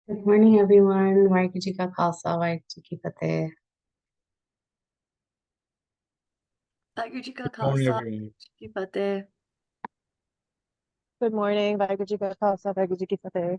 Good morning, everyone. Waheguuru Ji Ka Khalsa, Waheguਰੂ Ji Ki Fateh. Waheguru ji का Morning, Khalsa everyone. की फतेह। Good morning. Vaiguru Ji Ka Khalsa, Vaiguru Ji Ki Fateh.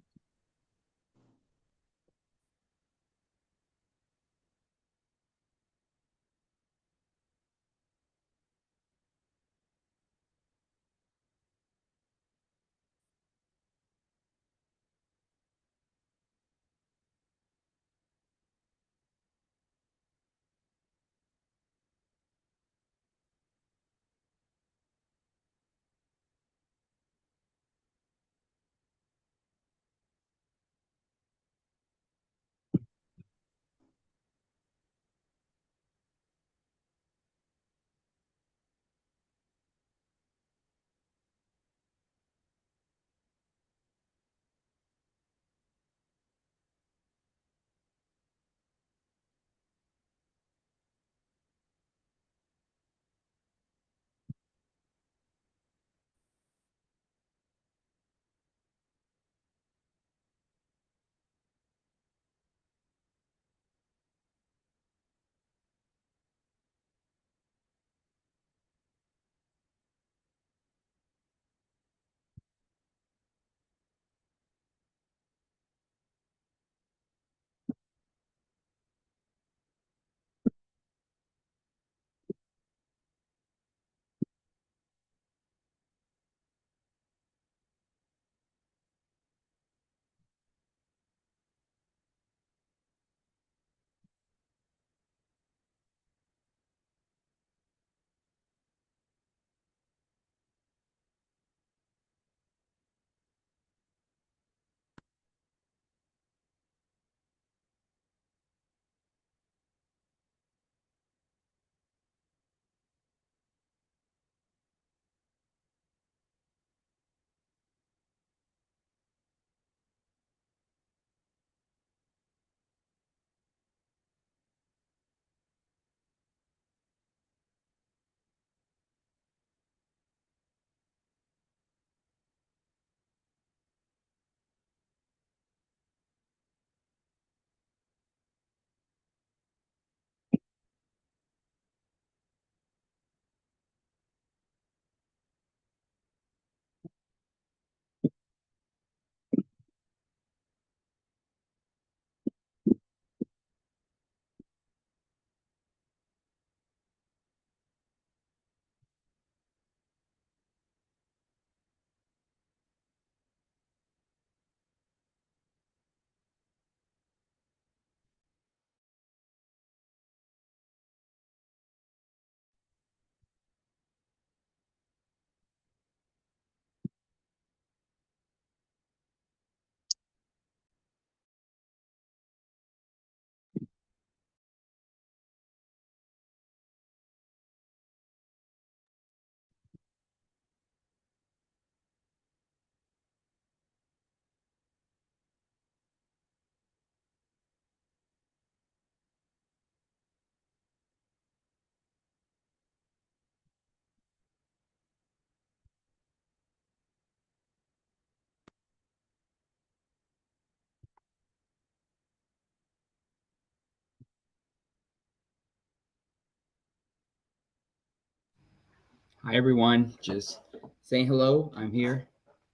Hi, everyone. Just saying hello. I'm here,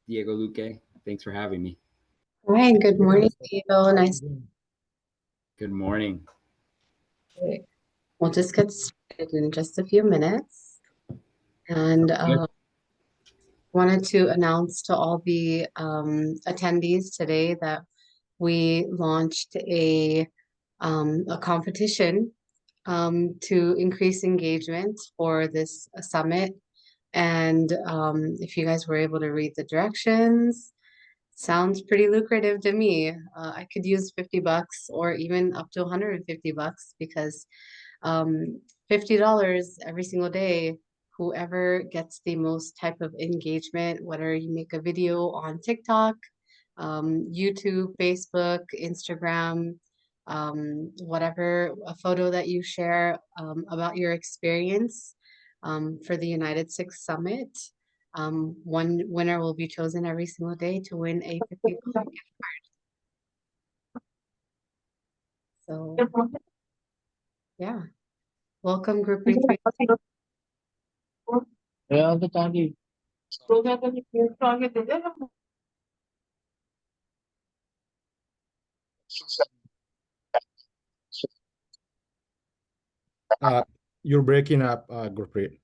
Diego Luque. Thanks for having me. Hi, good morning, Diego. Nice to Good morning. see you. We'll just get started in just a few minutes. And Good. wanted to announce to all the attendees today that we launched a competition to increase engagement for this summit. And if you guys were able to read the directions, sounds pretty lucrative to me. I could use 50 bucks or even up to 150 bucks because $50 every single day, whoever gets the most type of engagement, whether you make a video on TikTok, YouTube, Facebook, Instagram, whatever, a photo that you share about your experience for the United Sikhs Summit. One winner will be chosen every single day to win a $50 gift card. So yeah, welcome group retreat. You're breaking up, Gurpreet.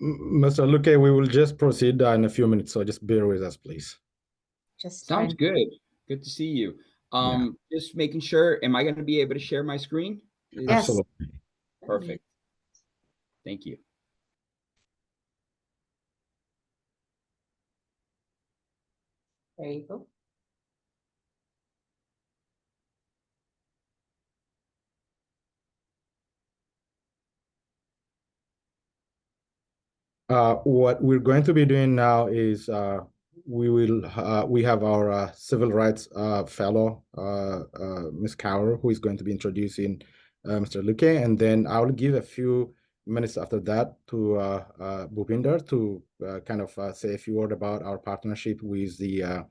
Mr. Luque, we will just proceed in a few minutes, so just bear with us, please. Just Sounds trying. good. Good to see you. Just making sure, am I going to be able to share my screen? Yes. Absolutely. Perfect. Thank you. There you go. What we're going to be doing now is we have our civil rights fellow, Ms. Kaur, who is going to be introducing Mr. Luque, and then I'll give a few minutes after that to Bhupinder to kind of say a few words about our partnership with the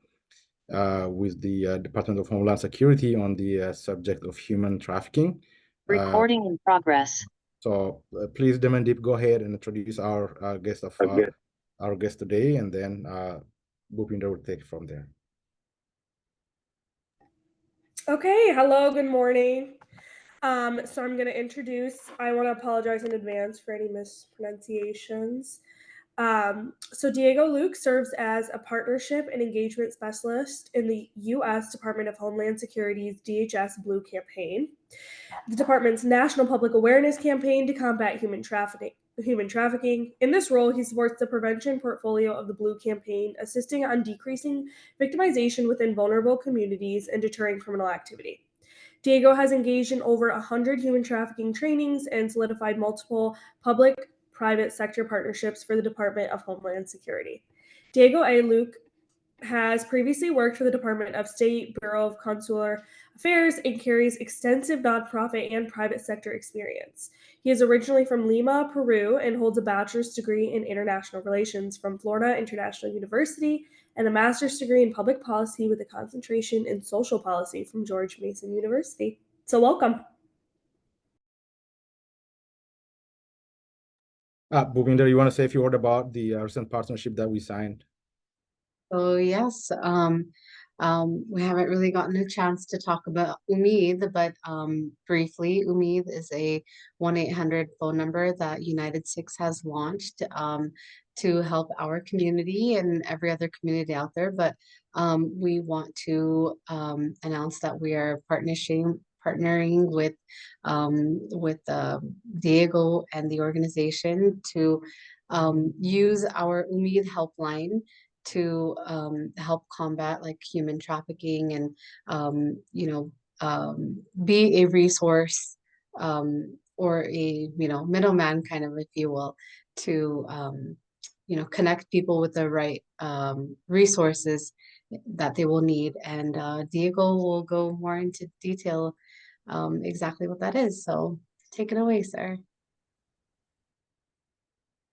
Department of Homeland Security on the subject of human trafficking. Recording in progress. So please, Demandeep, go ahead and introduce our guest of our guest today, and then Bhupinder will take it from there. Okay, hello, good morning. So I'm going to introduce, I want to apologize in advance for any mispronunciations. So Diego Luke serves as a partnership and engagement specialist in the U.S. Department of Homeland Security's DHS Blue campaign, the department's national public awareness campaign to combat human trafficking. In this role, he supports the prevention portfolio of the Blue campaign, assisting on decreasing victimization within vulnerable communities and deterring criminal activity. Diego has engaged in over 100 human trafficking trainings and solidified multiple public-private sector partnerships for the Department of Homeland Security. Diego A. Luke has previously worked for the Department of State Bureau of Consular Affairs and carries extensive nonprofit and private sector experience. He is originally from Lima, Peru, and holds a bachelor's degree in international relations from Florida International University and a master's degree in public policy with a concentration in social policy from George Mason University. So welcome. Bhupinder, you want to say a few words about the recent partnership that we signed? So yes, we haven't really gotten a chance to talk about Umeed, but briefly, Umeed is a 1-800 phone number that UNITEDSIKHS has launched to help our community and every other community out there. But we want to announce that we are partnering with Diego and the organization to use our Umeed helpline to help combat like human trafficking and be a resource or a middleman kind of, if you will, to connect people with the right resources that they will need. And Diego will go more into detail exactly what that is. So take it away, sir.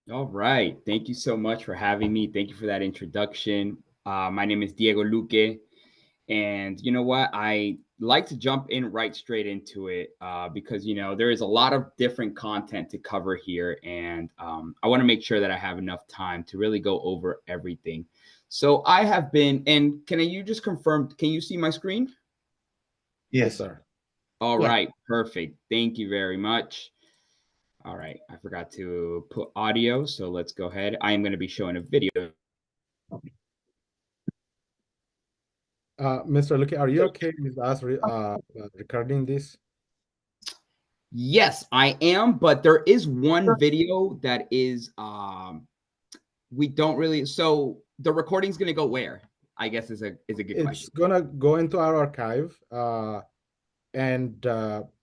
All right. Thank you so much for having me. Thank you for that introduction. My name is Diego Luque. And you know what? I like to jump in right straight into it because, there is a lot of different content to cover here. And I want to make sure that I have enough time to really go over everything. So I have been, and you just confirm, can you see my screen? Yes, sir. All right. Perfect. Thank you very much. All right, I forgot to put audio, so let's go ahead. I am going to be showing a video. Mr. Luque, are you okay with us recording this? Yes, I am, but there is one video that is we don't really, so the recording's going to go where? I guess is a good question. It's gonna go into our archive, and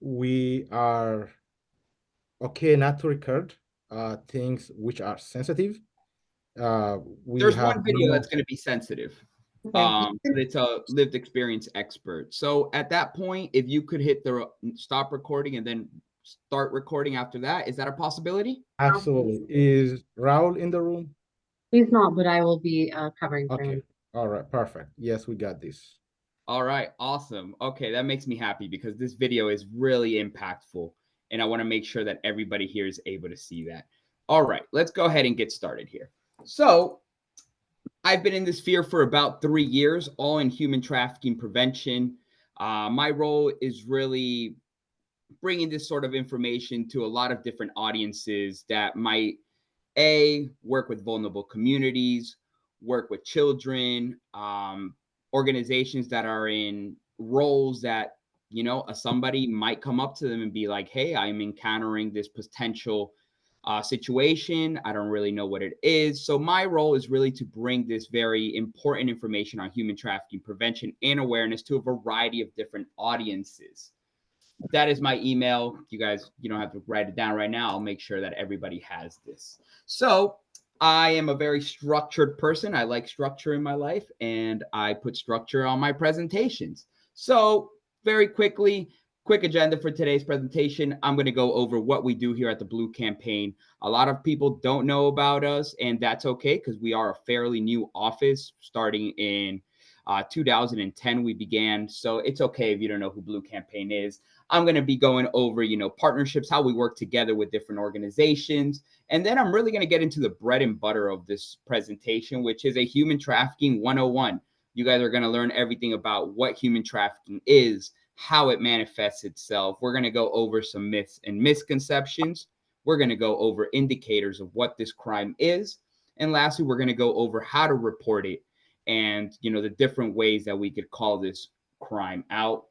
we are okay not to record things which are sensitive. we There's have one video that's going to be sensitive. Okay. But it's a lived experience expert. So at that point, if you could hit the stop recording and then start recording after that, is that a possibility? Absolutely. Is Raul in the room? He's not, but I will be covering for Okay. him. All right. Perfect. Yes, we got this. All right, awesome. Okay, that makes me happy because this video is really impactful and I want to make sure that everybody here is able to see that. All right, let's go ahead and get started here. So I've been in this sphere for about 3 years, all in human trafficking prevention. My role is really bringing this sort of information to a lot of different audiences that might work with vulnerable communities, work with children, organizations that are in roles that, you know, somebody might come up to them and be like, hey, I'm encountering this potential situation. I don't really know what it is. So my role is really to bring this very important information on human trafficking prevention and awareness to a variety of different audiences. That is my email. You guys, you don't have to write it down right now. I'll make sure that everybody has this. So I am a very structured person. I like structure in my life, and I put structure on my presentations. So very quickly, quick agenda for today's presentation. I'm going to go over what we do here at the Blue Campaign. A lot of people don't know about us, and that's okay because we are a fairly new office starting in 2010 we began. So it's okay if you don't know who Blue Campaign is. I'm going to be going over, you know, partnerships, how we work together with different organizations. And then I'm really going to get into the bread and butter of this presentation, which is a human trafficking 101. You guys are going to learn everything about what human trafficking is, how it manifests itself. We're going to go over some myths and misconceptions. We're going to go over indicators of what this crime is. And lastly, we're going to go over how to report it and, you know, the different ways that we could call this crime out.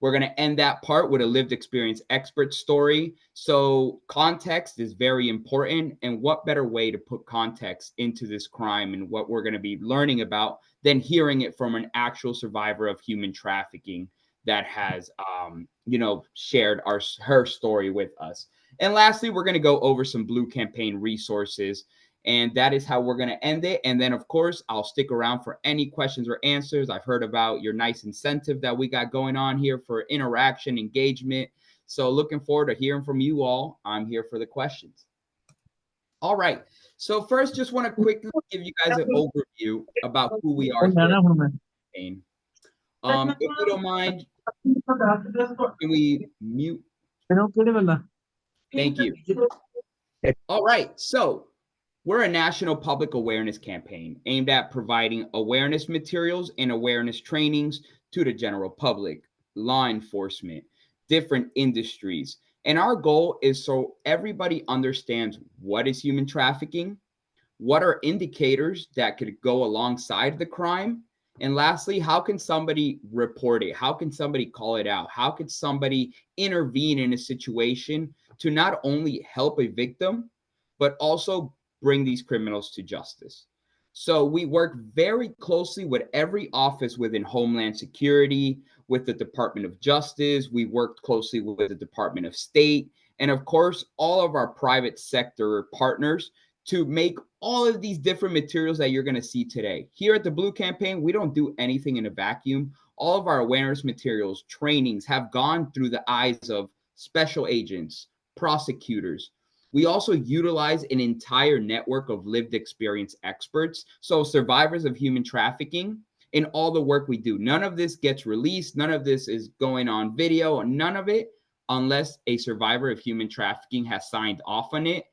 We're going to end that part with a lived experience expert story. So context is very important. And what better way to put context into this crime and what we're going to be learning about than hearing it from an actual survivor of human trafficking that has, you know, shared her story with us. And lastly, we're going to go over some Blue Campaign resources. And that is how we're going to end it. And then, of course, I'll stick around for any questions or answers. I've heard about your nice incentive that we got going on here for interaction, engagement. So looking forward to hearing from you all. I'm here for the questions. All right. So first, just want to quickly give you guys an overview about who we are here at the campaign. If you don't mind, can we mute? Thank you. All right. So we're a national public awareness campaign aimed at providing awareness materials and awareness trainings to the general public, law enforcement, different industries. And our goal is so everybody understands what is human trafficking, what are indicators that could go alongside the crime, and lastly, how can somebody report it? How can somebody call it out? How could somebody intervene in a situation to not only help a victim, but also bring these criminals to justice? So we work very closely with every office within Homeland Security, with the Department of Justice. We worked closely with the Department of State, and of course, all of our private sector partners to make all of these different materials that you're going to see today. Here at the Blue Campaign, we don't do anything in a vacuum. All of our awareness materials, trainings have gone through the eyes of special agents, prosecutors. We also utilize an entire network of lived experience experts, so survivors of human trafficking, in all the work we do. None of this gets released. None of this is going on video, none of it, unless a survivor of human trafficking has signed off on it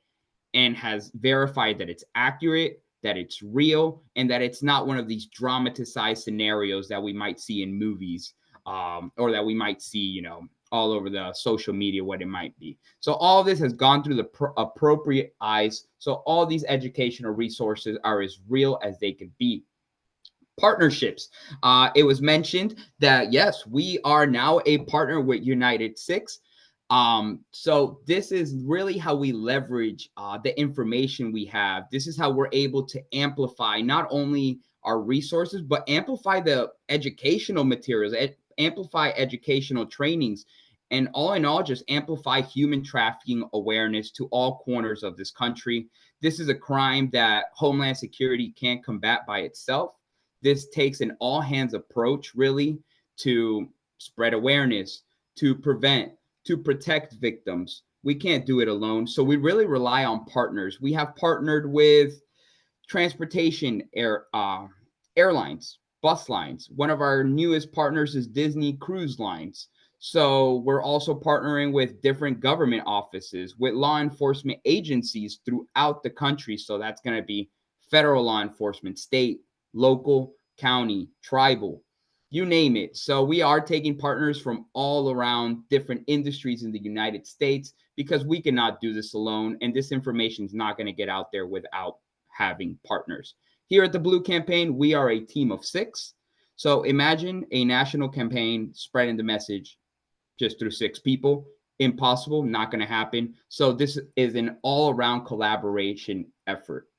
and has verified that it's accurate, that it's real, and that it's not one of these dramatized scenarios that we might see in movies, or that we might see, you know, all over the social media, what it might be. So all of this has gone through the appropriate eyes. So all these educational resources are as real as they could be. Partnerships. It was mentioned that, yes, we are now a partner with UNITEDSIKHS. So this is really how we leverage the information we have. This is how we're able to amplify not only our resources, but amplify the educational materials, amplify educational trainings, and all in all, just amplify human trafficking awareness to all corners of this country. This is a crime that Homeland Security can't combat by itself. This takes an all-hands approach, really, to spread awareness, to prevent, to protect victims. We can't do it alone. So we really rely on partners. We have partnered with transportation airlines, bus lines. One of our newest partners is Disney Cruise Lines. So we're also partnering with different government offices, with law enforcement agencies throughout the country. So that's going to be federal law enforcement, state, local, county, tribal, you name it. So we are taking partners from all around different industries in the United States, because we cannot do this alone. And this information is not going to get out there without having partners. Here at the Blue Campaign, we are a team of 6. So imagine a national campaign spreading the message just through 6 people. Impossible, not going to happen. So this is an all-around collaboration effort.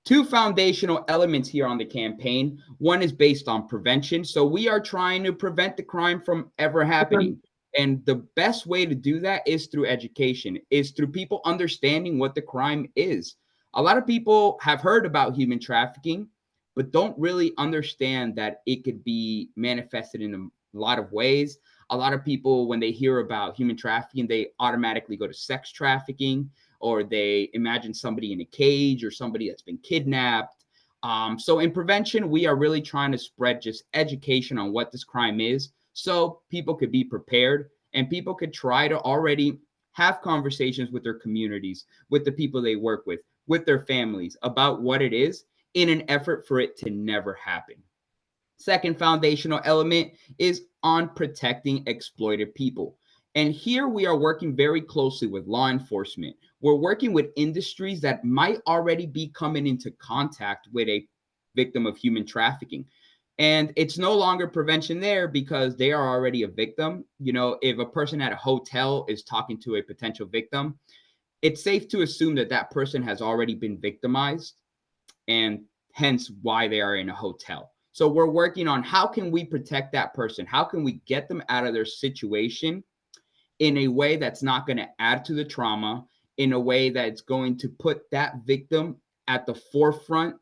2 foundational elements here on the campaign. One is based on prevention. So we are trying to prevent the crime from ever happening. And the best way to do that is through education, is through people understanding what the crime is. A lot of people have heard about human trafficking, but don't really understand that it could be manifested in a lot of ways. A lot of people, when they hear about human trafficking, they automatically go to sex trafficking, or they imagine somebody in a cage or somebody that's been kidnapped. So in prevention, we are really trying to spread just education on what this crime is, so people could be prepared and people could try to already have conversations with their communities, with the people they work with their families, about what it is, in an effort for it to never happen. Second foundational element is on protecting exploited people. And here we are working very closely with law enforcement. We're working with industries that might already be coming into contact with a victim of human trafficking. And it's no longer prevention there, because they are already a victim. You know, if a person at a hotel is talking to a potential victim, it's safe to assume that that person has already been victimized, and hence why they are in a hotel. So we're working on how can we protect that person? How can we get them out of their situation in a way that's not going to add to the trauma, in a way that's going to put that victim at the forefront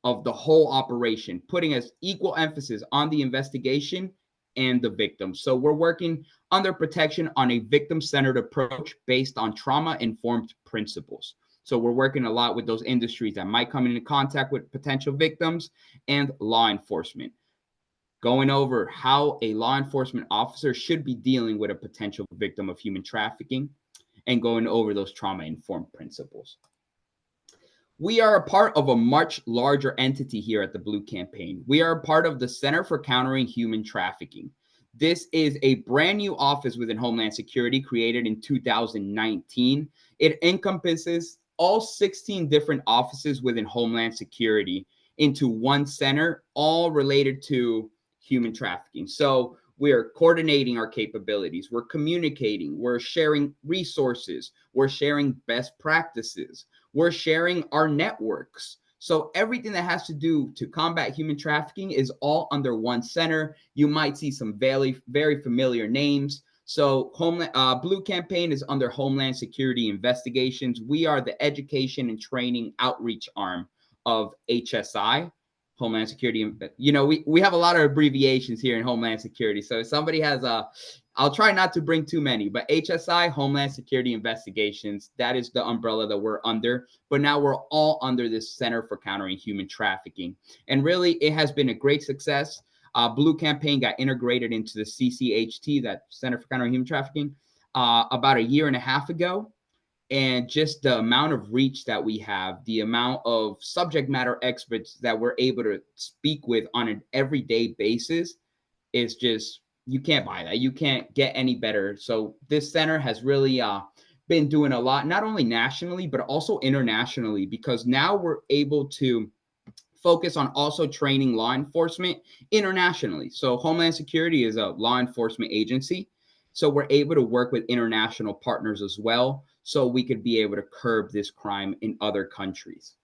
of the whole operation, putting as equal emphasis on the investigation and the victim. So we're working under protection on a victim-centered approach based on trauma-informed principles. So we're working a lot with those industries that might come into contact with potential victims and law enforcement, going over how a law enforcement officer should be dealing with a potential victim of human trafficking, and going over those trauma-informed principles. We are a part of a much larger entity here at the Blue Campaign. We are a part of the Center for Countering Human Trafficking. This is a brand new office within Homeland Security, created in 2019. It encompasses all 16 different offices within Homeland Security into one center, all related to human trafficking. So we're coordinating our capabilities, we're communicating, we're sharing resources, we're sharing best practices, we're sharing our networks. So everything that has to do to combat human trafficking is all under one center. You might see some very, very familiar names. So Blue Campaign is under Homeland Security Investigations. We are the education and training outreach arm of HSI, Homeland Security. You know, we have a lot of abbreviations here in Homeland Security. So if somebody has I'll try not to bring too many, but HSI, Homeland Security Investigations, that is the umbrella that we're under. But now we're all under this Center for Countering Human Trafficking. And really, it has been a great success. Blue Campaign got integrated into the CCHT, that Center for Countering Human Trafficking, about 1.5 years ago. And just the amount of reach that we have, the amount of subject matter experts that we're able to speak with on an everyday basis is just, you can't buy that. You can't get any better. So this center has really been doing a lot, not only nationally, but also internationally, because now we're able to focus on also training law enforcement internationally. So Homeland Security is a law enforcement agency. So we're able to work with international partners as well, so we could be able to curb this crime in other countries.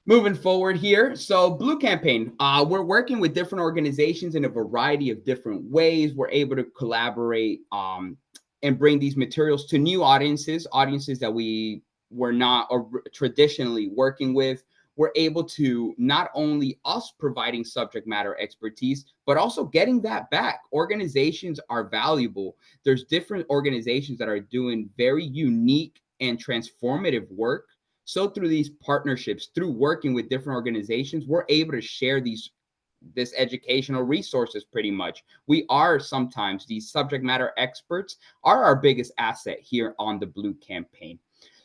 Moving forward here, so Blue Campaign, we're working with different organizations in a variety of different ways. We're able to collaborate and bring these materials to new audiences that we we're not traditionally working with, we're able to not only us providing subject matter expertise, but also getting that back. Organizations are valuable. There's different organizations that are doing very unique and transformative work. So through these partnerships, through working with different organizations, we're able to share this educational resources. Pretty much, we are sometimes, these subject matter experts are our biggest asset here on the Blue campaign.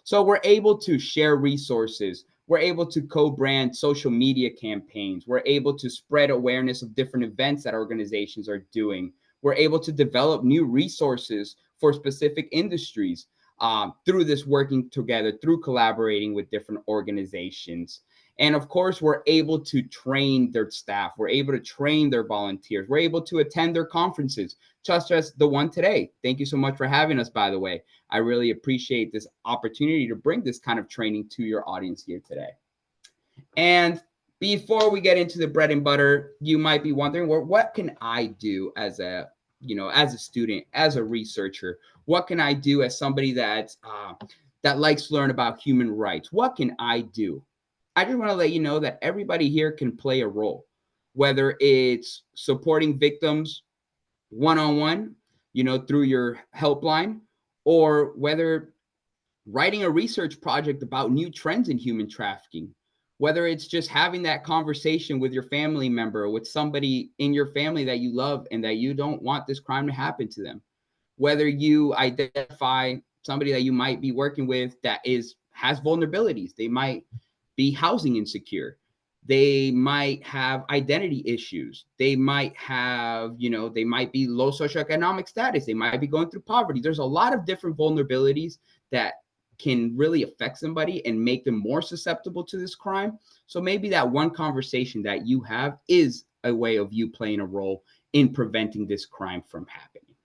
So we're able to share resources. We're able to co-brand social media campaigns. We're able to spread awareness of different events that organizations are doing. We're able to develop new resources for specific industries through this working together, through collaborating with different organizations. And of course, we're able to train their staff. We're able to train their volunteers. We're able to attend their conferences, such as the one today. Thank you so much for having us, by the way. I really appreciate this opportunity to bring this kind of training to your audience here today. And before we get into the bread and butter, you might be wondering, well, what can I do as a student, as a researcher? What can I do as somebody that likes to learn about human rights? What can I do? I just want to let you know that everybody here can play a role, whether it's supporting victims one-on-one, through your helpline, or whether writing a research project about new trends in human trafficking, whether it's just having that conversation with your family member, with somebody in your family that you love and that you don't want this crime to happen to them, whether you identify somebody that you might be working with that has vulnerabilities. They might be housing insecure. They might have identity issues. They might have, they might be low socioeconomic status. They might be going through poverty. There's a lot of different vulnerabilities that can really affect somebody and make them more susceptible to this crime. So maybe that one conversation that you have is a way of you playing a role in preventing this crime from happening.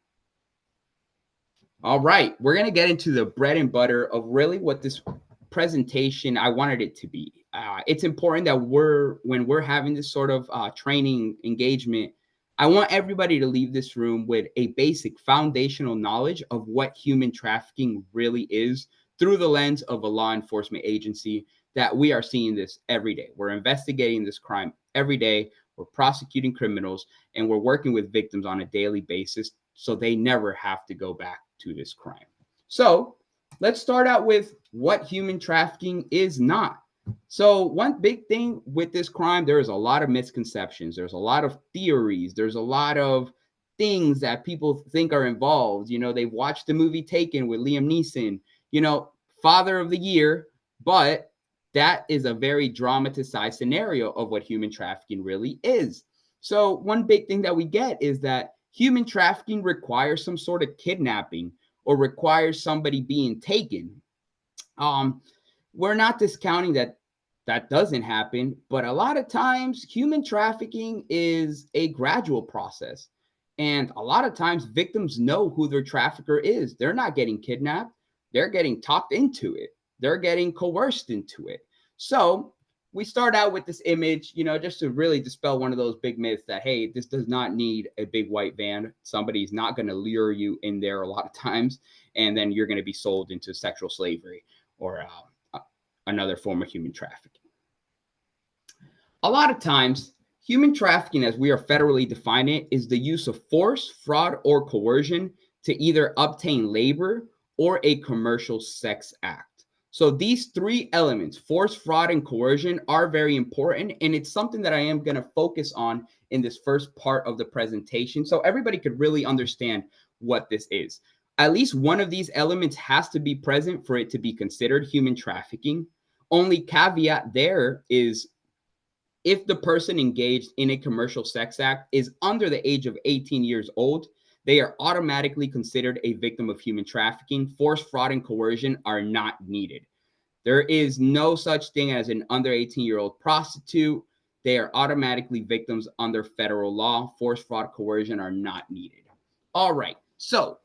All right, we're going to get into the bread and butter of really what this presentation I wanted it to be. It's important that when we're having this sort of training engagement, I want everybody to leave this room with a basic foundational knowledge of what human trafficking really is through the lens of a law enforcement agency, that we are seeing this every day. We're investigating this crime every day. We're prosecuting criminals, and we're working with victims on a daily basis so they never have to go back to this crime. So let's start out with what human trafficking is not. So one big thing with this crime, there's a lot of misconceptions. There's a lot of theories. There's a lot of things that people think are involved. They've watched the movie Taken with Liam Neeson, father of the year, but that is a very dramatized scenario of what human trafficking really is. So one big thing that we get is that human trafficking requires some sort of kidnapping or requires somebody being taken. We're not discounting that doesn't happen, but a lot of times human trafficking is a gradual process. And a lot of times victims know who their trafficker is. They're not getting kidnapped. They're getting talked into it. They're getting coerced into it. So we start out with this image, just to really dispel one of those big myths that, hey, this does not need a big white van. Somebody's not going to lure you in there a lot of times, and then you're going to be sold into sexual slavery or another form of human trafficking. A lot of times, human trafficking, as we are federally defining it, is the use of force, fraud, or coercion to either obtain labor or a commercial sex act. So these three elements, force, fraud, and coercion, are very important, and it's something that I am going to focus on in this first part of the presentation so everybody could really understand what this is. At least one of these elements has to be present for it to be considered human trafficking. Only caveat there is if the person engaged in a commercial sex act is under the age of 18 years old, they are automatically considered a victim of human trafficking. Force, fraud, and coercion are not needed. There is no such thing as an under 18-year-old prostitute. They are automatically victims under federal law. Force, fraud, coercion are not needed. All right. So,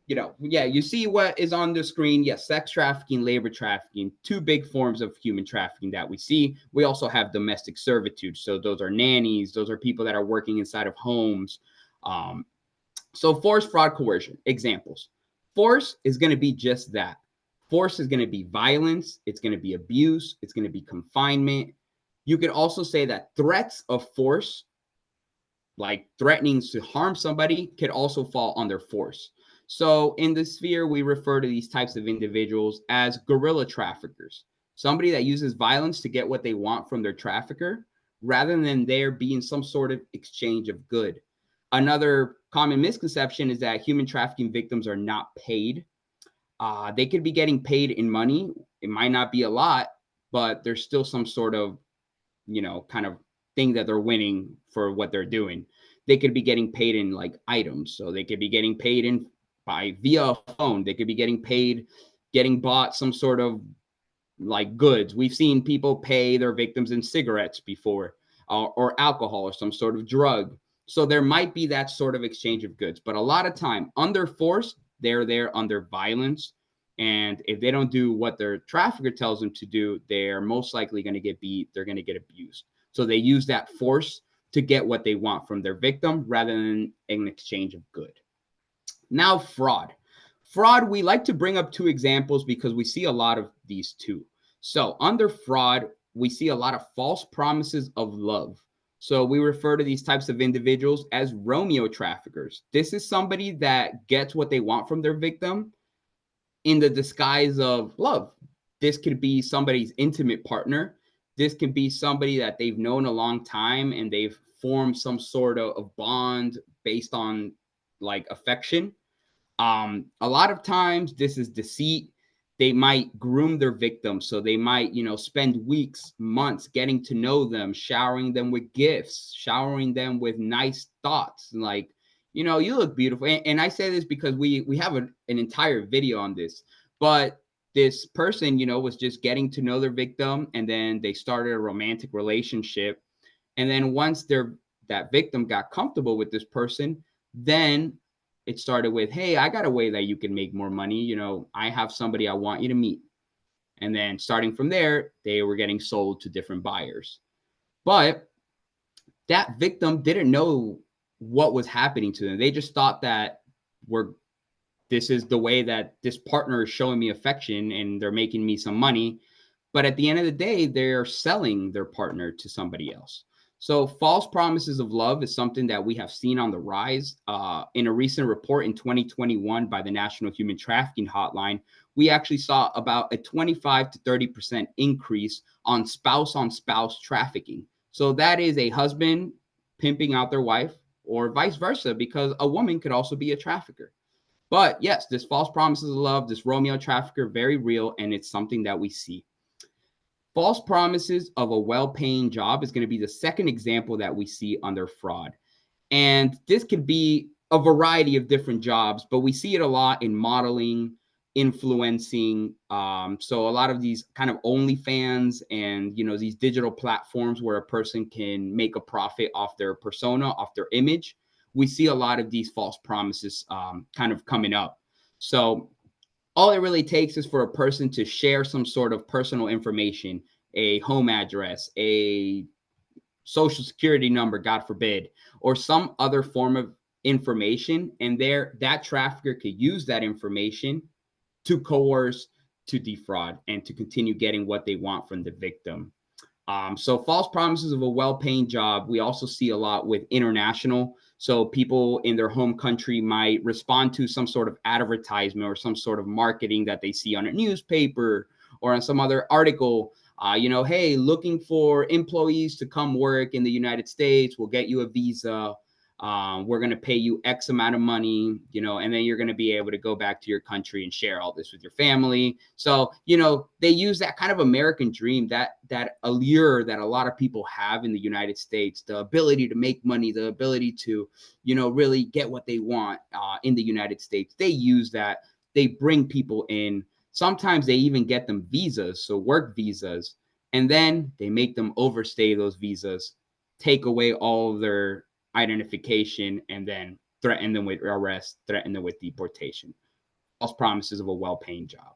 you see what is on the screen. Yes, sex trafficking, labor trafficking, two big forms of human trafficking that we see. We also have domestic servitude. So those are nannies. Those are people that are working inside of homes. So force, fraud, coercion. Examples. Force is going to be just that. Force is going to be violence. It's going to be abuse. It's going to be confinement. You could also say that threats of force, like threatening to harm somebody, could also fall under force. So in the sphere, we refer to these types of individuals as guerrilla traffickers, somebody that uses violence to get what they want from their trafficker, rather than there being some sort of exchange of good. Another common misconception is that human trafficking victims are not paid. They could be getting paid in money. It might not be a lot, but there's still some sort of, kind of thing that they're winning for what they're doing. They could be getting paid in like items. So they could be getting paid via a phone. They could be getting bought some sort of like goods. We've seen people pay their victims in cigarettes before, or alcohol or some sort of drug. So there might be that sort of exchange of goods, but a lot of time under force, they're there under violence. And if they don't do what their trafficker tells them to do, they're most likely going to get beat. They're going to get abused. So they use that force to get what they want from their victim rather than an exchange of good. Now, fraud. Fraud, we like to bring up two examples because we see a lot of these too. So under fraud, we see a lot of false promises of love. So we refer to these types of individuals as Romeo traffickers. This is somebody that gets what they want from their victim in the disguise of love. This could be somebody's intimate partner. This could be somebody that they've known a long time and they've formed some sort of bond based on like affection. A lot of times this is deceit. They might groom their victims. So they might, spend weeks, months getting to know them, showering them with gifts, showering them with nice thoughts. Like, you look beautiful. And I say this because we have an entire video on this, but this person, was just getting to know their victim, and then they started a romantic relationship. And then once that victim got comfortable with this person, then it started with, hey, I got a way that you can make more money. I have somebody I want you to meet. And then starting from there, they were getting sold to different buyers. But that victim didn't know what was happening to them. They just thought that this is the way that this partner is showing me affection and they're making me some money. But at the end of the day, they're selling their partner to somebody else. So false promises of love is something that we have seen on the rise. In a recent report in 2021 by the National Human Trafficking Hotline, we actually saw about a 25 to 30% increase on spouse-on-spouse trafficking. So that is a husband pimping out their wife, or vice versa, because a woman could also be a trafficker. But yes, this false promises of love, this Romeo trafficker, very real, and it's something that we see. False promises of a well-paying job is going to be the second example that we see under fraud. And this could be a variety of different jobs, but we see it a lot in modeling, influencing. So a lot of these kind of OnlyFans and, these digital platforms where a person can make a profit off their persona, off their image. We see a lot of these false promises kind of coming up. So all it really takes is for a person to share some sort of personal information, a home address, a social security number, God forbid, or some other form of information. And that trafficker could use that information to coerce, to defraud, and to continue getting what they want from the victim. So false promises of a well-paying job, we also see a lot with international. So people in their home country might respond to some sort of advertisement or some sort of marketing that they see on a newspaper or on some other article. Hey, looking for employees to come work in the United States, we'll get you a visa. We're going to pay you X amount of money, and then you're going to be able to go back to your country and share all this with your family. So, they use that kind of American dream, that allure that a lot of people have in the United States, the ability to make money, the ability to, really get what they want in the United States. They use that. They bring people in. Sometimes they even get them visas, so work visas, and then they make them overstay those visas, take away all of their identification, and then threaten them with arrest, threaten them with deportation. False promises of a well-paying job.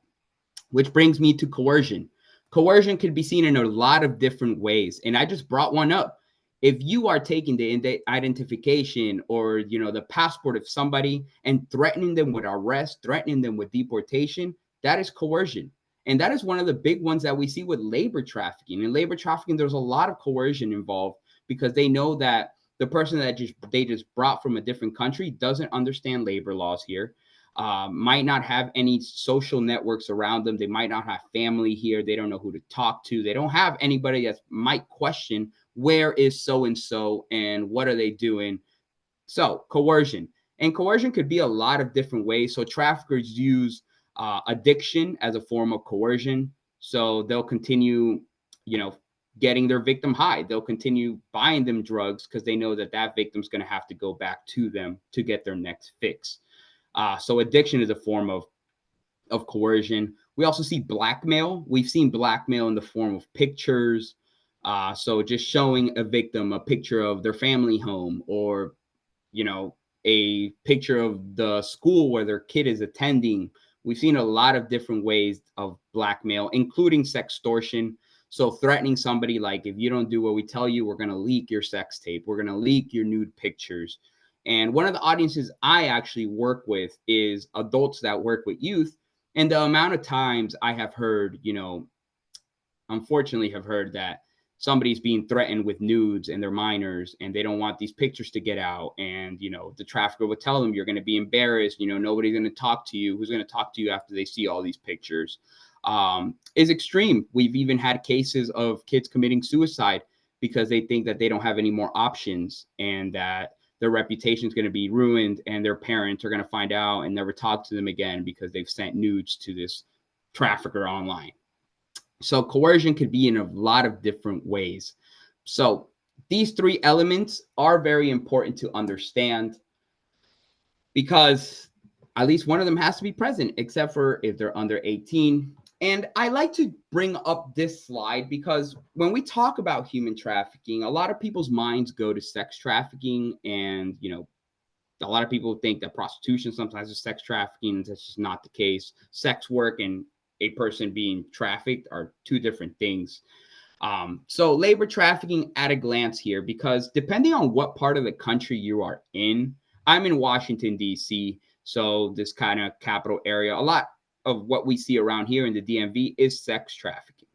Which brings me to coercion. Coercion can be seen in a lot of different ways, and I just brought one up. If you are taking the identification or the passport of somebody and threatening them with arrest, threatening them with deportation, that is coercion. And that is one of the big ones that we see with labor trafficking. In labor trafficking, there's a lot of coercion involved because they know that the person that they just brought from a different country doesn't understand labor laws here, might not have any social networks around them. They might not have family here. They don't know who to talk to. They don't have anybody that might question, where is so-and-so and what are they doing? So coercion. And coercion could be a lot of different ways. So traffickers use addiction as a form of coercion. So they'll continue, getting their victim high. They'll continue buying them drugs because they know that that victim's going to have to go back to them to get their next fix. So addiction is a form of coercion. We also see blackmail. We've seen blackmail in the form of pictures. So just showing a victim a picture of their family home, or a picture of the school where their kid is attending. We've seen a lot of different ways of blackmail, including sextortion. So threatening somebody like, if you don't do what we tell you, we're going to leak your sex tape. We're going to leak your nude pictures. And one of the audiences I actually work with is adults that work with youth. And the amount of times I have heard, unfortunately have heard that somebody's being threatened with nudes and they're minors and they don't want these pictures to get out. And, the trafficker would tell them, you're going to be embarrassed. Nobody's going to talk to you. Who's going to talk to you after they see all these pictures? Is extreme. We've even had cases of kids committing suicide because they think that they don't have any more options and that their reputation is going to be ruined and their parents are going to find out and never talk to them again because they've sent nudes to this trafficker online. So coercion could be in a lot of different ways. So these three elements are very important to understand because at least one of them has to be present, except for if they're under 18. And I like to bring up this slide because when we talk about human trafficking, a lot of people's minds go to sex trafficking. And, a lot of people think that prostitution sometimes is sex trafficking. That's just not the case. Sex work and a person being trafficked are two different things. So labor trafficking at a glance here, because depending on what part of the country you are in, I'm in Washington, D.C., so this kind of capital area, a lot of what we see around here in the DMV is sex trafficking.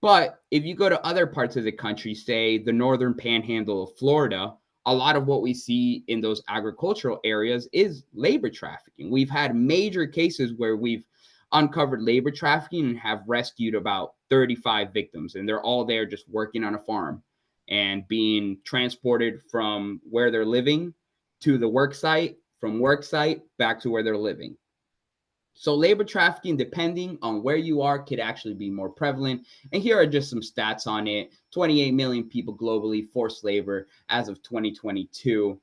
But if you go to other parts of the country, say the northern panhandle of Florida, a lot of what we see in those agricultural areas is labor trafficking. We've had major cases where we've uncovered labor trafficking and have rescued about 35 victims, and they're all there just working on a farm and being transported from where they're living to the work site, from work site back to where they're living. So labor trafficking, depending on where you are, could actually be more prevalent. And here are just some stats on it. 28 million people globally forced labor as of 2022.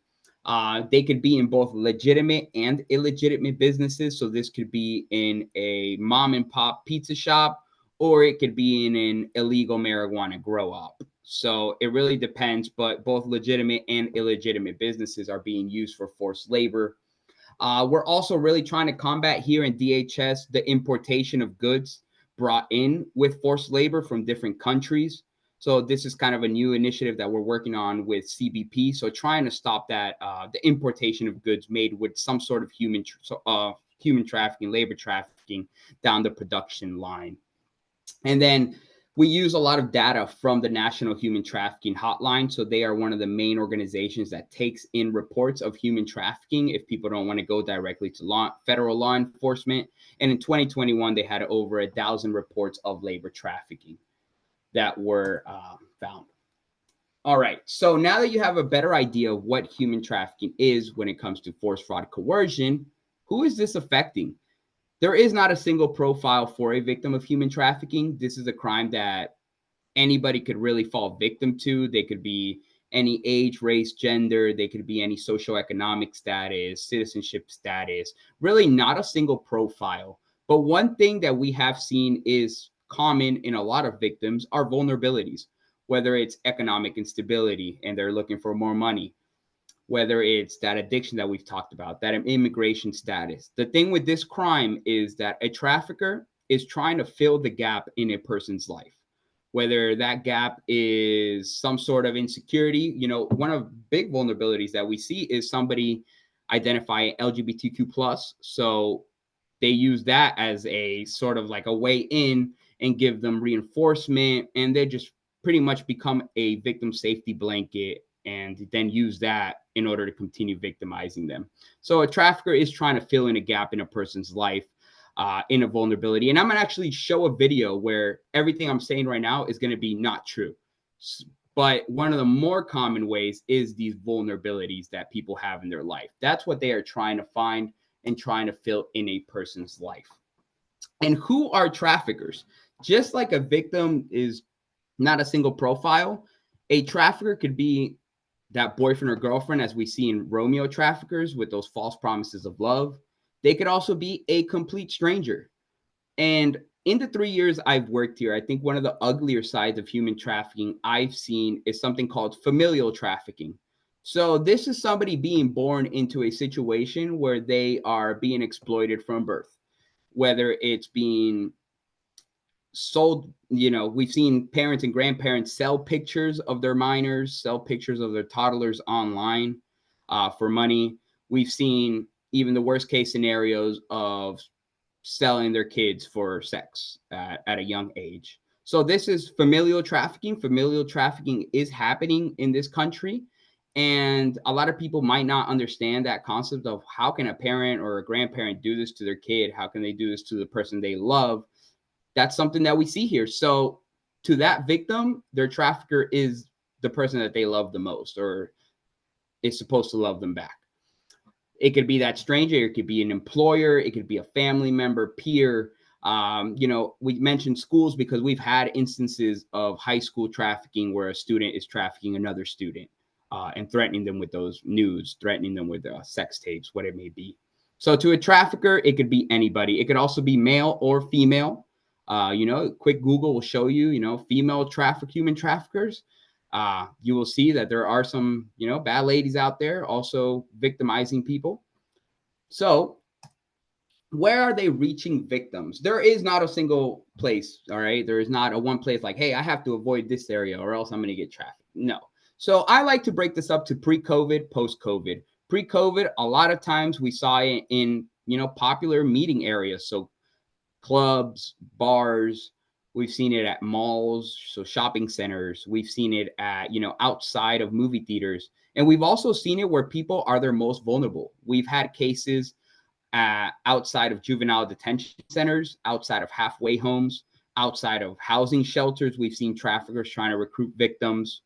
They could be in both legitimate and illegitimate businesses. So this could be in a mom and pop pizza shop, or it could be in an illegal marijuana grow up. So it really depends, but both legitimate and illegitimate businesses are being used for forced labor. We're also really trying to combat here in DHS the importation of goods brought in with forced labor from different countries. So this is kind of a new initiative that we're working on with CBP. So trying to stop that, the importation of goods made with some sort of human trafficking, labor trafficking down the production line. And then we use a lot of data from the National Human Trafficking Hotline. So they are one of the main organizations that takes in reports of human trafficking if people don't want to go directly to federal law enforcement. And in 2021, they had over 1,000 reports of labor trafficking that were found. All right. So now that you have a better idea of what human trafficking is when it comes to force, fraud, coercion, who is this affecting? There is not a single profile for a victim of human trafficking. This is a crime that anybody could really fall victim to. They could be any age, race, gender. They could be any socioeconomic status, citizenship status. Really not a single profile. But one thing that we have seen is common in a lot of victims are vulnerabilities, whether it's economic instability and they're looking for more money, whether it's that addiction that we've talked about, that immigration status. The thing with this crime is that a trafficker is trying to fill the gap in a person's life, whether that gap is some sort of insecurity. One of big vulnerabilities that we see is somebody identifying LGBTQ+. So they use that as a sort of like a way in and give them reinforcement, and they just pretty much become a victim safety blanket and then use that in order to continue victimizing them. So a trafficker is trying to fill in a gap in a person's life, in a vulnerability. And I'm gonna actually show a video where everything I'm saying right now is gonna be not true. But one of the more common ways is these vulnerabilities that people have in their life. That's what they are trying to find and trying to fill in a person's life. And who are traffickers? Just like a victim is not a single profile, a trafficker could be that boyfriend or girlfriend, as we see in Romeo traffickers with those false promises of love. They could also be a complete stranger. And in the 3 years I've worked here, I think one of the uglier sides of human trafficking I've seen is something called familial trafficking. So this is somebody being born into a situation where they are being exploited from birth, whether it's being sold. We've seen parents and grandparents sell pictures of their minors, sell pictures of their toddlers online for money. We've seen even the worst case scenarios of selling their kids for sex at a young age. So this is familial trafficking. Familial trafficking is happening in this country. And a lot of people might not understand that concept of how can a parent or a grandparent do this to their kid? How can they do this to the person they love? That's something that we see here. So to that victim, their trafficker is the person that they love the most, or is supposed to love them back. It could be that stranger, it could be an employer, it could be a family member, peer. We mentioned schools because we've had instances of high school trafficking where a student is trafficking another student and threatening them with those nudes, threatening them with sex tapes, what it may be. So to a trafficker, it could be anybody. It could also be male or female. Quick Google will show you, female human traffickers. You will see that there are some, bad ladies out there also victimizing people. So where are they reaching victims? There is not a single place. All right. There is not a one place like, hey, I have to avoid this area or else I'm going to get trafficked. No. So I like to break this up to pre-COVID, post-COVID. Pre-COVID, a lot of times we saw it in, popular meeting areas. So clubs, bars. We've seen it at malls, so shopping centers. We've seen it at, outside of movie theaters. And we've also seen it where people are their most vulnerable. We've had cases outside of juvenile detention centers, outside of halfway homes, outside of housing shelters. We've seen traffickers trying to recruit victims,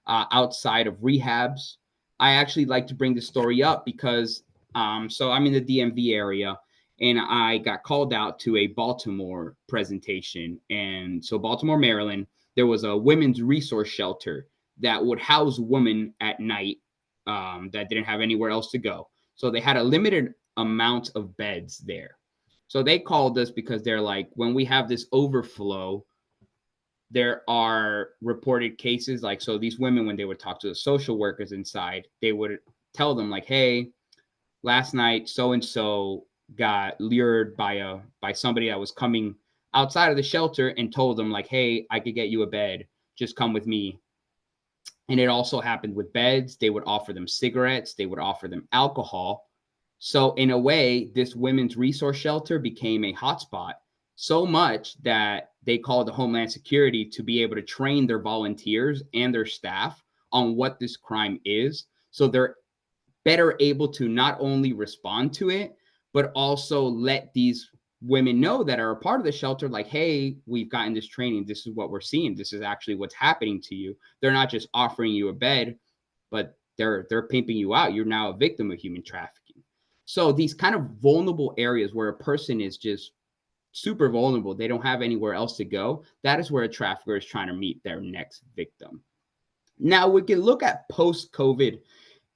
outside of rehabs. I actually like to bring this story up because, so I'm in the DMV area. And I got called out to a Baltimore presentation. And so Baltimore, Maryland, there was a women's resource shelter that would house women at night that didn't have anywhere else to go. So they had a limited amount of beds there. So they called us because they're like, when we have this overflow, there are reported cases like, so these women, when they would talk to the social workers inside, they would tell them like, hey, last night, so-and-so got lured by somebody that was coming outside of the shelter and told them like, hey, I could get you a bed, just come with me. And it also happened with beds. They would offer them cigarettes, they would offer them alcohol. So in a way, this women's resource shelter became a hotspot, so much that they called the Homeland Security to be able to train their volunteers and their staff on what this crime is, so they're better able to not only respond to it, but also let these women know that are a part of the shelter, like, hey, we've gotten this training. This is what we're seeing. This is actually what's happening to you. They're not just offering you a bed, but they're pimping you out. You're now a victim of human trafficking. So these kind of vulnerable areas where a person is just super vulnerable, they don't have anywhere else to go, that is where a trafficker is trying to meet their next victim. Now we can look at post-COVID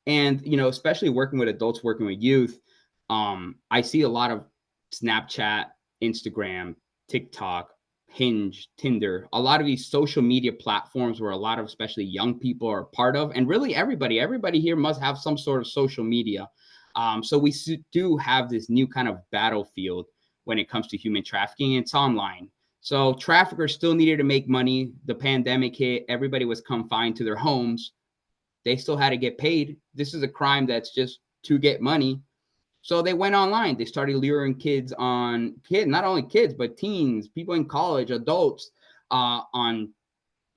and, especially working with adults, working with youth. I see a lot of Snapchat, Instagram, TikTok, Hinge, Tinder, a lot of these social media platforms where a lot of especially young people are a part of, and really everybody here must have some sort of social media. So we do have this new kind of battlefield when it comes to human trafficking. It's online. So traffickers still needed to make money. The pandemic hit, everybody was confined to their homes. They still had to get paid. This is a crime that's just to get money. So they went online. They started luring not only kids, but teens, people in college, adults, on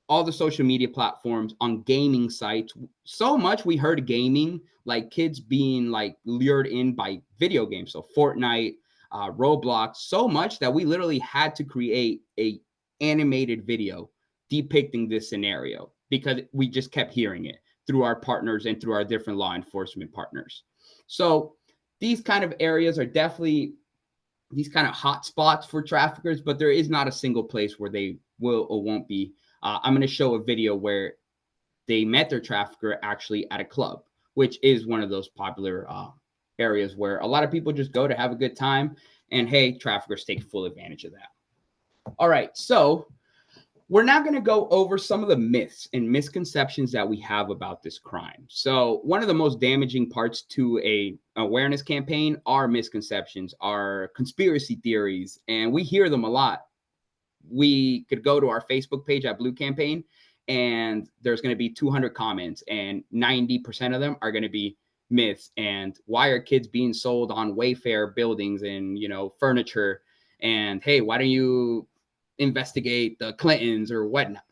all the social media platforms, on gaming sites. So much we heard gaming, like kids being like lured in by video games. So Fortnite, Roblox, so much that we literally had to create a animated video depicting this scenario because we just kept hearing it through our partners and through our different law enforcement partners. So these kind of areas are definitely these kind of hot spots for traffickers, but there is not a single place where they will or won't be. I'm going to show a video where they met their trafficker actually at a club, which is one of those popular areas where a lot of people just go to have a good time. And hey, traffickers take full advantage of that. All right, so we're now going to go over some of the myths and misconceptions that we have about this crime. So one of the most damaging parts to a awareness campaign are misconceptions, are conspiracy theories, and we hear them a lot. We could go to our Facebook page at Blue Campaign, and there's going to be 200 comments, and 90% of them are going to be myths. And why are kids being sold on Wayfair buildings and, you know, furniture? And hey, why don't you investigate the Clintons or whatnot?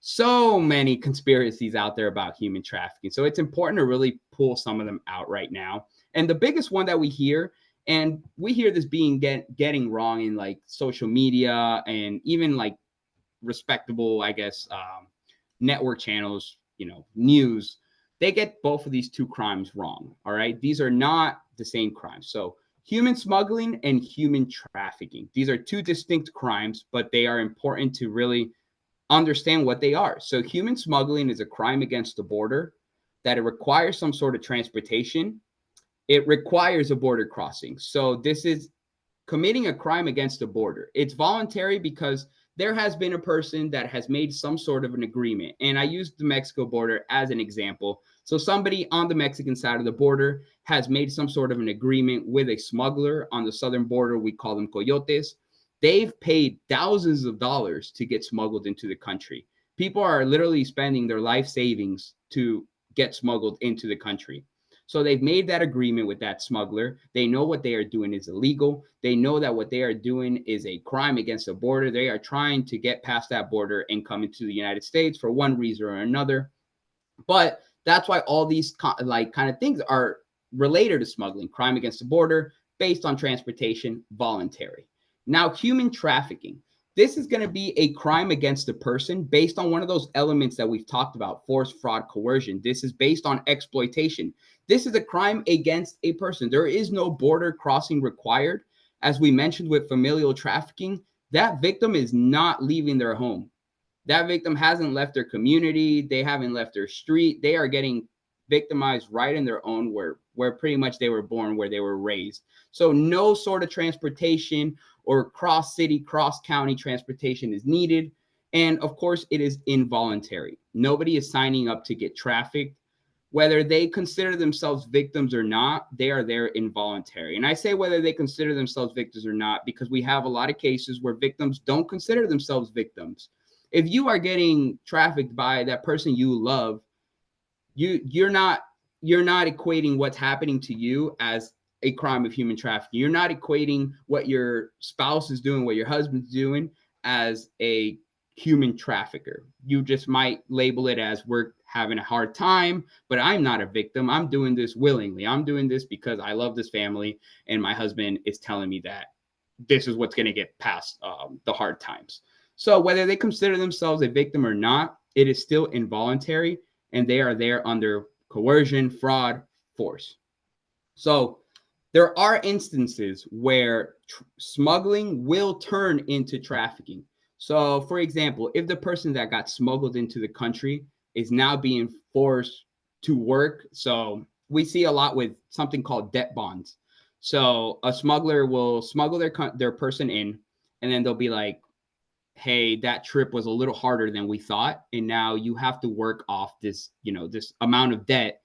So many conspiracies out there about human trafficking. So it's important to really pull some of them out right now. And the biggest one that we hear, and we hear this being getting wrong in like social media and even like respectable, I guess, network channels, you know, news, they get both of these two crimes wrong. All right. These are not the same crimes. So human smuggling and human trafficking, these are two distinct crimes, but they are important to really understand what they are. So human smuggling is a crime against the border that it requires some sort of transportation. It requires a border crossing. So this is committing a crime against the border. It's voluntary because there has been a person that has made some sort of an agreement. And I used the Mexico border as an example. So somebody on the Mexican side of the border has made some sort of an agreement with a smuggler on the southern border. We call them coyotes. They've paid thousands of dollars to get smuggled into the country. People are literally spending their life savings to get smuggled into the country. So they've made that agreement with that smuggler. They know what they are doing is illegal. They know that what they are doing is a crime against the border. They are trying to get past that border and come into the United States for one reason or another. But that's why all these kind of things are related to smuggling, crime against the border, based on transportation, voluntary. Now, human trafficking. This is going to be a crime against a person based on one of those elements that we've talked about, force, fraud, coercion. This is based on exploitation. This is a crime against a person. There is no border crossing required. As we mentioned with familial trafficking, that victim is not leaving their home. That victim hasn't left their community. They haven't left their street. They are getting victimized right in their own where pretty much they were born, where they were raised. So no sort of transportation or cross city, cross county transportation is needed. And of course, it is involuntary. Nobody is signing up to get trafficked. Whether they consider themselves victims or not, they are there involuntary. And I say whether they consider themselves victims or not, because we have a lot of cases where victims don't consider themselves victims. If you are getting trafficked by that person you love, you're not equating what's happening to you as a crime of human trafficking. You're not equating what your spouse is doing, what your husband's doing, as a human trafficker. You just might label it as we're having a hard time, but I'm not a victim. I'm doing this willingly. I'm doing this because I love this family, and my husband is telling me that this is what's going to get past the hard times. So whether they consider themselves a victim or not, it is still involuntary, and they are there under coercion, fraud, force. So there are instances where smuggling will turn into trafficking. So, for example, if the person that got smuggled into the country is now being forced to work, so we see a lot with something called debt bonds. So a smuggler will smuggle their person in, and then they'll be like, hey, that trip was a little harder than we thought, and now you have to work off this, this amount of debt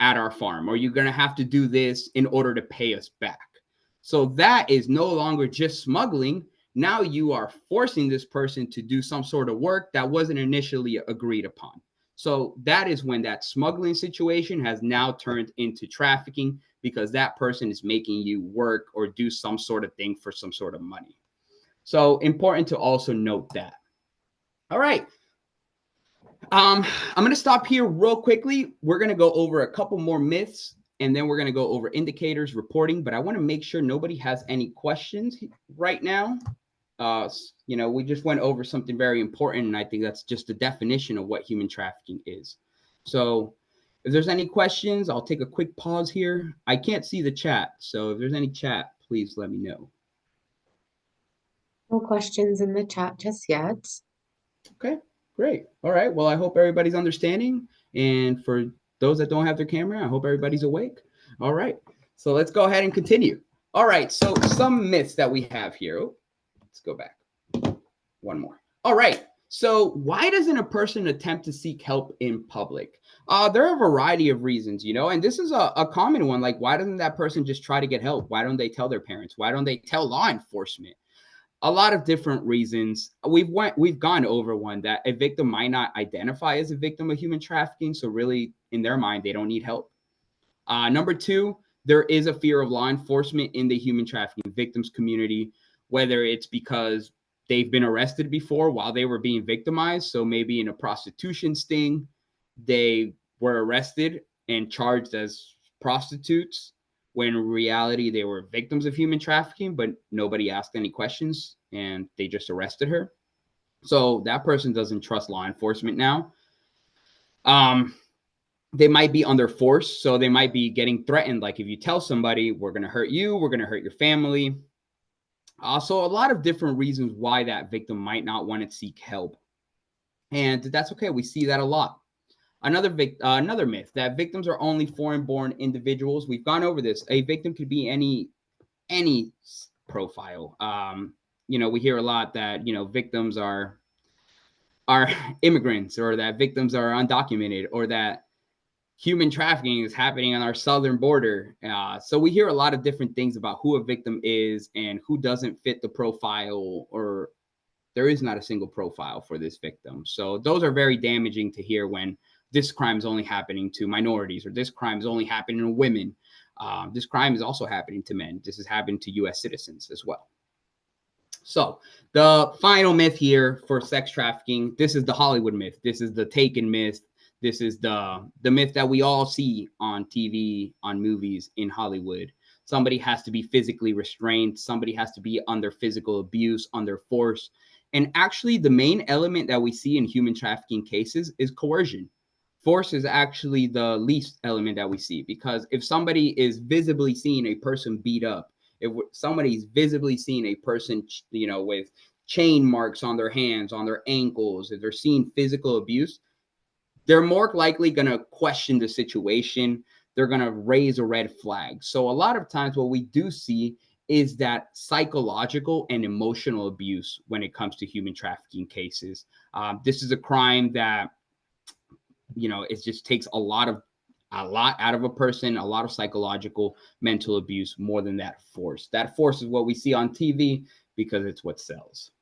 at our farm, or you're going to have to do this in order to pay us back. So that is no longer just smuggling. Now you are forcing this person to do some sort of work that wasn't initially agreed upon. So that is when that smuggling situation has now turned into trafficking, because that person is making you work or do some sort of thing for some sort of money. So important to also note that. All right. I'm going to stop here real quickly. We're going to go over a couple more myths, and then we're going to go over indicators, reporting. But I want to make sure nobody has any questions right now. We just went over something very important, and I think that's just the definition of what human trafficking is. So if there's any questions, I'll take a quick pause here. I can't see the chat, so if there's any chat, please let me know. No questions in the chat just yet. Okay, great. All right. Well, I hope everybody's understanding. And for those that don't have their camera, I hope everybody's awake. All right. So let's go ahead and continue. All right. So some myths that we have here. Oh, let's go back. One more. All right. So why doesn't a person attempt to seek help in public? There are a variety of reasons, and this is a common one. Like, why doesn't that person just try to get help? Why don't they tell their parents? Why don't they tell law enforcement? A lot of different reasons. We've gone over one, that a victim might not identify as a victim of human trafficking. So really, in their mind, they don't need help. Number two, there is a fear of law enforcement in the human trafficking victims community, whether it's because they've been arrested before while they were being victimized. So maybe in a prostitution sting, they were arrested and charged as prostitutes, when in reality they were victims of human trafficking, but nobody asked any questions and they just arrested her. So that person doesn't trust law enforcement now. They might be under force, so they might be getting threatened. Like, if you tell somebody, we're going to hurt you, we're going to hurt your family. So a lot of different reasons why that victim might not want to seek help. And that's okay. We see that a lot. Another myth, that victims are only foreign-born individuals. We've gone over this. A victim could be any profile. We hear a lot that, victims are immigrants, or that victims are undocumented, or that human trafficking is happening on our southern border. So we hear a lot of different things about who a victim is and who doesn't fit the profile, or there is not a single profile for this victim. So those are very damaging to hear, when this crime is only happening to minorities, or this crime is only happening to women. This crime is also happening to men. This is happening to U.S. citizens as well. So the final myth here for sex trafficking, this is the Hollywood myth. This is the Taken myth. This is the myth that we all see on TV, on movies in Hollywood. Somebody has to be physically restrained. Somebody has to be under physical abuse, under force. And actually, the main element that we see in human trafficking cases is coercion. Force is actually the least element that we see, because if somebody is visibly seeing a person beat up, if somebody's visibly seeing a person, with chain marks on their hands, on their ankles, if they're seeing physical abuse, they're more likely going to question the situation. They're going to raise a red flag. So a lot of times what we do see is that psychological and emotional abuse when it comes to human trafficking cases. This is a crime that, it just takes a lot out of a person, a lot of psychological, mental abuse, more than that force. That force is what we see on TV because it's what sells.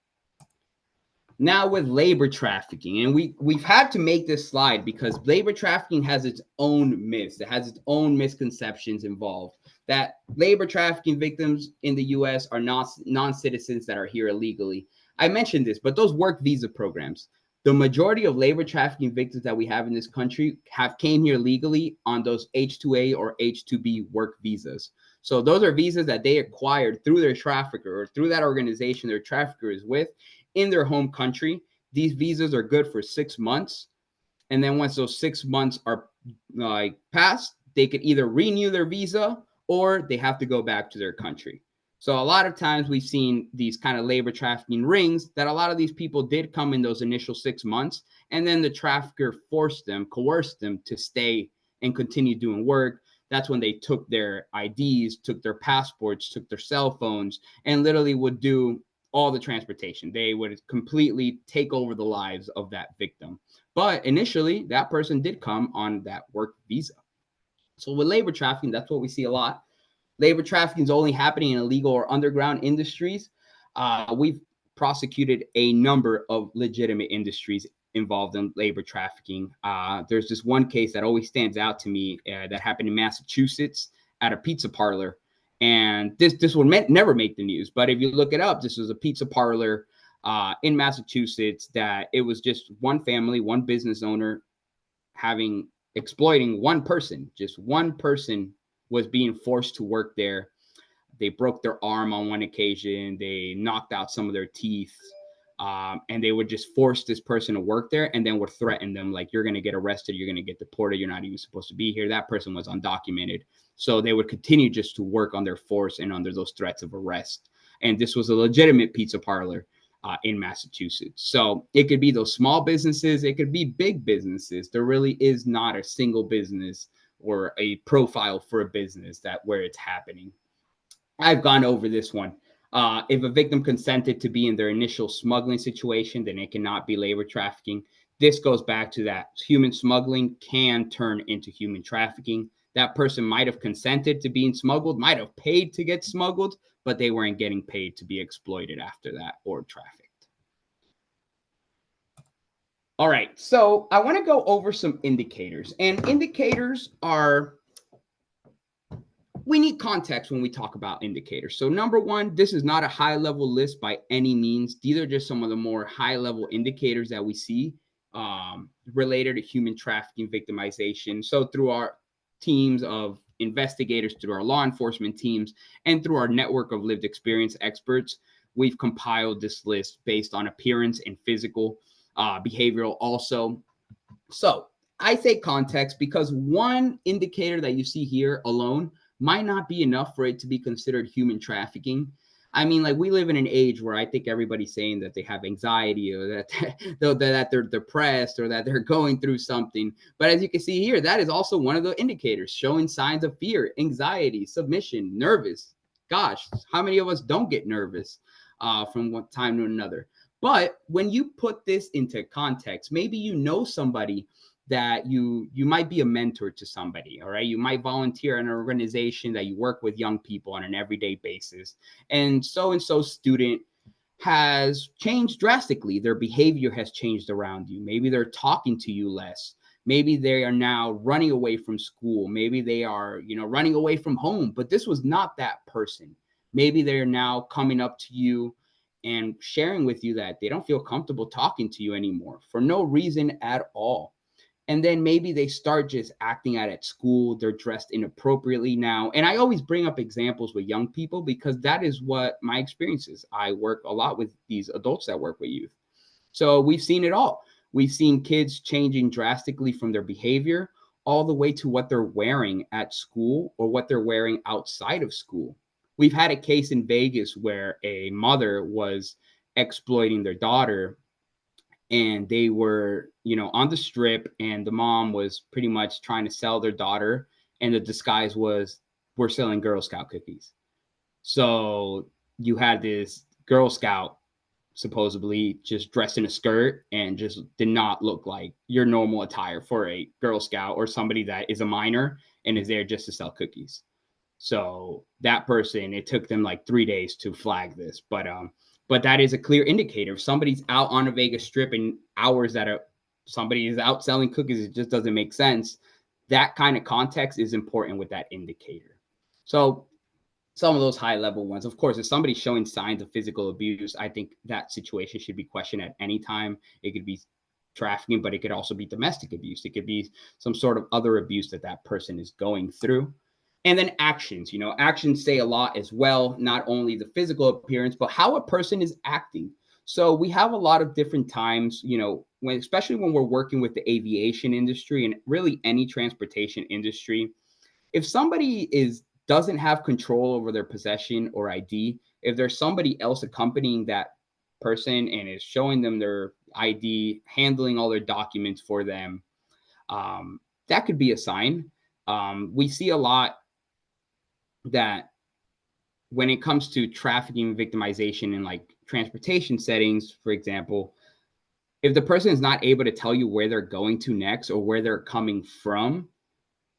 Now with labor trafficking, and we've had to make this slide because labor trafficking has its own myths. It has its own misconceptions involved. That labor trafficking victims in the U.S. are non-citizens that are here illegally. I mentioned this, but those work visa programs, the majority of labor trafficking victims that we have in this country came here legally on those H-2A or H-2B work visas. So those are visas that they acquired through their trafficker, or through that organization their trafficker is with, in their home country. These visas are good for 6 months. And then once those 6 months are passed, they could either renew their visa or they have to go back to their country. So a lot of times we've seen these kind of labor trafficking rings that a lot of these people did come in those initial 6 months, and then the trafficker coerced them to stay and continue doing work. That's when they took their IDs, took their passports, took their cell phones, and literally would do all the transportation. They would completely take over the lives of that victim. But initially, that person did come on that work visa. So with labor trafficking, that's what we see a lot. Labor trafficking is only happening in illegal or underground industries. We've prosecuted a number of legitimate industries involved in labor trafficking. There's this one case that always stands out to me that happened in Massachusetts at a pizza parlor. And this will never make the news, but if you look it up, this was a pizza parlor in Massachusetts that it was just one family, one business owner exploiting one person. Just one person was being forced to work there. They broke their arm on one occasion. They knocked out some of their teeth. And they would just force this person to work there and then would threaten them like, you're going to get arrested. You're going to get deported. You're not even supposed to be here. That person was undocumented. So they would continue just to work on their force and under those threats of arrest. And this was a legitimate pizza parlor in Massachusetts. So it could be those small businesses. It could be big businesses. There really is not a single business or a profile for a business where it's happening. I've gone over this one. If a victim consented to be in their initial smuggling situation, then it cannot be labor trafficking. This goes back to that human smuggling can turn into human trafficking. That person might have consented to being smuggled, might have paid to get smuggled, but they weren't getting paid to be exploited after that or trafficked. All right, so I want to go over some indicators, and indicators are, we need context when we talk about indicators. So number one, this is not a high level list by any means. These are just some of the more high level indicators that we see related to human trafficking victimization. So through our teams of investigators, through our law enforcement teams, and through our network of lived experience experts, we've compiled this list based on appearance and physical, behavioral also. So I say context because one indicator that you see here alone might not be enough for it to be considered human trafficking. I mean, like, we live in an age where I think everybody's saying that they have anxiety or that they're depressed or that they're going through something. But as you can see here, that is also one of the indicators showing signs of fear, anxiety, submission, nervous. Gosh, how many of us don't get nervous from one time to another? But when you put this into context, maybe you know somebody that you might be a mentor to somebody, all right? You might volunteer in an organization that you work with young people on an everyday basis. And so student has changed drastically. Their behavior has changed around you. Maybe they're talking to you less. Maybe they are now running away from school. Maybe they are, running away from home, but this was not that person. Maybe they're now coming up to you and sharing with you that they don't feel comfortable talking to you anymore for no reason at all. And then maybe they start just acting out at school. They're dressed inappropriately now. And I always bring up examples with young people because that is what my experience is. I work a lot with these adults that work with youth. So we've seen it all. We've seen kids changing drastically from their behavior all the way to what they're wearing at school or what they're wearing outside of school. We've had a case in Vegas where a mother was exploiting their daughter, and they were, on the strip, and the mom was pretty much trying to sell their daughter, and the disguise was, we're selling Girl Scout cookies. So you had this Girl Scout supposedly just dressed in a skirt and just did not look like your normal attire for a Girl Scout or somebody that is a minor and is there just to sell cookies. So that person, it took them like 3 days to flag this, but that is a clear indicator. If somebody's out on a Vegas strip in hours somebody is out selling cookies, it just doesn't make sense. That kind of context is important with that indicator. So some of those high level ones, of course, if somebody's showing signs of physical abuse, I think that situation should be questioned at any time. It could be trafficking, but it could also be domestic abuse. It could be some sort of other abuse that person is going through. And then actions, actions say a lot as well, not only the physical appearance, but how a person is acting. So we have a lot of different times, especially when we're working with the aviation industry and really any transportation industry, if somebody doesn't have control over their possession or ID, if there's somebody else accompanying that person and is showing them their ID, handling all their documents for them, that could be a sign. We see a lot that when it comes to trafficking, victimization in like transportation settings, for example, if the person is not able to tell you where they're going to next or where they're coming from,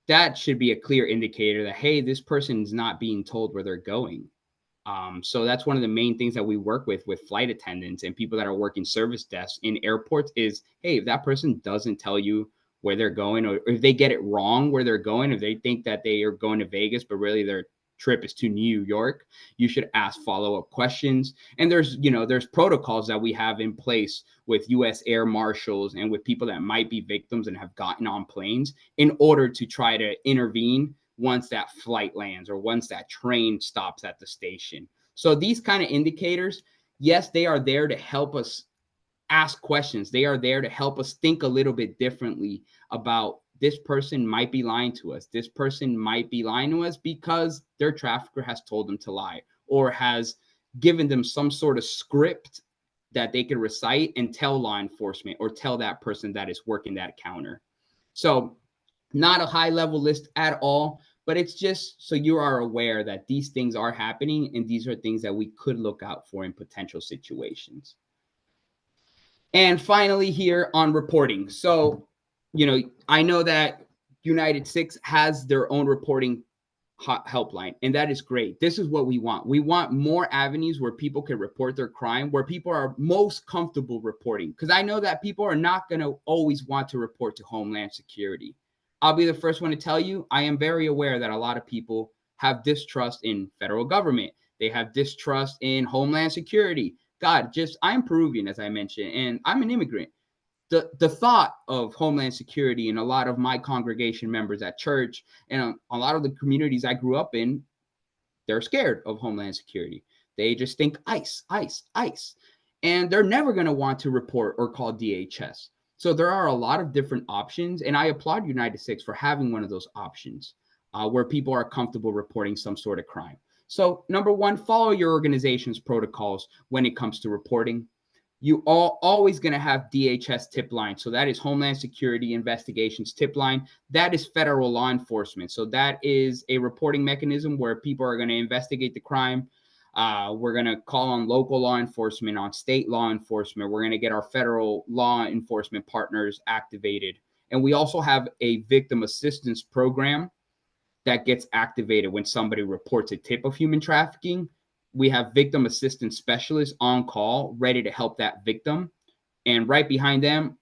that should be a clear indicator that, hey, this person is not being told where they're going. So that's one of the main things that we work with flight attendants and people that are working service desks in airports is, hey, if that person doesn't tell you where they're going, or if they get it wrong where they're going, if they think that they are going to Vegas, but really their trip is to New York, you should ask follow-up questions. And there's protocols that we have in place with U.S. air marshals and with people that might be victims and have gotten on planes in order to try to intervene once that flight lands or once that train stops at the station. So these kind of indicators, yes, they are there to help us ask questions. They are there to help us think a little bit differently about this person might be lying to us. This person might be lying to us because their trafficker has told them to lie or has given them some sort of script that they can recite and tell law enforcement or tell that person that is working that counter. So not a high level list at all, but it's just so you are aware that these things are happening and these are things that we could look out for in potential situations. And finally here on reporting. So, I know that UNITEDSIKHS has their own reporting helpline, and that is great. This is what we want. We want more avenues where people can report their crime, where people are most comfortable reporting. Because I know that people are not going to always want to report to Homeland Security. I'll be the first one to tell you, I am very aware that a lot of people have distrust in federal government. They have distrust in Homeland Security. God, I'm Peruvian, as I mentioned, and I'm an immigrant. The thought of Homeland Security and a lot of my congregation members at church and a lot of the communities I grew up in, they're scared of Homeland Security. They just think ICE, ICE, ICE. And they're never going to want to report or call DHS. So there are a lot of different options. And I applaud UNITEDSIKHS for having one of those options where people are comfortable reporting some sort of crime. So number one, follow your organization's protocols when it comes to reporting. You are always going to have DHS tip line. So that is Homeland Security Investigations tip line. That is federal law enforcement. So that is a reporting mechanism where people are going to investigate the crime. We're going to call on local law enforcement, on state law enforcement. We're going to get our federal law enforcement partners activated. And we also have a victim assistance program that gets activated when somebody reports a tip of human trafficking. We have victim assistance specialists on call, ready to help that victim. And right behind them,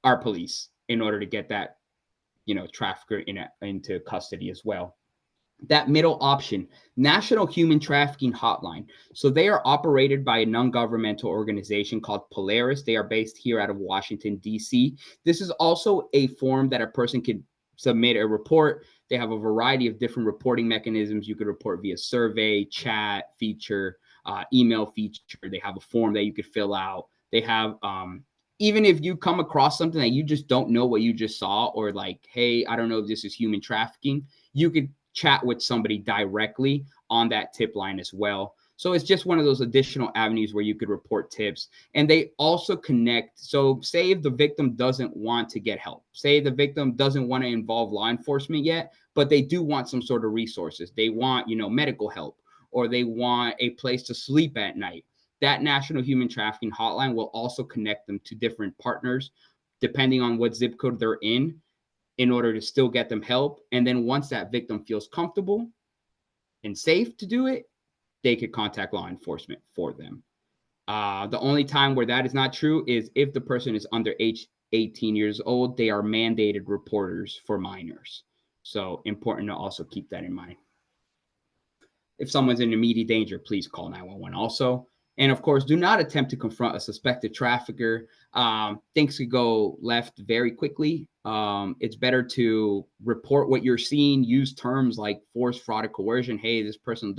our police, in order to get that, trafficker into custody as well. That middle option, National Human Trafficking Hotline. So they are operated by a non-governmental organization called Polaris. They are based here out of Washington, D.C. This is also a form that a person can submit a report. They have a variety of different reporting mechanisms. You could report via survey, chat feature, email feature. They have a form that you could fill out. They have, even if you come across something that you just don't know what you just saw, or like, hey, I don't know if this is human trafficking, you could chat with somebody directly on that tip line as well. So it's just one of those additional avenues where you could report tips. And they also connect. So say if the victim doesn't want to get help, say the victim doesn't want to involve law enforcement yet, but they do want some sort of resources. They want, medical help, or they want a place to sleep at night. That National Human Trafficking Hotline will also connect them to different partners, depending on what zip code they're in order to still get them help. And then once that victim feels comfortable and safe to do it, they could contact law enforcement for them. The only time where that is not true is if the person is under age 18 years old. They are mandated reporters for minors. So important to also keep that in mind. If someone's in immediate danger, please call 911 also. And of course, do not attempt to confront a suspected trafficker. Things could go left very quickly. It's better to report what you're seeing, use terms like force, fraud, or coercion. Hey, this person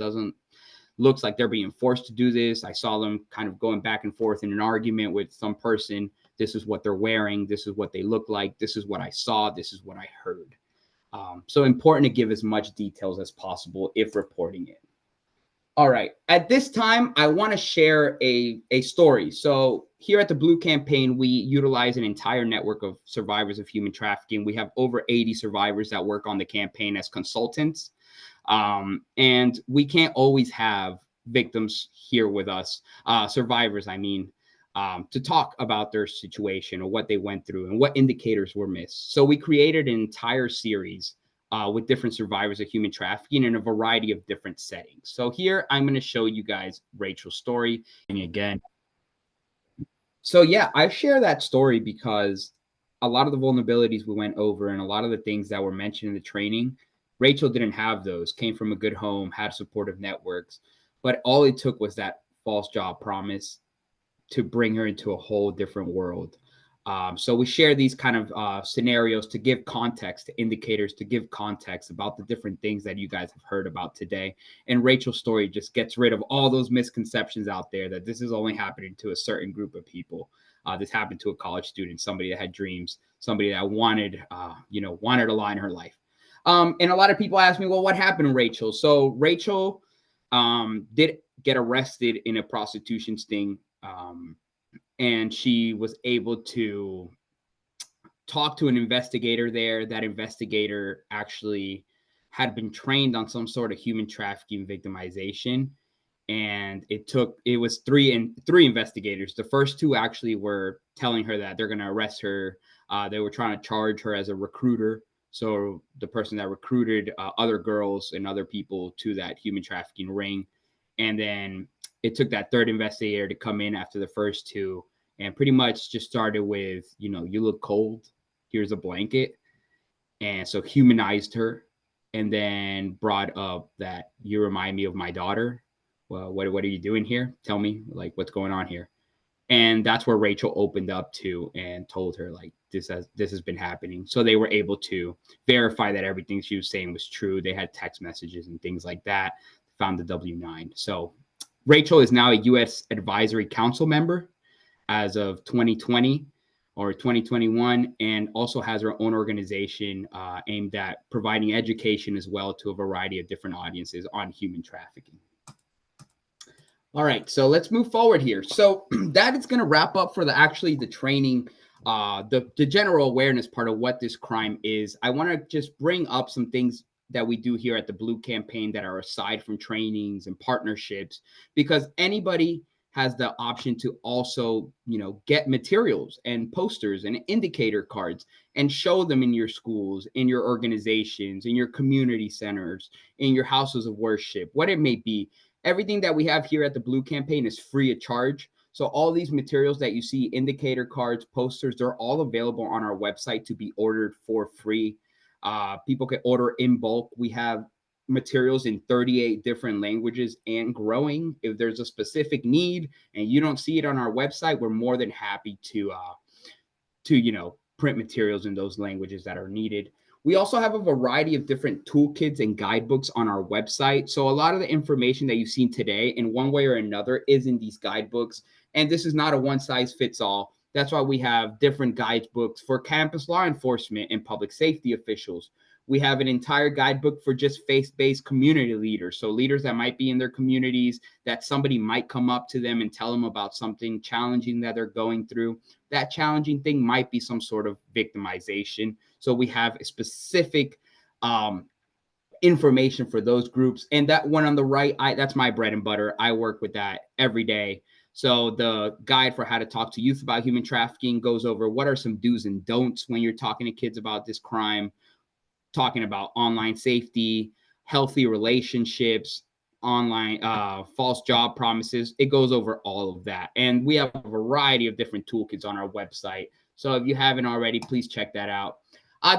looks like they're being forced to do this. I saw them kind of going back and forth in an argument with some person. This is what they're wearing. This is what they look like. This is what I saw. This is what I heard. So important to give as much details as possible if reporting it. All right. At this time, I want to share a story. So here at the Blue Campaign, we utilize an entire network of survivors of human trafficking. We have over 80 survivors that work on the campaign as consultants. And we can't always have victims here with us, survivors, I mean, to talk about their situation or what they went through and what indicators were missed. So we created an entire series with different survivors of human trafficking in a variety of different settings. So here I'm going to show you guys Rachel's story. And again, so yeah, I share that story because a lot of the vulnerabilities we went over and a lot of the things that were mentioned in the training, Rachel didn't have those, came from a good home, had supportive networks, but all it took was that false job promise to bring her into a whole different world. So we share these kind of scenarios to give context, to indicators, to give context about the different things that you guys have heard about today. And Rachel's story just gets rid of all those misconceptions out there that this is only happening to a certain group of people. This happened to a college student, somebody that had dreams, somebody that wanted a lot in her life. And a lot of people ask me, well, what happened to Rachel? So Rachel did get arrested in a prostitution sting. And she was able to talk to an investigator there. That investigator actually had been trained on some sort of human trafficking victimization. And it was three investigators. The first two actually were telling her that they're going to arrest her. They were trying to charge her as a recruiter. So the person that recruited other girls and other people to that human trafficking ring. And then it took that third investigator to come in after the first two and pretty much just started with, you look cold, here's a blanket. And so humanized her and then brought up that you remind me of my daughter. Well, what are you doing here? Tell me, like, what's going on here? And that's where Rachel opened up to and told her, like, this has been happening. So they were able to verify that everything she was saying was true. They had text messages and things like that, found the W-9. So Rachel is now a U.S. Advisory Council member as of 2020 or 2021, and also has her own organization aimed at providing education as well to a variety of different audiences on human trafficking. All right, so let's move forward here. So that is going to wrap up for the training, the general awareness part of what this crime is. I want to just bring up some things that we do here at the Blue Campaign that are aside from trainings and partnerships, because anybody has the option to also, get materials and posters and indicator cards and show them in your schools, in your organizations, in your community centers, in your houses of worship, what it may be. Everything that we have here at the Blue Campaign is free of charge. So all these materials that you see, indicator cards, posters, they're all available on our website to be ordered for free. People can order in bulk. We have materials in 38 different languages and growing. If there's a specific need and you don't see it on our website, we're more than happy to print materials in those languages that are needed. We also have a variety of different toolkits and guidebooks on our website. So a lot of the information that you've seen today in one way or another is in these guidebooks. And this is not a one size fits all. That's why we have different guidebooks for campus law enforcement and public safety officials. We have an entire guidebook for just faith-based community leaders. So leaders that might be in their communities, that somebody might come up to them and tell them about something challenging that they're going through. That challenging thing might be some sort of victimization. So we have a specific information for those groups. And that one on the right, that's my bread and butter. I work with that every day. So the guide for how to talk to youth about human trafficking goes over what are some do's and don'ts when you're talking to kids about this crime, talking about online safety, healthy relationships, online false job promises. It goes over all of that. And we have a variety of different toolkits on our website. So if you haven't already, please check that out.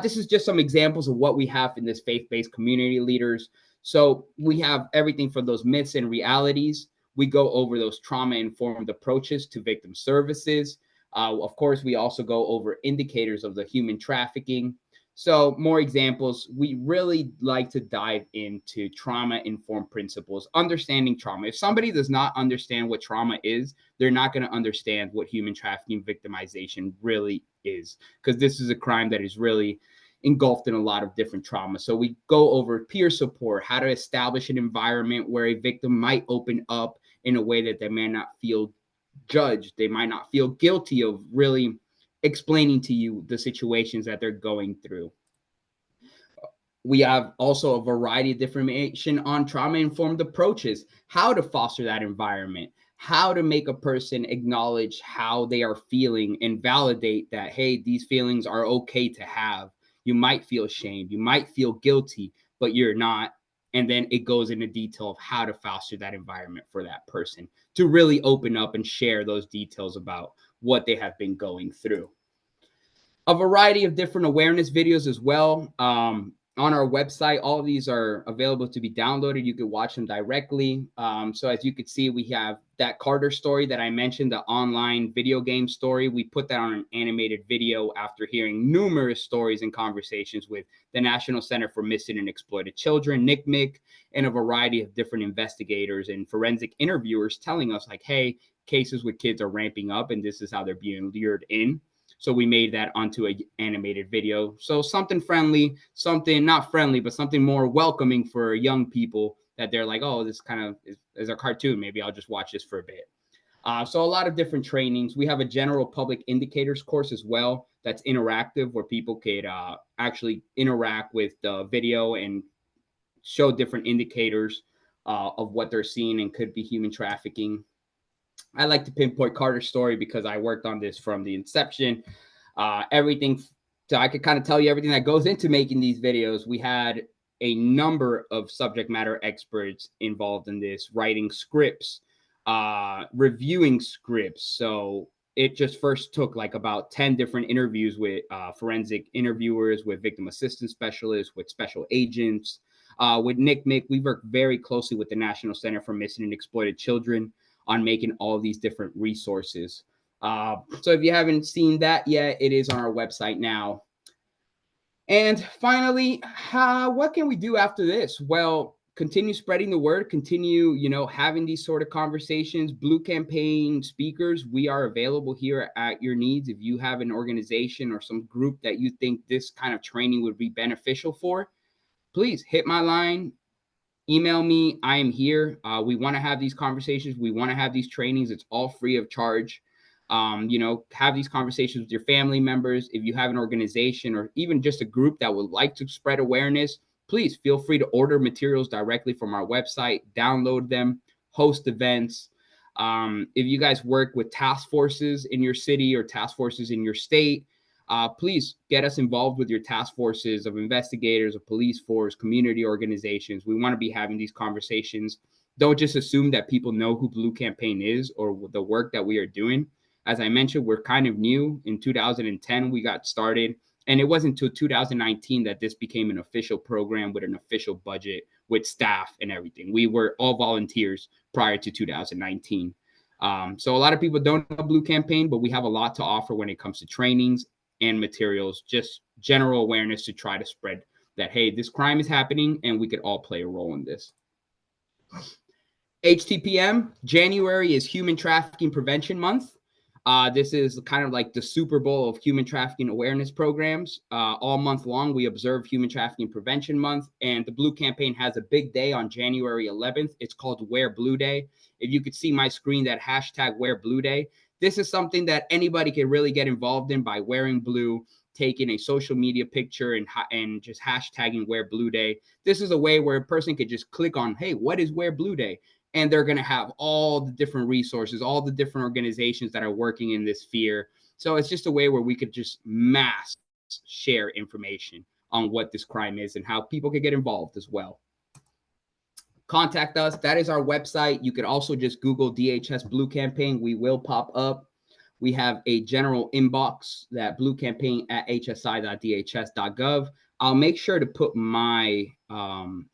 This is just some examples of what we have in this faith-based community leaders. So we have everything from those myths and realities. We go over those trauma-informed approaches to victim services. Of course, we also go over indicators of the human trafficking. So more examples, we really like to dive into trauma-informed principles, understanding trauma. If somebody does not understand what trauma is, they're not going to understand what human trafficking victimization really is, because this is a crime that is really engulfed in a lot of different trauma. So we go over peer support, how to establish an environment where a victim might open up in a way that they may not feel judged. They might not feel guilty of really explaining to you the situations that they're going through. We have also a variety of different information on trauma-informed approaches, how to foster that environment, how to make a person acknowledge how they are feeling and validate that, hey, these feelings are okay to have. You might feel ashamed, you might feel guilty, but you're not. And then it goes into detail of how to foster that environment for that person to really open up and share those details about what they have been going through. A variety of different awareness videos as well. On our website, all of these are available to be downloaded. You can watch them directly. So as you can see, we have that Carter story that I mentioned, the online video game story. We put that on an animated video after hearing numerous stories and conversations with the National Center for Missing and Exploited Children, NCMEC, and a variety of different investigators and forensic interviewers telling us like, hey, cases with kids are ramping up and this is how they're being lured in. So we made that onto an animated video. So something friendly, something not friendly, but something more welcoming for young people that they're like, oh, this kind of is a cartoon. Maybe I'll just watch this for a bit. So a lot of different trainings. We have a general public indicators course as well that's interactive where people could actually interact with the video and show different indicators of what they're seeing and could be human trafficking. I like to pinpoint Carter's story because I worked on this from the inception. Everything, so I could kind of tell you everything that goes into making these videos. We had a number of subject matter experts involved in this, writing scripts, reviewing scripts. So it just first took like about 10 different interviews with forensic interviewers, with victim assistance specialists, with special agents. With NCMEC, we work very closely with the National Center for Missing and Exploited Children on making all these different resources. So if you haven't seen that yet, it is on our website now. And finally, what can we do after this? Well, continue spreading the word, continue, having these sort of conversations. Blue Campaign speakers, we are available here at your needs. If you have an organization or some group that you think this kind of training would be beneficial for, please hit my line. Email me. I am here. We want to have these conversations. We want to have these trainings. It's all free of charge. Have these conversations with your family members. If you have an organization or even just a group that would like to spread awareness, please feel free to order materials directly from our website, download them, host events. If you guys work with task forces in your city or task forces in your state, please get us involved with your task forces of investigators, of police force, community organizations. We want to be having these conversations. Don't just assume that people know who Blue Campaign is or the work that we are doing. As I mentioned, we're kind of new. In 2010, we got started. And it wasn't until 2019 that this became an official program with an official budget, with staff and everything. We were all volunteers prior to 2019. So a lot of people don't know Blue Campaign, but we have a lot to offer when it comes to trainings and materials, just general awareness to try to spread that, hey, this crime is happening and we could all play a role in this. HTPM, January is Human Trafficking Prevention Month. This is kind of like the Super Bowl of human trafficking awareness programs. All month long, we observe Human Trafficking Prevention Month, and the Blue Campaign has a big day on January 11th. It's called Wear Blue Day. If you could see my screen, that hashtag Wear Blue Day. This is something that anybody can really get involved in by wearing blue, taking a social media picture and just hashtagging Wear Blue Day. This is a way where a person could just click on, hey, what is Wear Blue Day? And they're going to have all the different resources, all the different organizations that are working in this sphere. So it's just a way where we could just mass share information on what this crime is and how people can get involved as well. Contact us. That is our website. You could also just Google DHS Blue Campaign. We will pop up. We have a general inbox, that bluecampaign@hsi.dhs.gov. I'll make sure to put my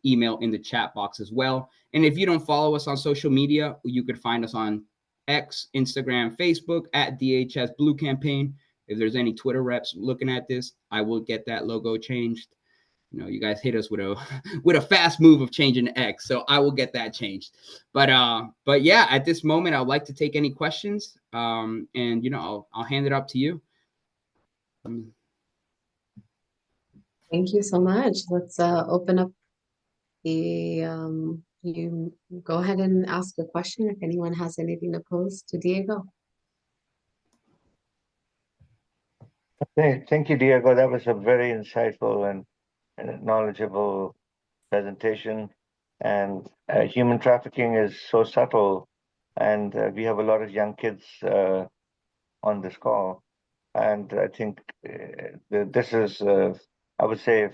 email in the chat box as well. And if you don't follow us on social media, you could find us on X, Instagram, Facebook @DHS Blue Campaign. If there's any Twitter reps looking at this, I will get that logo changed. You guys hit us with a fast move of changing X, so I will get that changed. But yeah, at this moment, I would like to take any questions, and I'll hand it up to you. Thank you so much. Let's open up the you go ahead and ask a question if anyone has anything to pose to Diego. Okay, thank you, Diego. That was a very insightful and knowledgeable presentation. And human trafficking is so subtle, and we have a lot of young kids on this call. And I think this is I would say,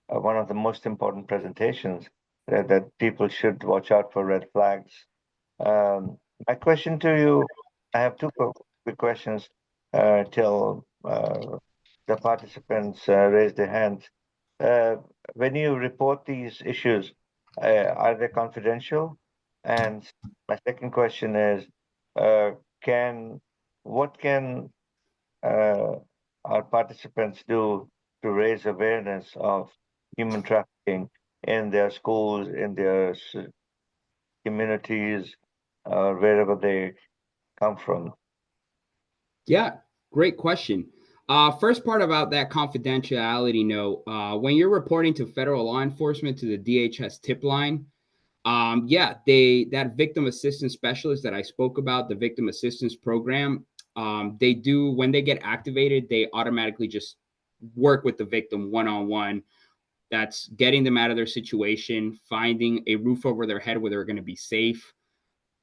one of the most important presentations that people should watch out for red flags. My question to you, I have two quick questions till the participants raise their hands. When you report these issues, are they confidential? And my second question is, what can our participants do to raise awareness of human trafficking in their schools, in their communities, or wherever they come from? Yeah, great question. First part about that confidentiality note, when you're reporting to federal law enforcement to the DHS tip line, yeah, that victim assistance specialist that I spoke about, the victim assistance program, they do, when they get activated, they automatically just work with the victim one-on-one. That's getting them out of their situation, finding a roof over their head where they're going to be safe.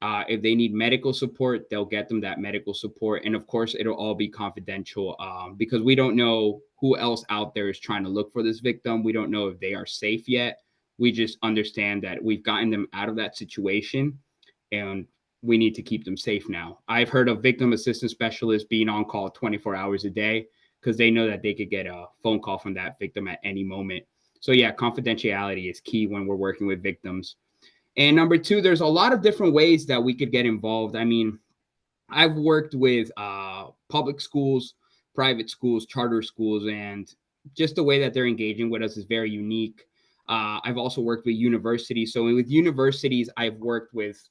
If they need medical support, they'll get them that medical support. And of course, it'll all be confidential because we don't know who else out there is trying to look for this victim. We don't know if they are safe yet. We just understand that we've gotten them out of that situation and we need to keep them safe now. I've heard of victim assistance specialists being on call 24 hours a day because they know that they could get a phone call from that victim at any moment. So yeah, confidentiality is key when we're working with victims. And number two, there's a lot of different ways that we could get involved. I mean, I've worked with public schools, private schools, charter schools, and just the way that they're engaging with us is very unique. I've also worked with universities. So with universities, I've worked with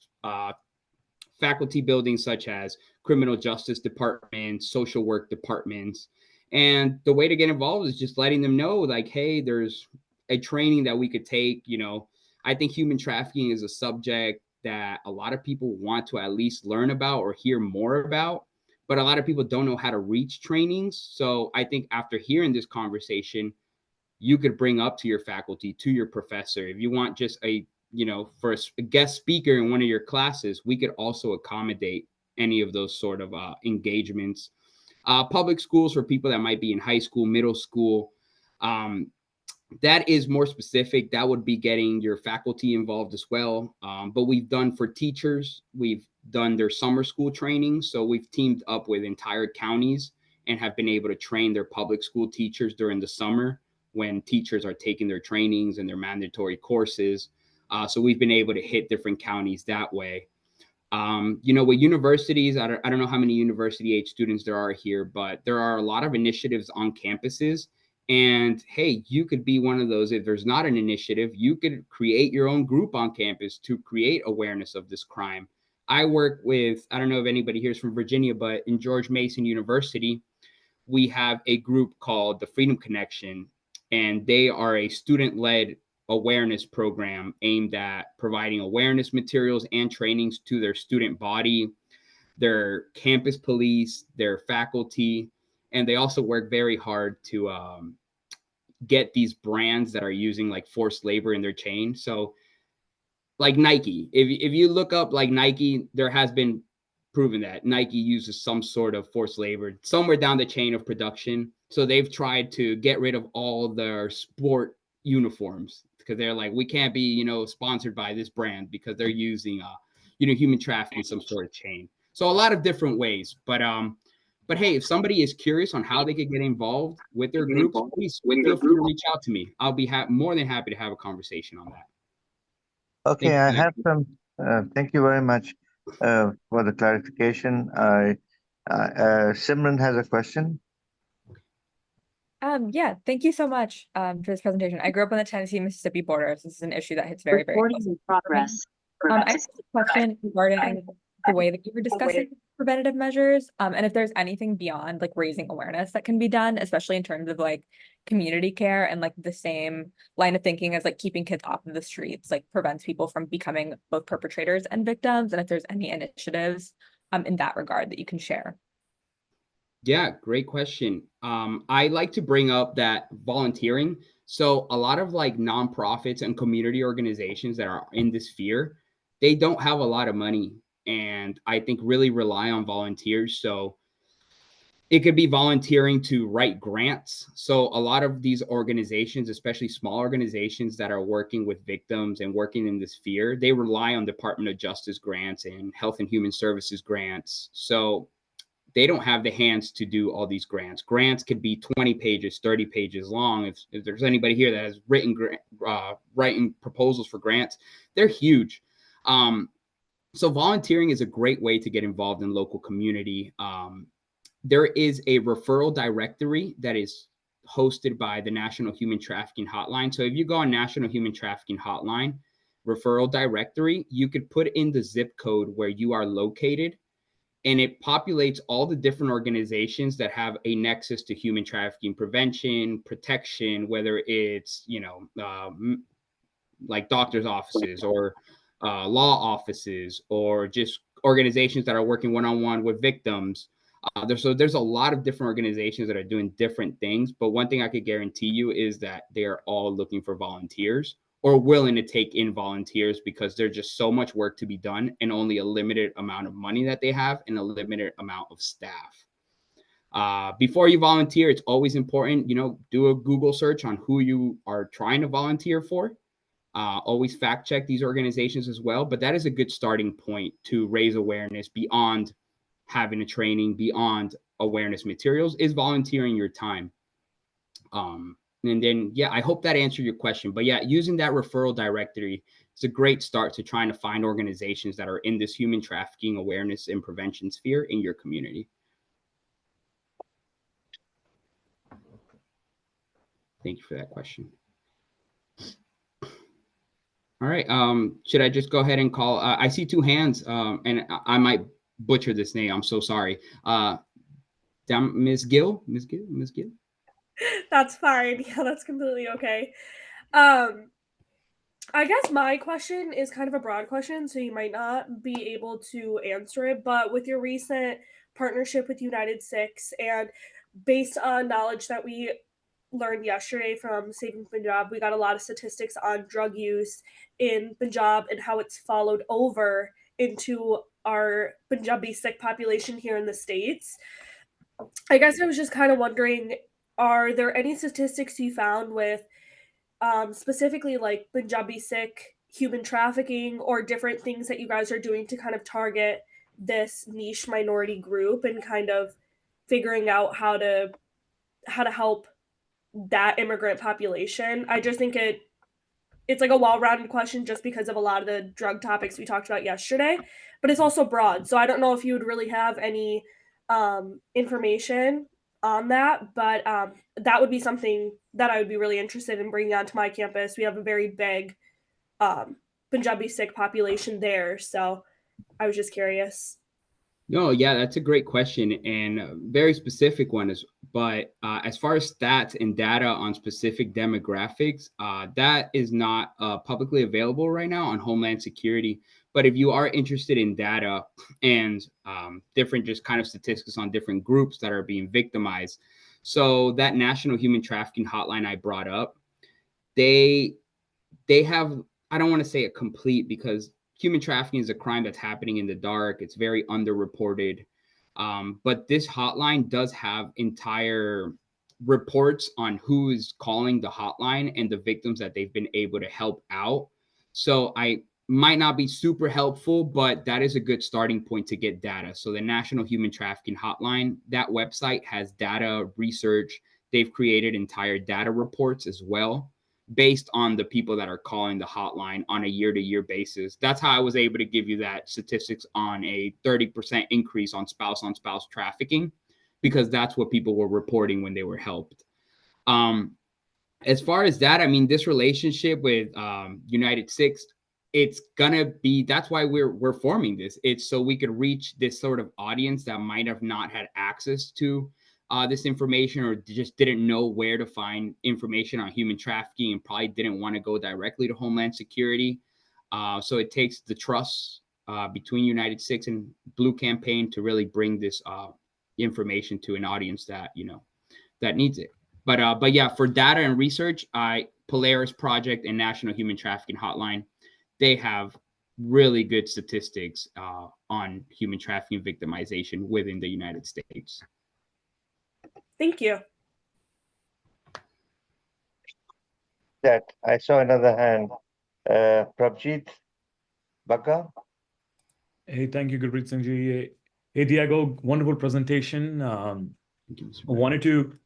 faculty buildings such as criminal justice departments, social work departments. And the way to get involved is just letting them know, like, hey, there's a training that we could take. You know, I think human trafficking is a subject that a lot of people want to at least learn about or hear more about, but a lot of people don't know how to reach trainings. So I think after hearing this conversation, you could bring up to your faculty, to your professor, if you want just a, you know, for a guest speaker in one of your classes, we could also accommodate any of those sort of engagements. Public schools for people that might be in high school, middle school, that is more specific. That would be getting your faculty involved as well. But we've done for teachers, we've done their summer school training. So we've teamed up with entire counties and have been able to train their public school teachers during the summer when teachers are taking their trainings and their mandatory courses. So we've been able to hit different counties that way. You know, with universities, I don't know how many university age students there are here, but there are a lot of initiatives on campuses. And hey, you could be one of those. If there's not an initiative, you could create your own group on campus to create awareness of this crime. I work with, I don't know if anybody here is from Virginia, but in George Mason University, we have a group called the Freedom Connection, and they are a student-led awareness program aimed at providing awareness materials and trainings to their student body, their campus police, their faculty, and they also work very hard to get these brands that are using like forced labor in their chain. So like Nike, if you look up like Nike, there has been proven that Nike uses some sort of forced labor somewhere down the chain of production. So they've tried to get rid of all their sport uniforms because they're like, we can't be, you know, sponsored by this brand because they're using, you know, human trafficking, some sort of chain. So a lot of different ways, but hey, if somebody is curious on how they could get involved with their groups, please feel free to reach out to me. I'll be more than happy to have a conversation on that. Okay, I have some. Thank you very much for the clarification. Simran has a question. Yeah, thank you so much for this presentation. I grew up on the Tennessee-Mississippi border, so this is an issue that hits very, very Recording close. in progress. I have a question regarding the way that you were discussing preventative measures, and if there's anything beyond like raising awareness that can be done, especially in terms of like community care and like the same line of thinking as like keeping kids off of the streets, like prevents people from becoming both perpetrators and victims, and if there's any initiatives in that regard that you can share. Yeah, great question. I like to bring up that volunteering. So a lot of like nonprofits and community organizations that are in this sphere, they don't have a lot of money and I think really rely on volunteers. So It could be volunteering to write grants. So a lot of these organizations, especially small organizations that are working with victims and working in this sphere, they rely on Department of Justice grants and Health and Human Services grants. So they don't have the hands to do all these grants. Grants could be 20 pages, 30 pages long. If there's anybody here that has writing proposals for grants, they're huge. So volunteering is a great way to get involved in local community. There is a referral directory that is hosted by the National Human Trafficking Hotline. So if you go on National Human Trafficking Hotline referral directory, you could put in the zip code where you are located, and it populates all the different organizations that have a nexus to human trafficking prevention, protection, whether it's, like doctors' offices or law offices, or just organizations that are working one-on-one with victims. There's a lot of different organizations that are doing different things, but one thing I could guarantee you is that they are all looking for volunteers or willing to take in volunteers, because there's just so much work to be done and only a limited amount of money that they have and a limited amount of staff. Before you volunteer, it's always important, do a Google search on who you are trying to volunteer for. Always fact check these organizations as well, but that is a good starting point to raise awareness beyond having a training, beyond awareness materials, is volunteering your time. And then, I hope that answered your question. But using that referral directory is a great start to trying to find organizations that are in this human trafficking awareness and prevention sphere in your community. Thank you for that question. All right. Should I just go ahead and call? I see two hands, and I might butcher this name. I'm so sorry. Ms. Gill? Ms. Gill? That's fine. Yeah, that's completely okay. I guess my question is kind of a broad question, so you might not be able to answer it, but with your recent partnership with UNITEDSIKHS, and based on knowledge that we learned yesterday from Saving Punjab, we got a lot of statistics on drug use in Punjab and how it's followed over into our Punjabi Sikh population here in the States. I guess I was just kind of wondering, are there any statistics you found with specifically like Punjabi Sikh human trafficking, or different things that you guys are doing to kind of target this niche minority group and kind of figuring out how to help that immigrant population? I just think it's like a well-rounded question, just because of a lot of the drug topics we talked about yesterday, but it's also broad. So I don't know if you would really have any information on that, but that would be something that I would be really interested in bringing onto my campus. We have a very big Punjabi Sikh population there, so I was just curious. No, that's a great question, and a very specific one. But as far as stats and data on specific demographics, that is not publicly available right now on Homeland Security. But if you are interested in data and different just kind of statistics on different groups that are being victimized, so that National Human Trafficking Hotline I brought up, they have, I don't want to say a complete, because human trafficking is a crime that's happening in the dark. It's very underreported. But this hotline does have entire reports on who is calling the hotline and the victims that they've been able to help out. So I might not be super helpful, but that is a good starting point to get data. So the National Human Trafficking Hotline, that website has data research. They've created entire data reports as well, based on the people that are calling the hotline on a year-to-year basis. That's how I was able to give you that statistics on a 30% increase on spouse-on-spouse trafficking, because that's what people were reporting when they were helped. As far as that, I mean, this relationship with UNITEDSIKHS, it's gonna be, that's why we're forming this. It's so we could reach this sort of audience that might have not had access to this information, or just didn't know where to find information on human trafficking, and probably didn't want to go directly to Homeland Security. So it takes the trust between UNITEDSIKHS and Blue Campaign to really bring this information to an audience that, that needs it. But yeah, for data and research, Polaris Project and National Human Trafficking Hotline, they have really good statistics on human trafficking victimization within the United States. Thank you. That I saw another hand. Prabjit Baka. Hey, thank you, Gurpreet Singh ji. Hey, Diego, wonderful presentation. Thank you, Mr. I wanted to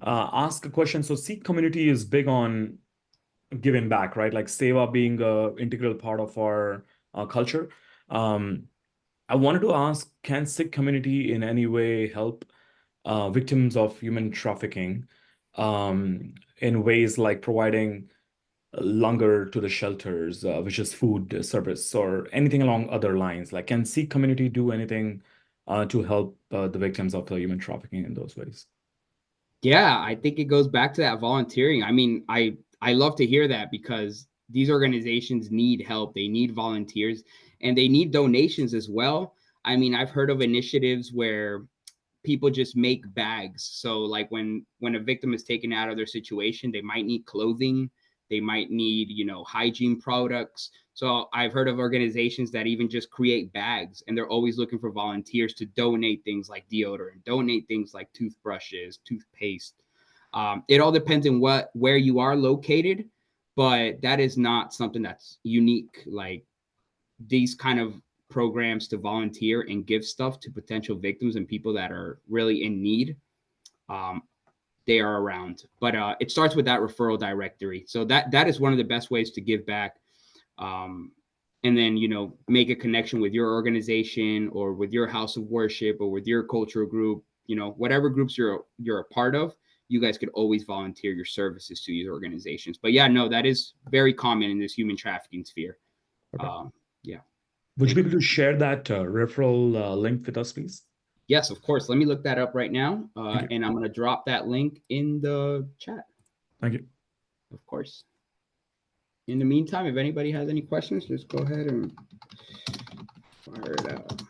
ask a question. So Sikh community is big on giving back, right? Like seva being an integral part of our culture. I wanted to ask, can Sikh community in any way help victims of human trafficking in ways like providing langar to the shelters, which is food service or anything along other lines? Like, can Sikh community do anything to help the victims of human trafficking in those ways? Yeah, I think it goes back to that volunteering. I mean, I love to hear that because these organizations need help. They need volunteers and they need donations as well. I mean, I've heard of initiatives where people just make bags. So like when a victim is taken out of their situation, they might need clothing, they might need, hygiene products. So I've heard of organizations that even just create bags, and they're always looking for volunteers to donate things like deodorant, donate things like toothbrushes, toothpaste. It all depends on where you are located, but that is not something that's unique. Like these kind of programs to volunteer and give stuff to potential victims and people that are really in need, they are around. But it starts with that referral directory. So that is one of the best ways to give back. And then, make a connection with your organization or with your house of worship or with your cultural group, whatever groups you're a part of. You guys could always volunteer your services to these organizations. But yeah, no, that is very common in this human trafficking sphere. Okay. Yeah. Would you be able to share that referral link with us, please? Yes, of course. Let me look that up right now. And I'm going to drop that link in the chat. Thank you. Of course. In the meantime, if anybody has any questions, just go ahead and fire it out.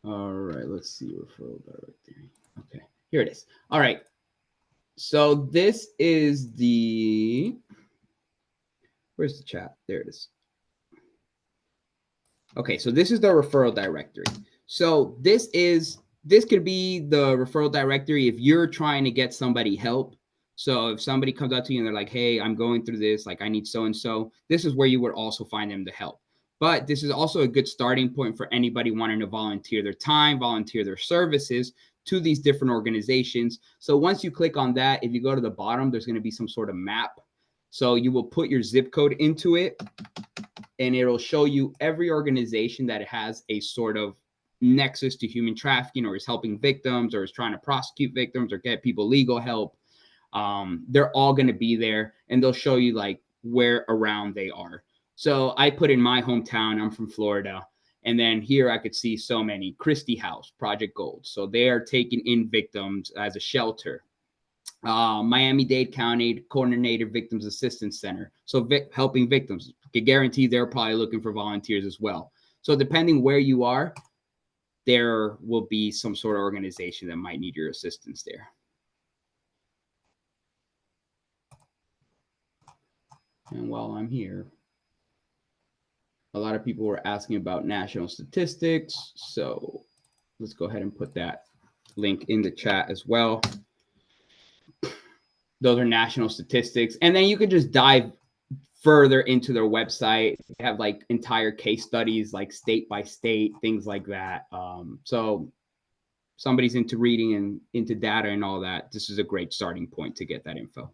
All right. Let's see. Referral directory. Okay. Here it is. All right. So this is where's the chat? There it is. Okay, so this is the referral directory. So this could be the referral directory if you're trying to get somebody help. So if somebody comes up to you and they're like, hey, I'm going through this, like I need so-and-so, this is where you would also find them to help. But this is also a good starting point for anybody wanting to volunteer their time, volunteer their services to these different organizations. So once you click on that, if you go to the bottom, there's going to be some sort of map. So you will put your zip code into it, and it'll show you every organization that has a sort of nexus to human trafficking or is helping victims or is trying to prosecute victims or get people legal help. They're all going to be there, and they'll show you like where around they are. So I put in my hometown, I'm from Florida. And then here I could see so many. Christie House, Project Gold. So they are taking in victims as a shelter. Miami-Dade County Coordinated Victims Assistance Center. So helping victims. I can guarantee they're probably looking for volunteers as well. So depending where you are, there will be some sort of organization that might need your assistance there. And while I'm here, a lot of people were asking about national statistics. So let's go ahead and put that link in the chat as well. Those are national statistics. And then you could just dive further into their website. They have like entire case studies, like state by state, things like that. So somebody's into reading and into data and all that, this is a great starting point to get that info.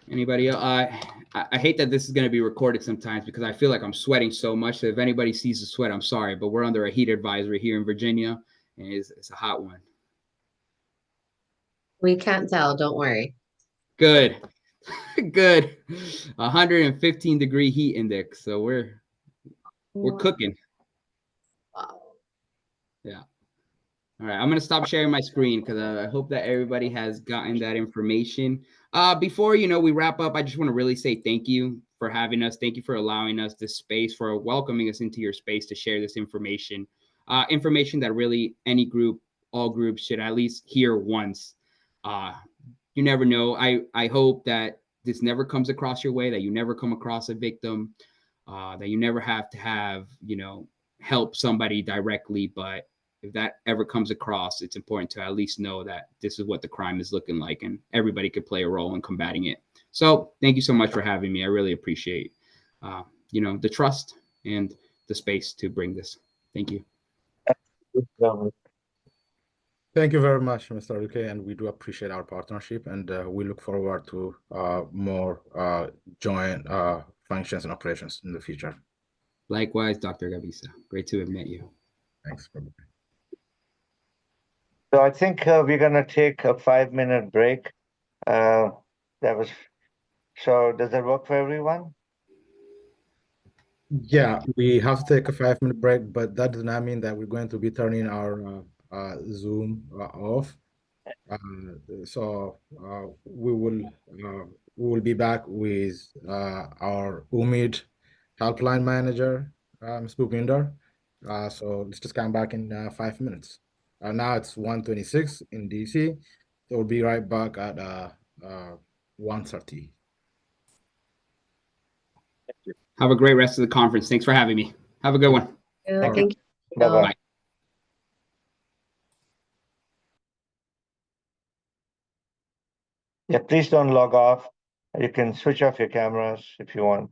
Anybody else? I hate that this is going to be recorded sometimes because I feel like I'm sweating so much. So if anybody sees the sweat, I'm sorry, but we're under a heat advisory here in Virginia, and it's a hot one. We can't tell, don't worry. Good. Good. 115-degree heat index. So we're cooking. Wow. Yeah. All right, I'm going to stop sharing my screen because I hope that everybody has gotten that information. Before, we wrap up, I just want to really say thank you for having us. Thank you for allowing us this space, for welcoming us into your space to share this information. Information that really any group, all groups should at least hear once. You never know. I hope that this never comes across your way, that you never come across a victim, that you never have to have, help somebody directly. But if that ever comes across, it's important to at least know that this is what the crime is looking like, and everybody could play a role in combating it. So thank you so much for having me. I really appreciate, the trust and the space to bring this. Thank you. Thank you very much, Mr. Luque, and we do appreciate our partnership, and we look forward to more joint functions and operations in the future. Likewise, Dr. Gavisa. Great to have met you. Thanks. So I think we're going to take a 5-minute break. So does that work for everyone? Yeah, we have to take a 5-minute break, but that does not mean that we're going to be turning our Zoom off. So we will be back with our UMID helpline manager, Ms. Bhupinder. So let's just come back in 5 minutes. Now it's 1:26 in DC. So we'll be right back at 1:30. Have a great rest of the conference. Thanks for having me. Have a good one. Thank you. Bye-bye. Bye. Yeah, please don't log off. You can switch off your cameras if you want.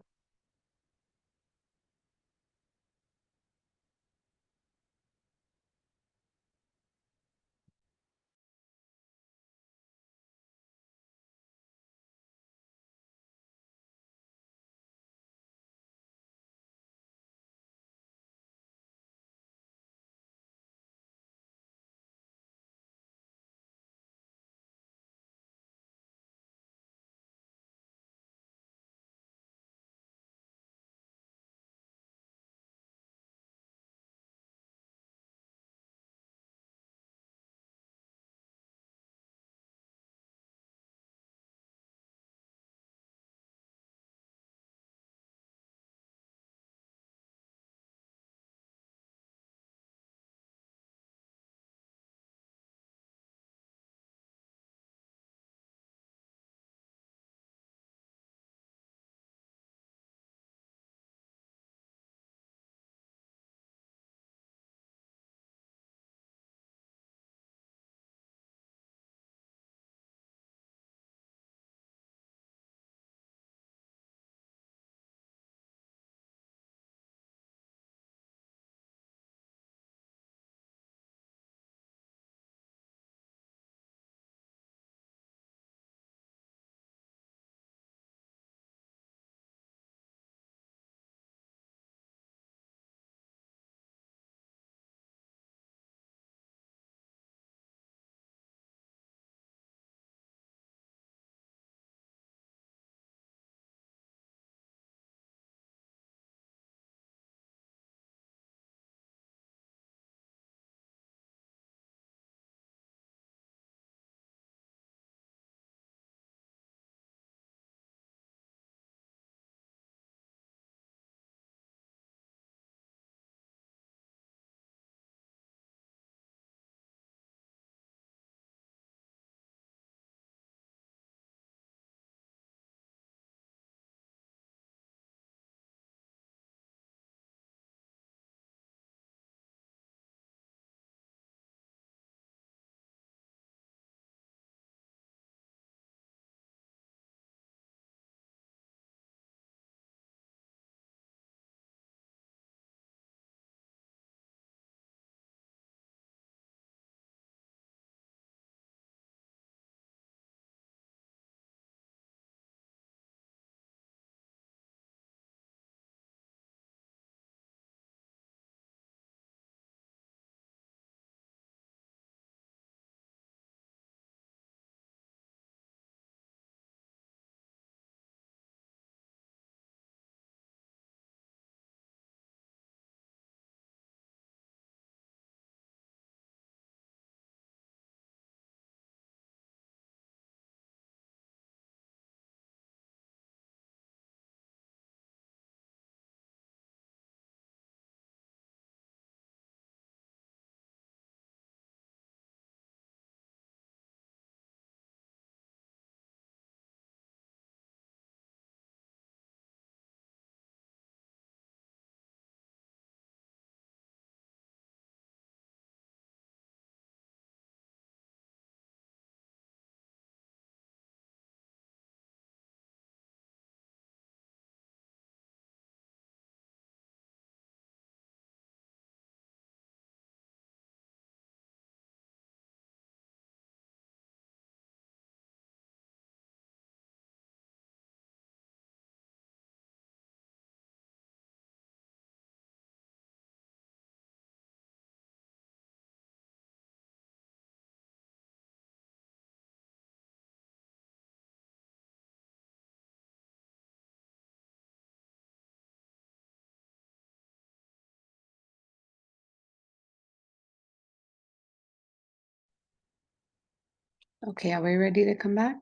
Okay, are we ready to come back?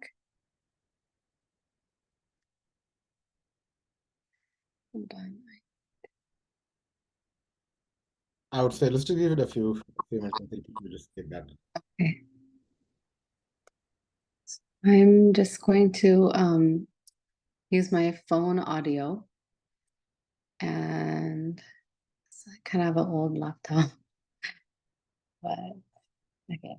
Hold on. I would say let's just give it a few minutes until people just get that. Okay. I'm just going to use my phone audio, and it's kind of an old laptop, but okay.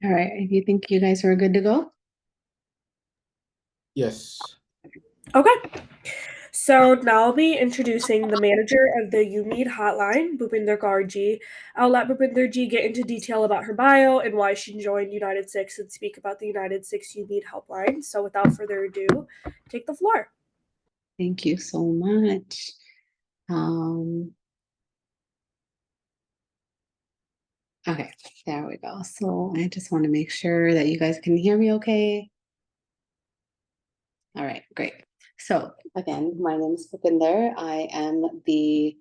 All right, if you think you guys are good to go? Yes. Okay. So now I'll be introducing the manager of the UMED hotline, Bhupinder Kaurji. I'll let Bhupinder Ji get into detail about her bio and why she joined United Sikhs and speak about the United Sikhs UMED helpline. So without further ado, take the floor. Thank you so much. Okay, there we go. So I just want to make sure that you guys can hear me okay. All right, great. So again, my name is Bhupinder. I am the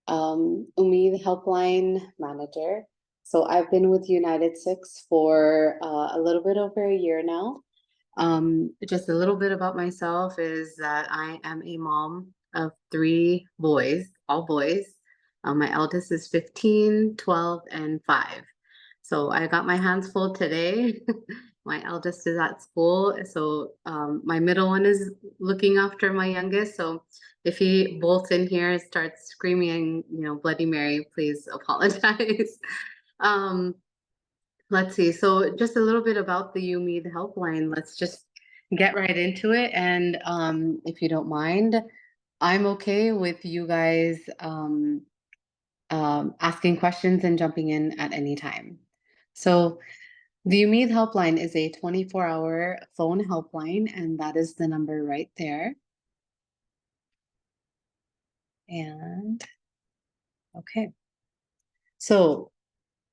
UMED helpline manager. So I've been with United Sikhs for a little bit over a year now. Just a little bit about myself is that I am a mom of 3 boys, all boys. My eldest is 15, 12, and 5. So I got my hands full today. My eldest is at school, so my middle one is looking after my youngest. So if he bolts in here and starts screaming, Bloody Mary, please apologize. Let's see. So just a little bit about the UMED helpline. Let's just get right into it. And if you don't mind, I'm okay with you guys asking questions and jumping in at any time. So the UMED helpline is a 24-hour phone helpline, and that is the number right there. And okay. So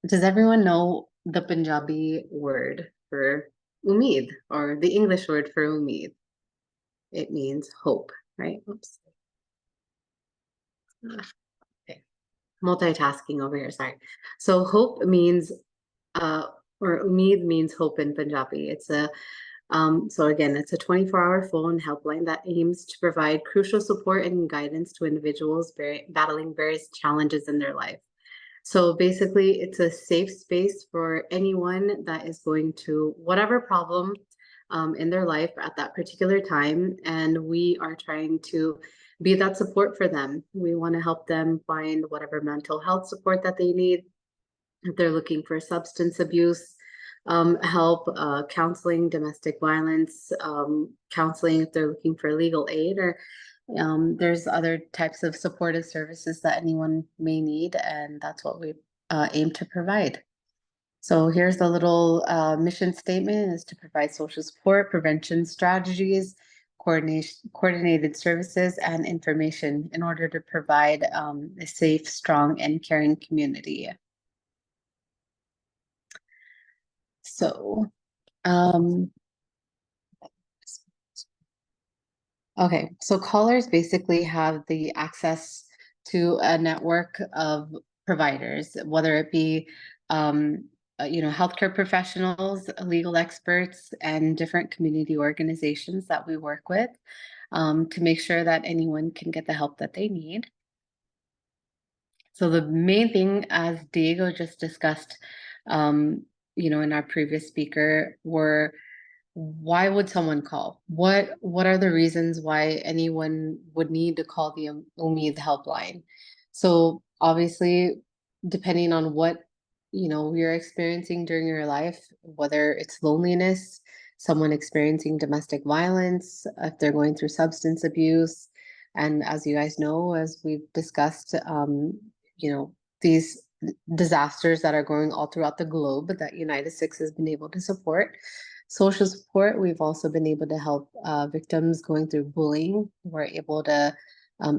does everyone know the Punjabi word for Umeed, or the English word for Umeed? It means hope, right? Oops. Okay. Multitasking over here, sorry. So hope means, or Umeed means hope in Punjabi. It's a, so again, it's a 24-hour phone helpline that aims to provide crucial support and guidance to individuals battling various challenges in their life. So basically, it's a safe space for anyone that is going to whatever problem in their life at that particular time. And we are trying to be that support for them. We want to help them find whatever mental health support that they need. If they're looking for substance abuse help, counseling, domestic violence, counseling if they're looking for legal aid, or there's other types of supportive services that anyone may need, and that's what we aim to provide. So here's the little mission statement: is to provide social support, prevention strategies, coordinated services, and information in order to provide a safe, strong, and caring community. So, okay, so callers basically have the access to a network of providers, whether it be healthcare professionals, legal experts, and different community organizations that we work with, to make sure that anyone can get the help that they need. So the main thing, as Diego just discussed, in our previous speaker, were why would someone call? What are the reasons why anyone would need to call the Umeed helpline? So obviously, depending on what you're experiencing during your life, whether it's loneliness, someone experiencing domestic violence, if they're going through substance abuse, and as you guys know, as we've discussed, these disasters that are going all throughout the globe that UNITEDSIKHS has been able to support. Social support, we've also been able to help victims going through bullying. We're able to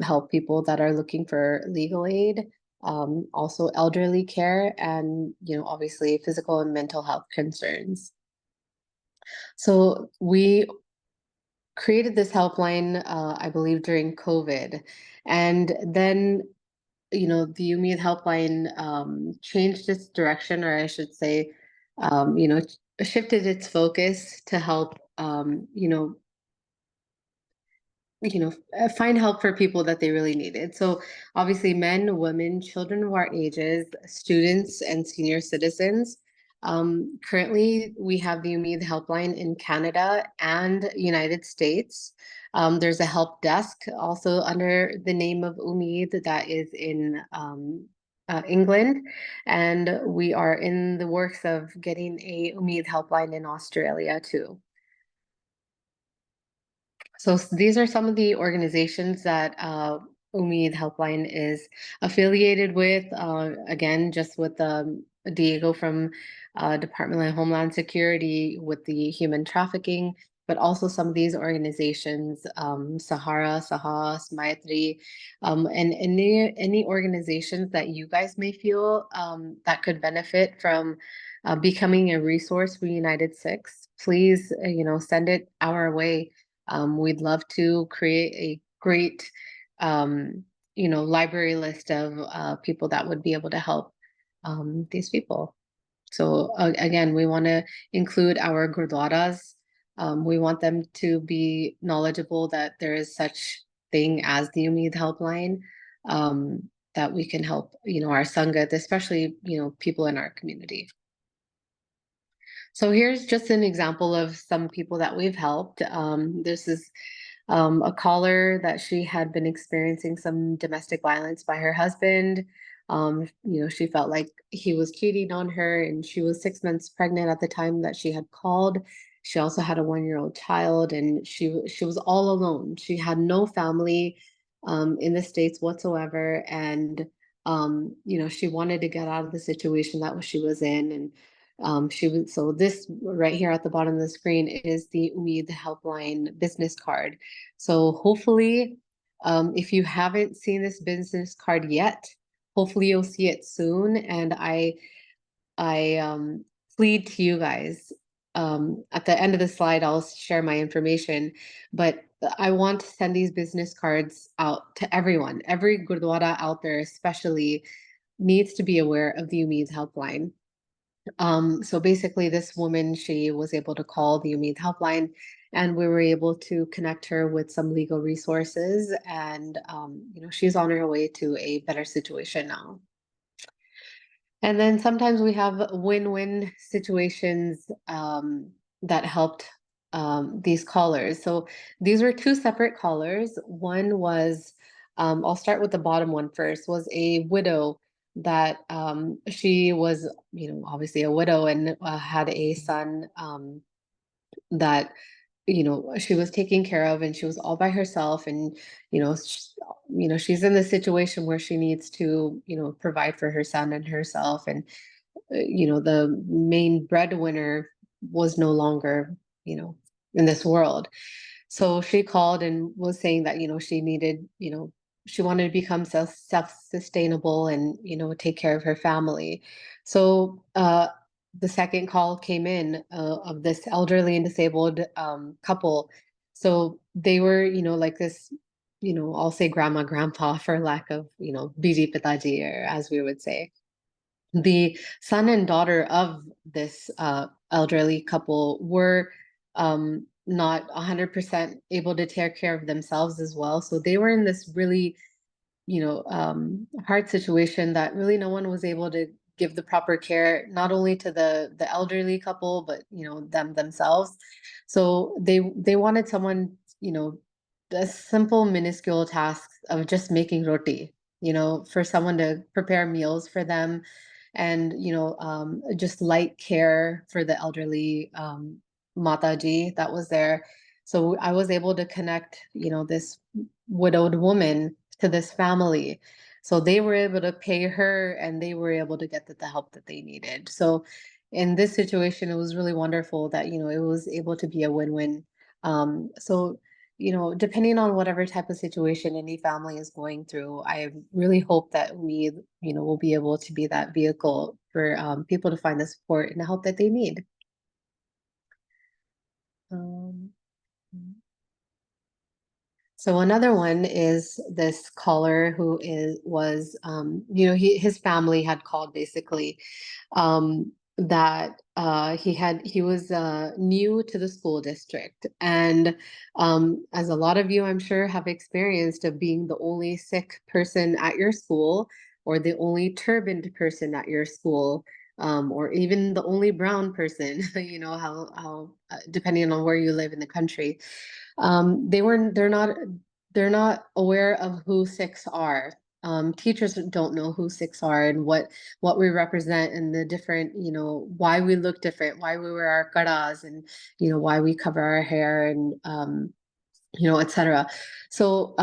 help people that are looking for legal aid, also elderly care, and obviously physical and mental health concerns. So we created this helpline, I believe, during COVID, and then the Umeed helpline changed its direction, or I should say, shifted its focus to help, find help for people that they really needed. So obviously men, women, children of our ages, students, and senior citizens. Currently, we have the Umeed helpline in Canada and United States. There's a help desk also under the name of Umeed that is in England, and we are in the works of getting a Umeed helpline in Australia too. So these are some of the organizations that Umeed Helpline is affiliated with. Again, just with Diego from Department of Homeland Security with the human trafficking, but also some of these organizations, Sahara, Sahas, Maitri, and any organizations that you guys may feel that could benefit from becoming a resource for UNITEDSIKHS. Please, send it our way. We'd love to create a great, library list of people that would be able to help these people. So again, we want to include our gurdwaras. We want them to be knowledgeable that there is such thing as the Umeed helpline, that we can help, our Sangat, especially, people in our community. So here's just an example of some people that we've helped. This is a caller that she had been experiencing some domestic violence by her husband. She felt like he was cheating on her, and she was 6 months pregnant at the time that she had called. She also had a 1-year-old child, and she was all alone. She had no family in the States whatsoever, and she wanted to get out of the situation that she was in, and so this right here at the bottom of the screen is the Umeed helpline business card. So hopefully, if you haven't seen this business card yet, hopefully you'll see it soon. And I plead to you guys, at the end of the slide, I'll share my information, but I want to send these business cards out to everyone. Every Gurdwara out there especially needs to be aware of the Umeed helpline. So basically this woman, she was able to call the Umeed helpline, and we were able to connect her with some legal resources, and she's on her way to a better situation now. And then sometimes we have win-win situations that helped these callers. So these were 2 separate callers. One was, I'll start with the bottom one first, was a widow that she was, obviously a widow, and had a son that, she was taking care of, and she was all by herself, and, she's in the situation where she needs to, provide for her son and herself, and, the main breadwinner was no longer, in this world. So she called and was saying that, she needed, she wanted to become self-sustainable and, take care of her family. So the second call came in of this elderly and disabled couple. So they were, like this, I'll say grandma, grandpa for lack of, biji pitaji, or as we would say. The son and daughter of this elderly couple were not 100% able to take care of themselves as well. So they were in this really, hard situation that really no one was able to give the proper care, not only to the elderly couple, but themselves. So they wanted someone, a simple minuscule task of just making roti, for someone to prepare meals for them, and just light care for the elderly mataji that was there. So I was able to connect this widowed woman to this family, so they were able to pay her and they were able to get the help that they needed. So in this situation, it was really wonderful that it was able to be a win-win. So depending on whatever type of situation any family is going through, I really hope that we, will be able to be that vehicle for people to find the support and the help that they need. So another one is this caller who was his family had called basically, that he was new to the school district, and as a lot of you I'm sure have experienced, of being the only Sikh person at your school, or the only turbaned person at your school, or even the only brown person, how depending on where you live in the country. They're not aware of who Sikhs are. Teachers don't know who Sikhs are and what we represent, and the different, why we look different, why we wear our karas, and why we cover our hair, and etc. So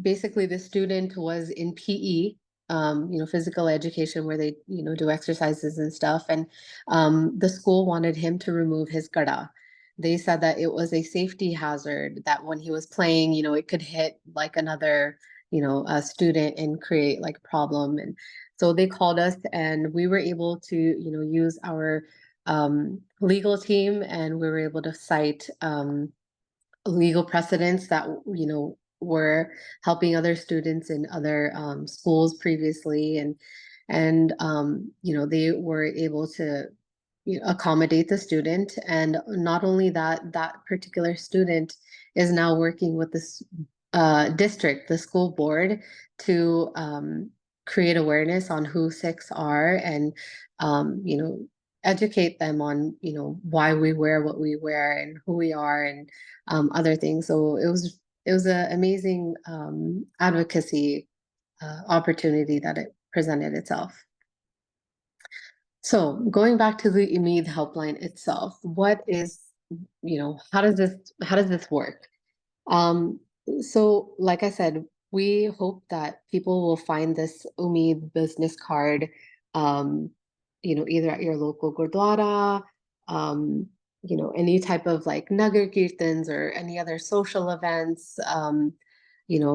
basically the student was in PE, physical education, where they do exercises and stuff, and the school wanted him to remove his kara. They said that it was a safety hazard, that when he was playing, it could hit like another a student and create like problem. And so they called us, and we were able to use our legal team, and we were able to cite legal precedents that were helping other students in other schools previously, and they were able to accommodate the student. And not only that, that particular student is now working with this district, the school board, to create awareness on who Sikhs are, and educate them on why we wear what we wear and who we are, and other things. So it was an amazing advocacy opportunity that it presented itself. So going back to the Umeed helpline itself, what is, how does this work? So like I said, we hope that people will find this Umeed business card, either at your local Gurdwara, any type of like Nagar Kirtans or any other social events,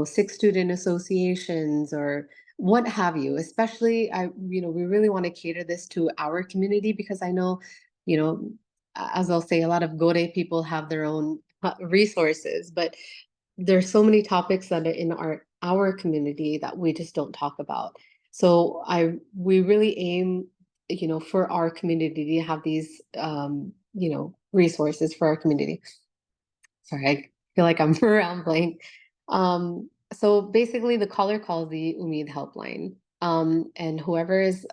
Sikh student associations, or what have you. Especially, we really want to cater this to our community, because I know, as I'll say, a lot of Gore people have their own resources, but there's so many topics that are in our community that we just don't talk about. So we really aim, for our community to have these, resources for our community. Sorry, I feel like I'm rambling. So basically the caller calls the Umeed helpline. And whoever is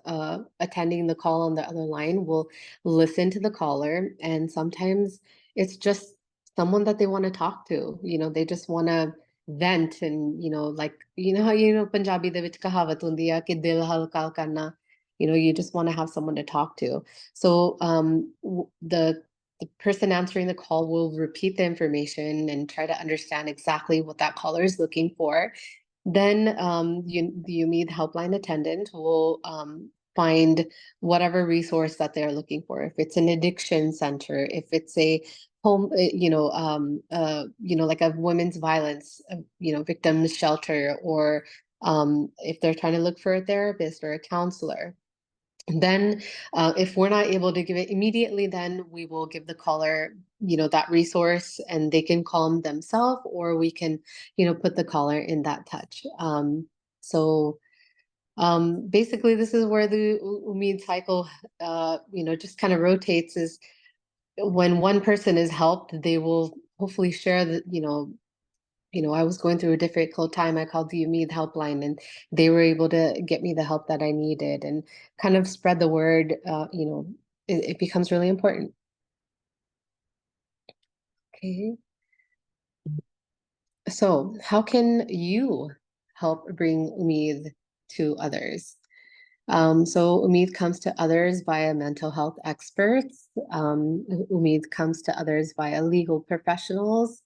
attending the call on the other line will listen to the caller, and sometimes it's just someone that they want to talk to. They just want to vent, and like how Punjabi de vich kahavat hundi hai ki dil halka karna. You just want to have someone to talk to. So the person answering the call will repeat the information and try to understand exactly what that caller is looking for. Then the Umeed helpline attendant will find whatever resource that they're looking for. If it's an addiction center, if it's a home, like a women's violence, victims shelter, or if they're trying to look for a therapist or a counselor. Then if we're not able to give it immediately, then we will give the caller, that resource, and they can calm themselves, or we can, put the caller in that touch. So basically, this is where the Umeed cycle, just kind of rotates. Is when one person is helped, they will hopefully share the, I was going through a difficult time. I called the Umeed helpline, and they were able to get me the help that I needed, and kind of spread the word. It becomes really important. Okay. So how can you help bring Umeed to others? So Umeed comes to others via mental health experts. Umeed comes to others via legal professionals.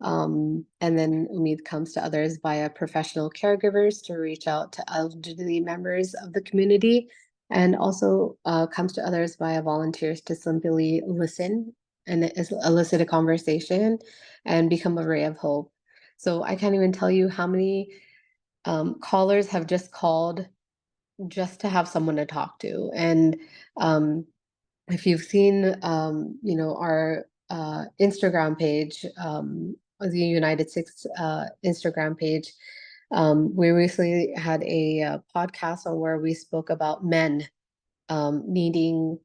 And then Umeed comes to others via professional caregivers to reach out to elderly members of the community, and also comes to others via volunteers to simply listen and elicit a conversation and become a ray of hope. So I can't even tell you how many callers have just called just to have someone to talk to. And if you've seen, our Instagram page, the UNITEDSIKHS Instagram page, we recently had a podcast on where we spoke about men needing,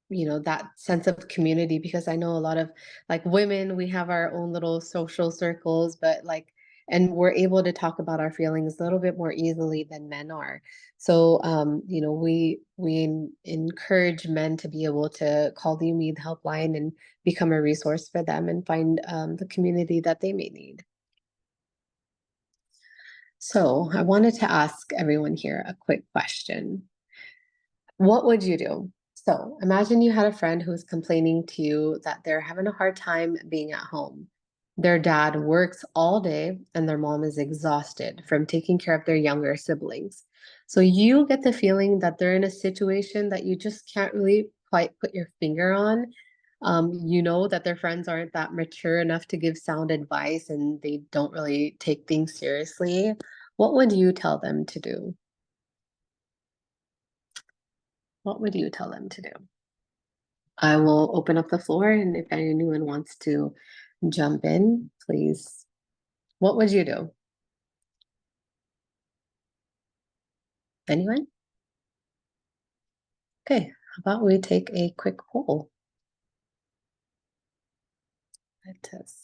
that sense of community, because I know a lot of women, we have our own little social circles, but and we're able to talk about our feelings a little bit more easily than men are. So, we encourage men to be able to call the Umeed helpline and become a resource for them and find the community that they may need. So I wanted to ask everyone here a quick question. What would you do? So imagine you had a friend who's complaining to you that they're having a hard time being at home. Their dad works all day and their mom is exhausted from taking care of their younger siblings. So you get the feeling that they're in a situation that you just can't really quite put your finger on. You know that their friends aren't that mature enough to give sound advice, and they don't really take things seriously. What would you tell them to do? What would you tell them to do? I will open up the floor, and if anyone wants to jump in, please. What would you do? Anyone? Okay, how about we take a quick poll? Let us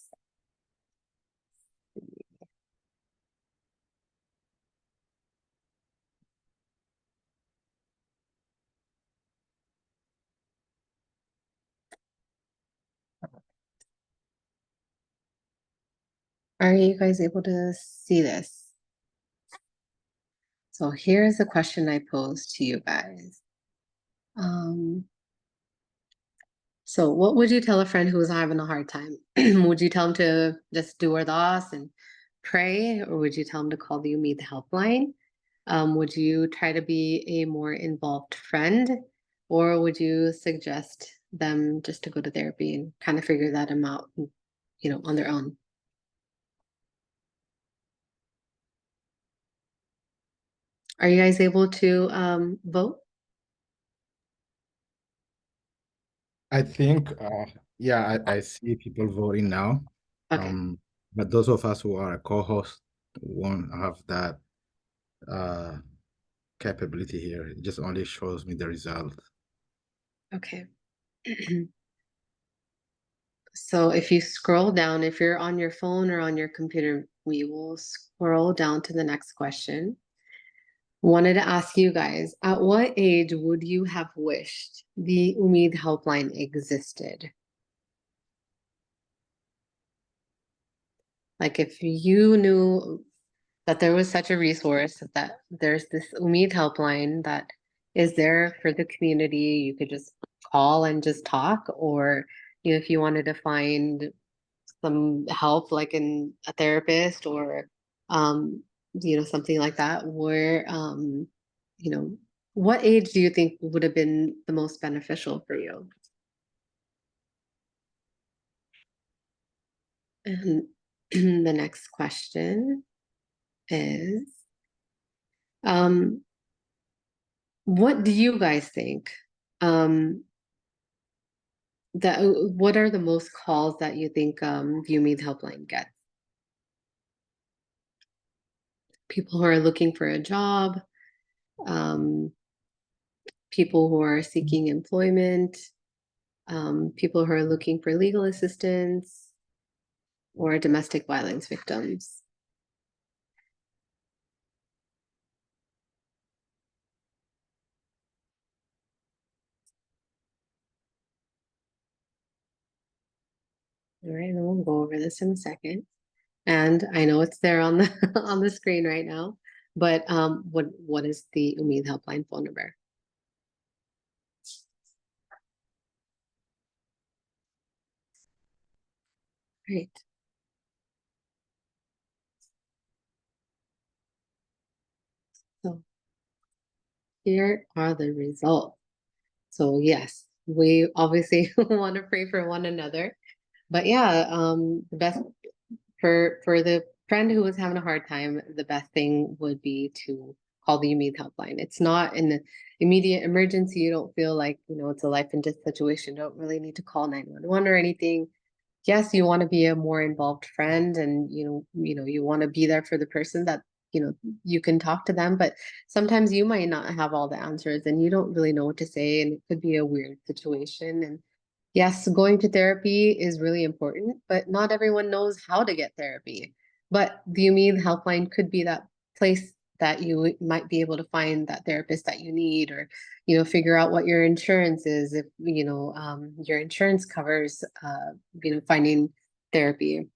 see. Are you guys able to see this? So here's a question I posed to you guys. So what would you tell a friend who's having a hard time? Would you tell them to just do ardas and pray, or would you tell them to call the Umeed helpline? Would you try to be a more involved friend, or would you suggest them just to go to therapy and kind of figure that out, on their own? Are you guys able to vote? I think, yeah, I see people voting now. Okay. But those of us who are a co-host won't have that capability here. It just only shows me the result. Okay. So if you scroll down, if you're on your phone or on your computer, we will scroll down to the next question. Wanted to ask you guys, at what age would you have wished the Umeed helpline existed? Like if you knew that there was such a resource, that there's this Umeed helpline that is there for the community, you could just call and just talk, or if you wanted to find some help, like in a therapist or something like that, where what age do you think would have been the most beneficial for you? And the next question is, what do you guys think? What are the most calls that you think the UMID helpline gets? People who are looking for a job, people who are seeking employment, people who are looking for legal assistance, or domestic violence victims. All right, and we'll go over this in a second. And I know it's there on the on the screen right now, but what is the UMID helpline phone number? Right. So here are the results. So yes, we obviously want to pray for one another, but yeah, the best for the friend who was having a hard time, the best thing would be to call the UMID helpline. It's not in the immediate emergency. You don't feel like, it's a life and death situation. You don't really need to call 911 or anything. Yes, you want to be a more involved friend, and you want to be there for the person that you can talk to them, but sometimes you might not have all the answers and you don't really know what to say, and it could be a weird situation. And yes, going to therapy is really important, but not everyone knows how to get therapy. But the UMID helpline could be that place that you might be able to find that therapist that you need, or figure out what your insurance is, if your insurance covers finding therapy.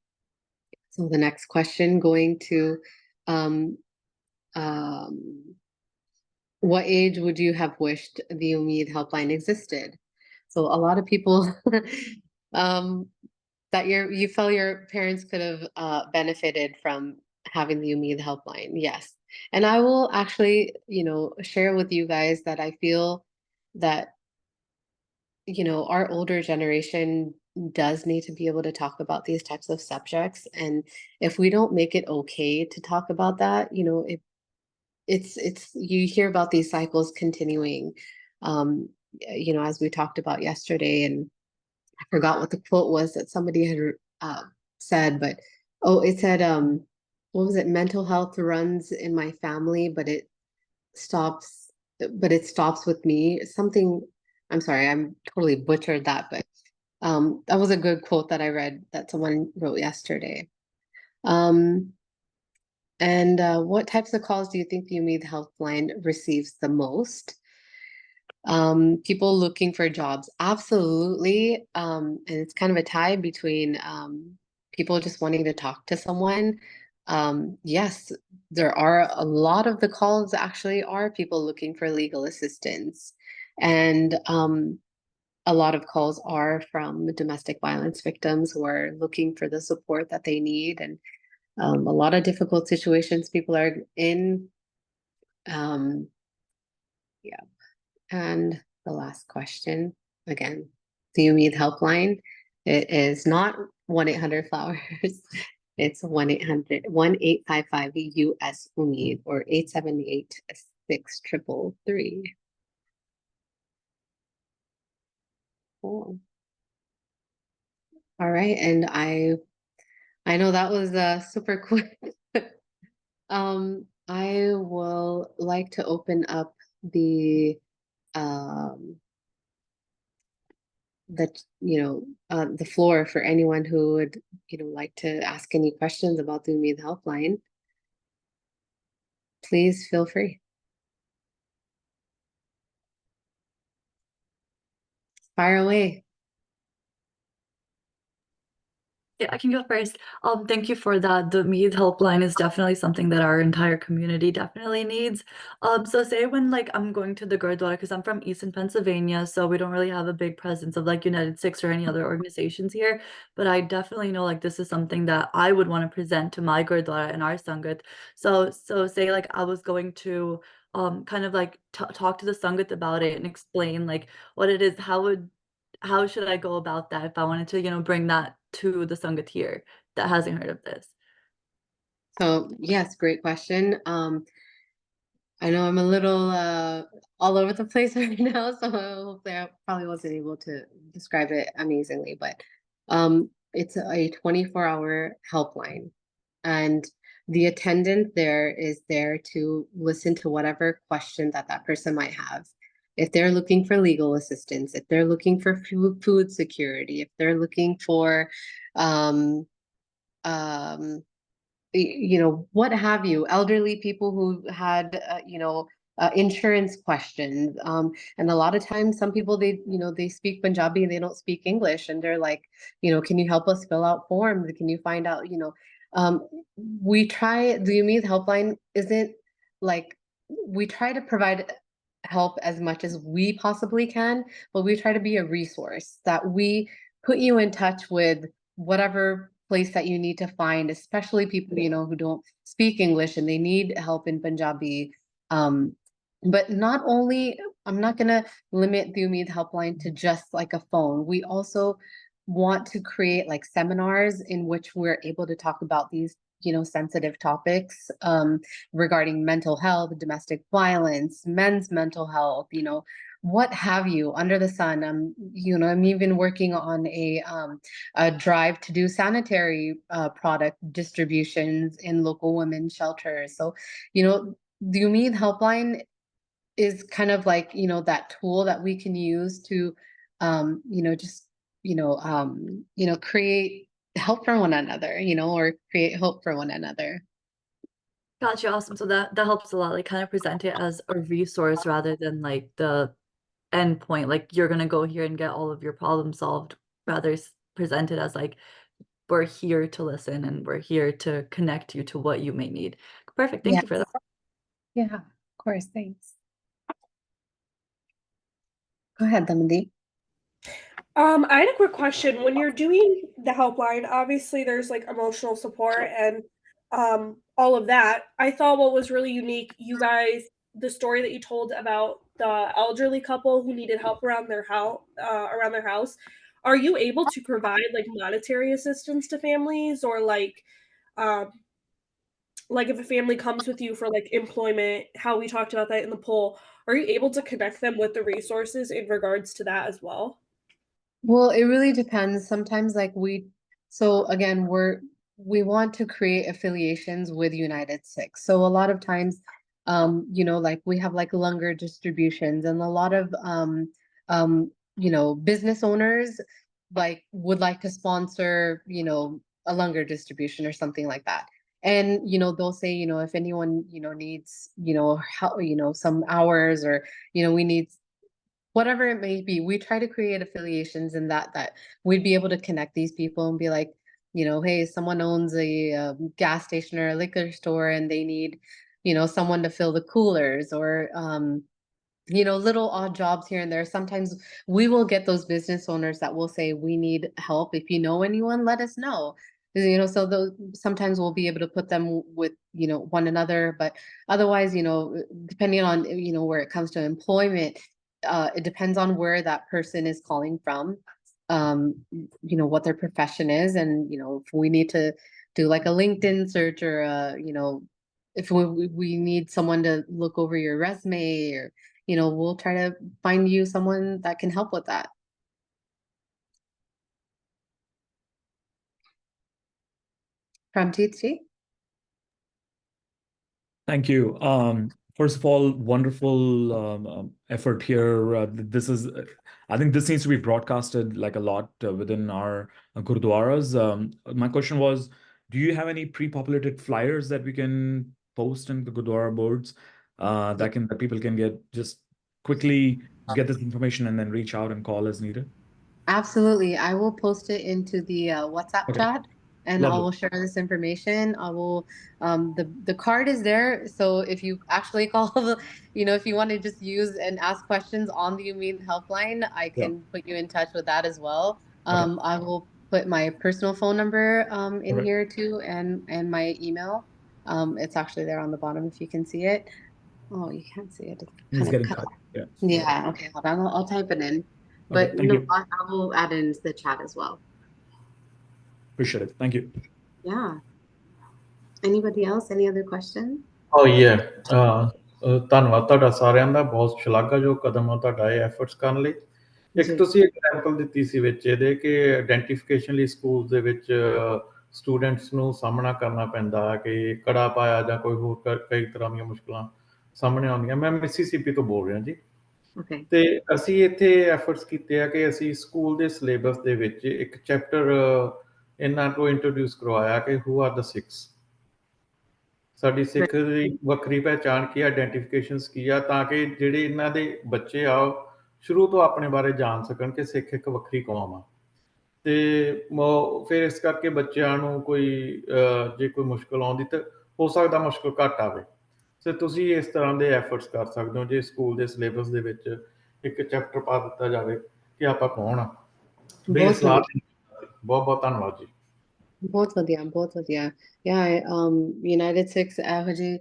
So the next question, going to what age would you have wished the UMID helpline existed? So a lot of people that you felt your parents could have benefited from having the UMID helpline. Yes. And I will actually, share with you guys that I feel that, our older generation does need to be able to talk about these types of subjects. And if we don't make it okay to talk about that, it's you hear about these cycles continuing, as we talked about yesterday. And I forgot what the quote was that somebody had said, but it said, what was it? Mental health runs in my family, but it stops with me. Something, I'm sorry, I'm totally butchered that, but that was a good quote that I read that someone wrote yesterday. And what types of calls do you think the UMID helpline receives the most? People looking for jobs, absolutely. And it's kind of a tie between people just wanting to talk to someone. Yes, there are a lot of the calls actually are people looking for legal assistance. And a lot of calls are from domestic violence victims who are looking for the support that they need. And a lot of difficult situations people are in. Yeah. And the last question, again, the UMID helpline, it is not 1-800-FLOWERS. It's 1-800-1855-US UMID, or 878-6333. Cool. All right, and I know that was super quick. I will like to open up the the floor for anyone who would like to ask any questions about the UMID helpline. Please feel free. Fire away. Yeah, I can go first. Thank you for that. The UMID helpline is definitely something that our entire community definitely needs. So say when I'm going to the Gurdwara, because I'm from Eastern Pennsylvania, so we don't really have a big presence of United Sikhs or any other organizations here. But I definitely know this is something that I would want to present to my Gurdwara and our Sangat. So say I was going to kind of talk to the Sangat about it and explain what it is, how should I go about that if I wanted to, bring that to the Sangat here that hasn't heard of this? So yes, great question. I know I'm a little all over the place right now, so hopefully I probably wasn't able to describe it amazingly, but it's a 24-hour helpline, and the attendant there is there to listen to whatever question that that person might have. If they're looking for legal assistance, if they're looking for food security, if they're looking for um, you know, what have you, elderly people who had, you know, insurance questions. And a lot of times some people, they, you know, they speak Punjabi and they don't speak English. And they're like, you know, can you help us fill out forms? Can you find out, you know, we try, the Umeed helpline isn't like, we try to provide help as much as we possibly can, but we try to be a resource that we put you in touch with whatever place that you need to find, especially people, you know, who don't speak English and they need help in Punjabi. But not only, I'm not going to limit the Umeed helpline to just like a phone. We also want to create like seminars in which we're able to talk about these, you know, sensitive topics regarding mental health, domestic violence, men's mental health, you know, what have you, under the sun. You know, I'm even working on a drive to do sanitary product distributions in local women's shelters. So, you know, the Umeed helpline is kind of like, you know, that tool that we can use to, you know, just, you know, create help for one another, you know, or create hope for one another. Gotcha, awesome. So that helps a lot, like kind of present it as a resource rather than like the end point, like you're gonna go here and get all of your problems solved, rather present it as like we're here to listen and we're here to connect you to what you may need. Perfect, thank you for that. Yeah, of course, thanks. Go ahead, Damandeep. I had a quick question. When you're doing the helpline, obviously there's like emotional support and all of that. I thought what was really unique, you guys, the story that you told about the elderly couple who needed help around their house. Are you able to provide like monetary assistance to families, or like if a family comes with you for like employment, how we talked about that in the poll, are you able to connect them with the resources in regards to that as well? Well, it really depends. Sometimes like so again, we want to create affiliations with UNITEDSIKHS. So a lot of times, you know, like we have like longer distributions, and a lot of you know, business owners like would like to sponsor, you know, a longer distribution or something like that. And, you know, they'll say, you know, if anyone, you know, needs, you know, help, you know, some hours, or, you know, we need whatever it may be, we try to create affiliations in that we'd be able to connect these people and be like, you know, hey, someone owns a gas station or a liquor store and they need, you know, someone to fill the coolers, or you know, little odd jobs here and there. Sometimes we will get those business owners that will say, we need help. If you know anyone, let us know. You know, so those sometimes we'll be able to put them with, you know, one another. But otherwise, you know, depending on, you know, where it comes to employment, it depends on where that person is calling from, you know, what their profession is. And, you know, if we need to do like a LinkedIn search, or, you know, if we need someone to look over your resume, or, you know, we'll try to find you someone that can help with that. From Titi? Thank you. First of all, wonderful effort here. This is, I think this needs to be broadcasted like a lot within our gurdwaras. My question was, do you have any pre-populated flyers that we can post in the gurdwara boards that people can get, just quickly get this information and then reach out and call as needed? Absolutely. I will post it into the WhatsApp chat, and I Lovely. will share this information. I will, the card is there. So if you actually call you know, if you want to just use and ask questions on the Umeed helpline, I can put you in touch with that as well. I will put my personal phone number in here too, and my email. It's actually there on the bottom if you can see it. Oh, you can't see it. It's kind of cut. Yeah. Okay. Hold on. I'll type it in. But no, I will add it into the chat as well. Appreciate it. Thank you. Yeah. Anybody else? Any other questions? Oh yeah. ਧੰਨਵਾਦ ਤੁਹਾਡਾ ਸਾਰਿਆਂ ਦਾ, ਬਹੁਤ ਸ਼ਲਾਘਾਯੋਗ ਕਦਮ ਆ ਤੁਹਾਡਾ ਇਹ efforts ਕਰਨ ਲਈ। ਇੱਕ ਜੀ ਤੁਸੀਂ ਐਗਜ਼ਾਮਪਲ ਦਿੱਤੀ ਸੀ ਵਿੱਚ ਇਹਦੇ ਕਿ ਆਇਡੈਂਟੀਫਿਕੇਸ਼ਨ ਲਈ ਸਕੂਲ ਦੇ ਵਿੱਚ ਸਟੂਡੈਂਟਸ ਨੂੰ ਸਾਹਮਣਾ ਕਰਨਾ ਪੈਂਦਾ ਕਿ ਕੜਾ ਪਾਇਆ ਜਾਂ ਕੋਈ ਹੋਰ ਕਈ ਤਰ੍ਹਾਂ ਦੀਆਂ ਮੁਸ਼ਕਲਾਂ ਸਾਹਮਣੇ ਆਉਂਦੀਆਂ। ਮੈਂ ਮਿਸੀਸੀਪੀ ਤੋਂ ਬੋਲ ਰਿਹਾ ਜੀ। ਓਕੇ ਤੇ ਅਸੀਂ ਇੱਥੇ ਐਫਰਟਸ ਕੀਤੇ ਆ ਕਿ ਅਸੀਂ ਸਕੂਲ ਦੇ ਸਿਲੇਬਸ ਦੇ ਵਿੱਚ ਇੱਕ ਚੈਪਟਰ ਇਹਨਾਂ ਤੋਂ ਇੰਟਰੋਡਿਊਸ ਕਰਵਾਇਆ ਕਿ ਹੂ ਆਰ ਦ ਸਿੱਖਸ, ਸਾਡੀ ਸਿੱਖ ਦੀ ਵੱਖਰੀ ਪਹਿਚਾਣ ਕੀ, ਆਇਡੈਂਟੀਫਿਕੇਸ਼ਨਸ ਕੀ ਆ, ਤਾਂ ਕਿ ਜਿਹੜੇ ਇਹਨਾਂ ਦੇ ਬੱਚੇ ਆ ਉਹ ਸ਼ੁਰੂ ਤੋਂ ਆਪਣੇ ਬਾਰੇ ਜਾਣ ਸਕਣ ਕਿ ਸਿੱਖ ਇੱਕ ਵੱਖਰੀ ਕੌਮ ਆ। ਤੇ ਫਿਰ ਇਸ ਕਰਕੇ ਬੱਚਿਆਂ ਨੂੰ ਕੋਈ ਜੇ ਕੋਈ ਮੁਸ਼ਕਲ ਆਉਂਦੀ ਤਾਂ ਹੋ ਸਕਦਾ ਮੁਸ਼ਕਲ ਘੱਟ ਆਵੇ। ਤੇ ਤੁਸੀਂ ਇਸ ਤਰ੍ਹਾਂ ਦੇ ਐਫਰਟਸ ਕਰ ਸਕਦੇ ਹੋ ਜੇ ਸਕੂਲ ਦੇ ਸਿਲੇਬਸ ਦੇ ਵਿੱਚ ਇੱਕ ਚੈਪਟਰ ਪਾ ਦਿੱਤਾ ਜਾਵੇ ਕਿ ਆਪਾਂ ਕੌਣ ਆ। ਬਈ ਸਲਾਹ ਬਹੁਤ ਬਹੁਤ ਧੰਨਵਾਦ ਜੀ। ਬਹੁਤ ਵਧੀਆ, ਬਹੁਤ ਵਧੀਆ। ਯੂਨਾਈਟਿਡ ਸਿੱਖਸ ਇਹੋ ਜਿਹੀ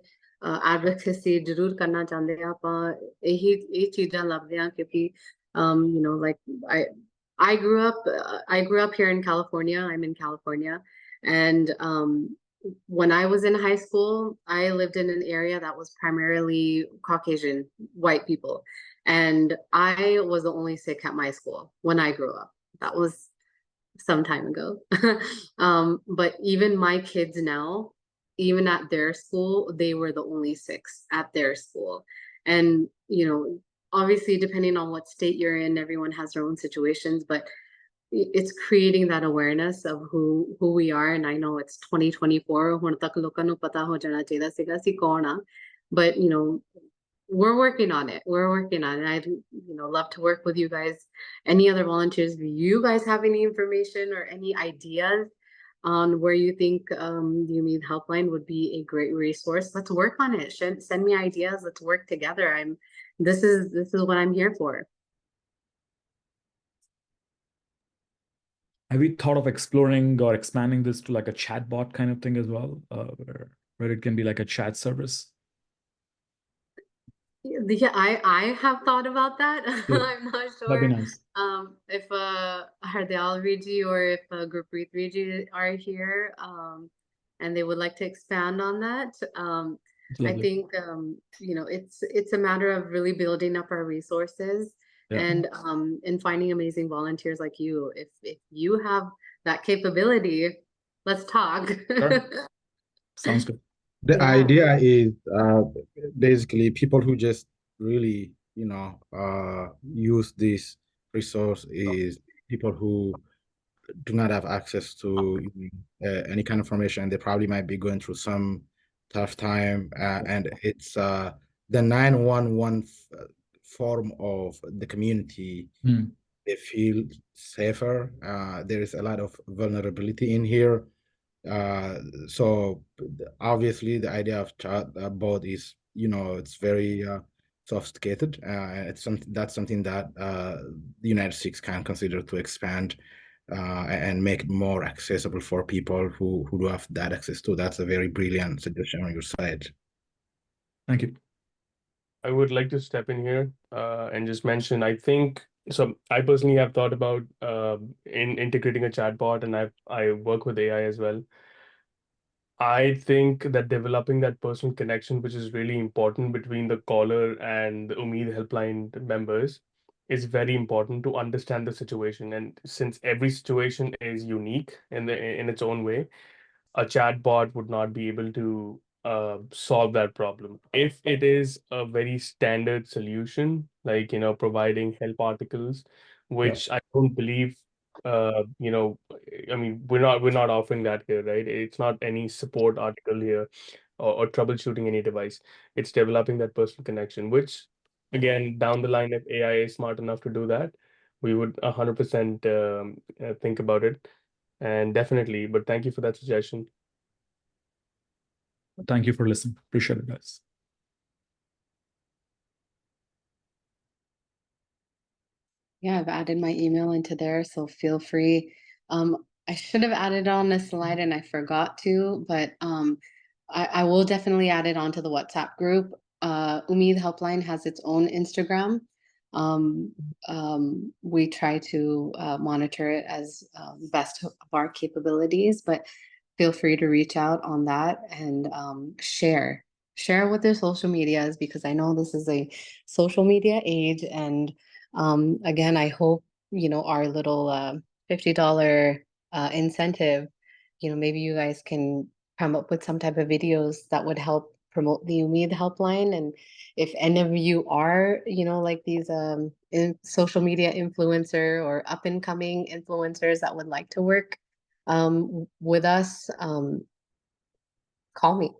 ਐਡਵੋਕੇਸੀ ਜ਼ਰੂਰ ਕਰਨਾ ਚਾਹੁੰਦੇ ਆ ਆਪਾਂ। ਇਹ ਚੀਜ਼ਾਂ ਲੱਭਦੇ ਆ ਕਿਉਂਕਿ you know, like I grew up here in California. I'm in California, and when I was in high school, I lived in an area that was primarily Caucasian white people, and I was the only Sikh at my school when I grew up. That was some time ago. But even my kids now, even at their school, they were the only Sikhs at their school. And you know, obviously depending on what state you're in, everyone has their own situations, but it's creating that awareness of who we are. And I know it's 2024, ਹੁਣ ਤੱਕ ਲੋਕਾਂ ਨੂੰ ਪਤਾ ਹੋ ਜਾਣਾ ਚਾਹੀਦਾ ਸੀਗਾ ਅਸੀਂ ਕੌਣ ਆ, but you know, we're working on it. We're working on it. I'd love to work with you guys. Any other volunteers, do you guys have any information or any ideas on where you think the UMED helpline would be a great resource? Let's work on it. Send me ideas. Let's work together. This is what I'm here for. Have you thought of exploring or expanding this to like a chatbot kind of thing as well, where it can be like a chat service? Yeah, I have thought about that. I'm not sure. That'd be nice. If Hardayal Riji or if Gurpreet Riji are here, and they would like to expand on that. I think it's a matter of really building up our resources. Yeah. And finding amazing volunteers like you. If you have that capability, let's talk. Sure. Sounds good. The idea is basically people who just really use this resource is people who do not have access to any kind of information. They probably might be going through some tough time, and it's the 911 form of the community. They feel safer. There is a lot of vulnerability in here. So obviously the idea of chatbot is, it's very sophisticated. That's something that the United States can consider to expand and make it more accessible for people who do have that access to. That's a very brilliant suggestion on your side. Thank you. I would like to step in here and just mention, I think, so I personally have thought about in integrating a chatbot, and I work with AI as well. I think that developing that personal connection, which is really important between the caller and the UMED helpline members, is very important to understand the situation. And since every situation is unique in its own way, a chatbot would not be able to solve that problem. If it is a very standard solution, like providing help articles, which I don't believe, I mean, we're not offering that here, right? It's not any support article here or troubleshooting any device. It's developing that personal connection, which again, down the line, if AI is smart enough to do that, we would 100% think about it. And definitely, but thank you for that suggestion. Thank you for listening. Appreciate it, guys. Yeah, I've added my email into there, so feel free. I should have added it on the slide and I forgot to, but I will definitely add it onto the WhatsApp group. UMED Helpline has its own Instagram. We try to monitor it as best of our capabilities, but feel free to reach out on that and share share with their social medias, because I know this is a social media age. And again, I hope, our little $50 incentive, maybe you guys can come up with some type of videos that would help promote the UMID helpline. And if any of you are, like these social media influencer or up and coming influencers that would like to work with us, call me.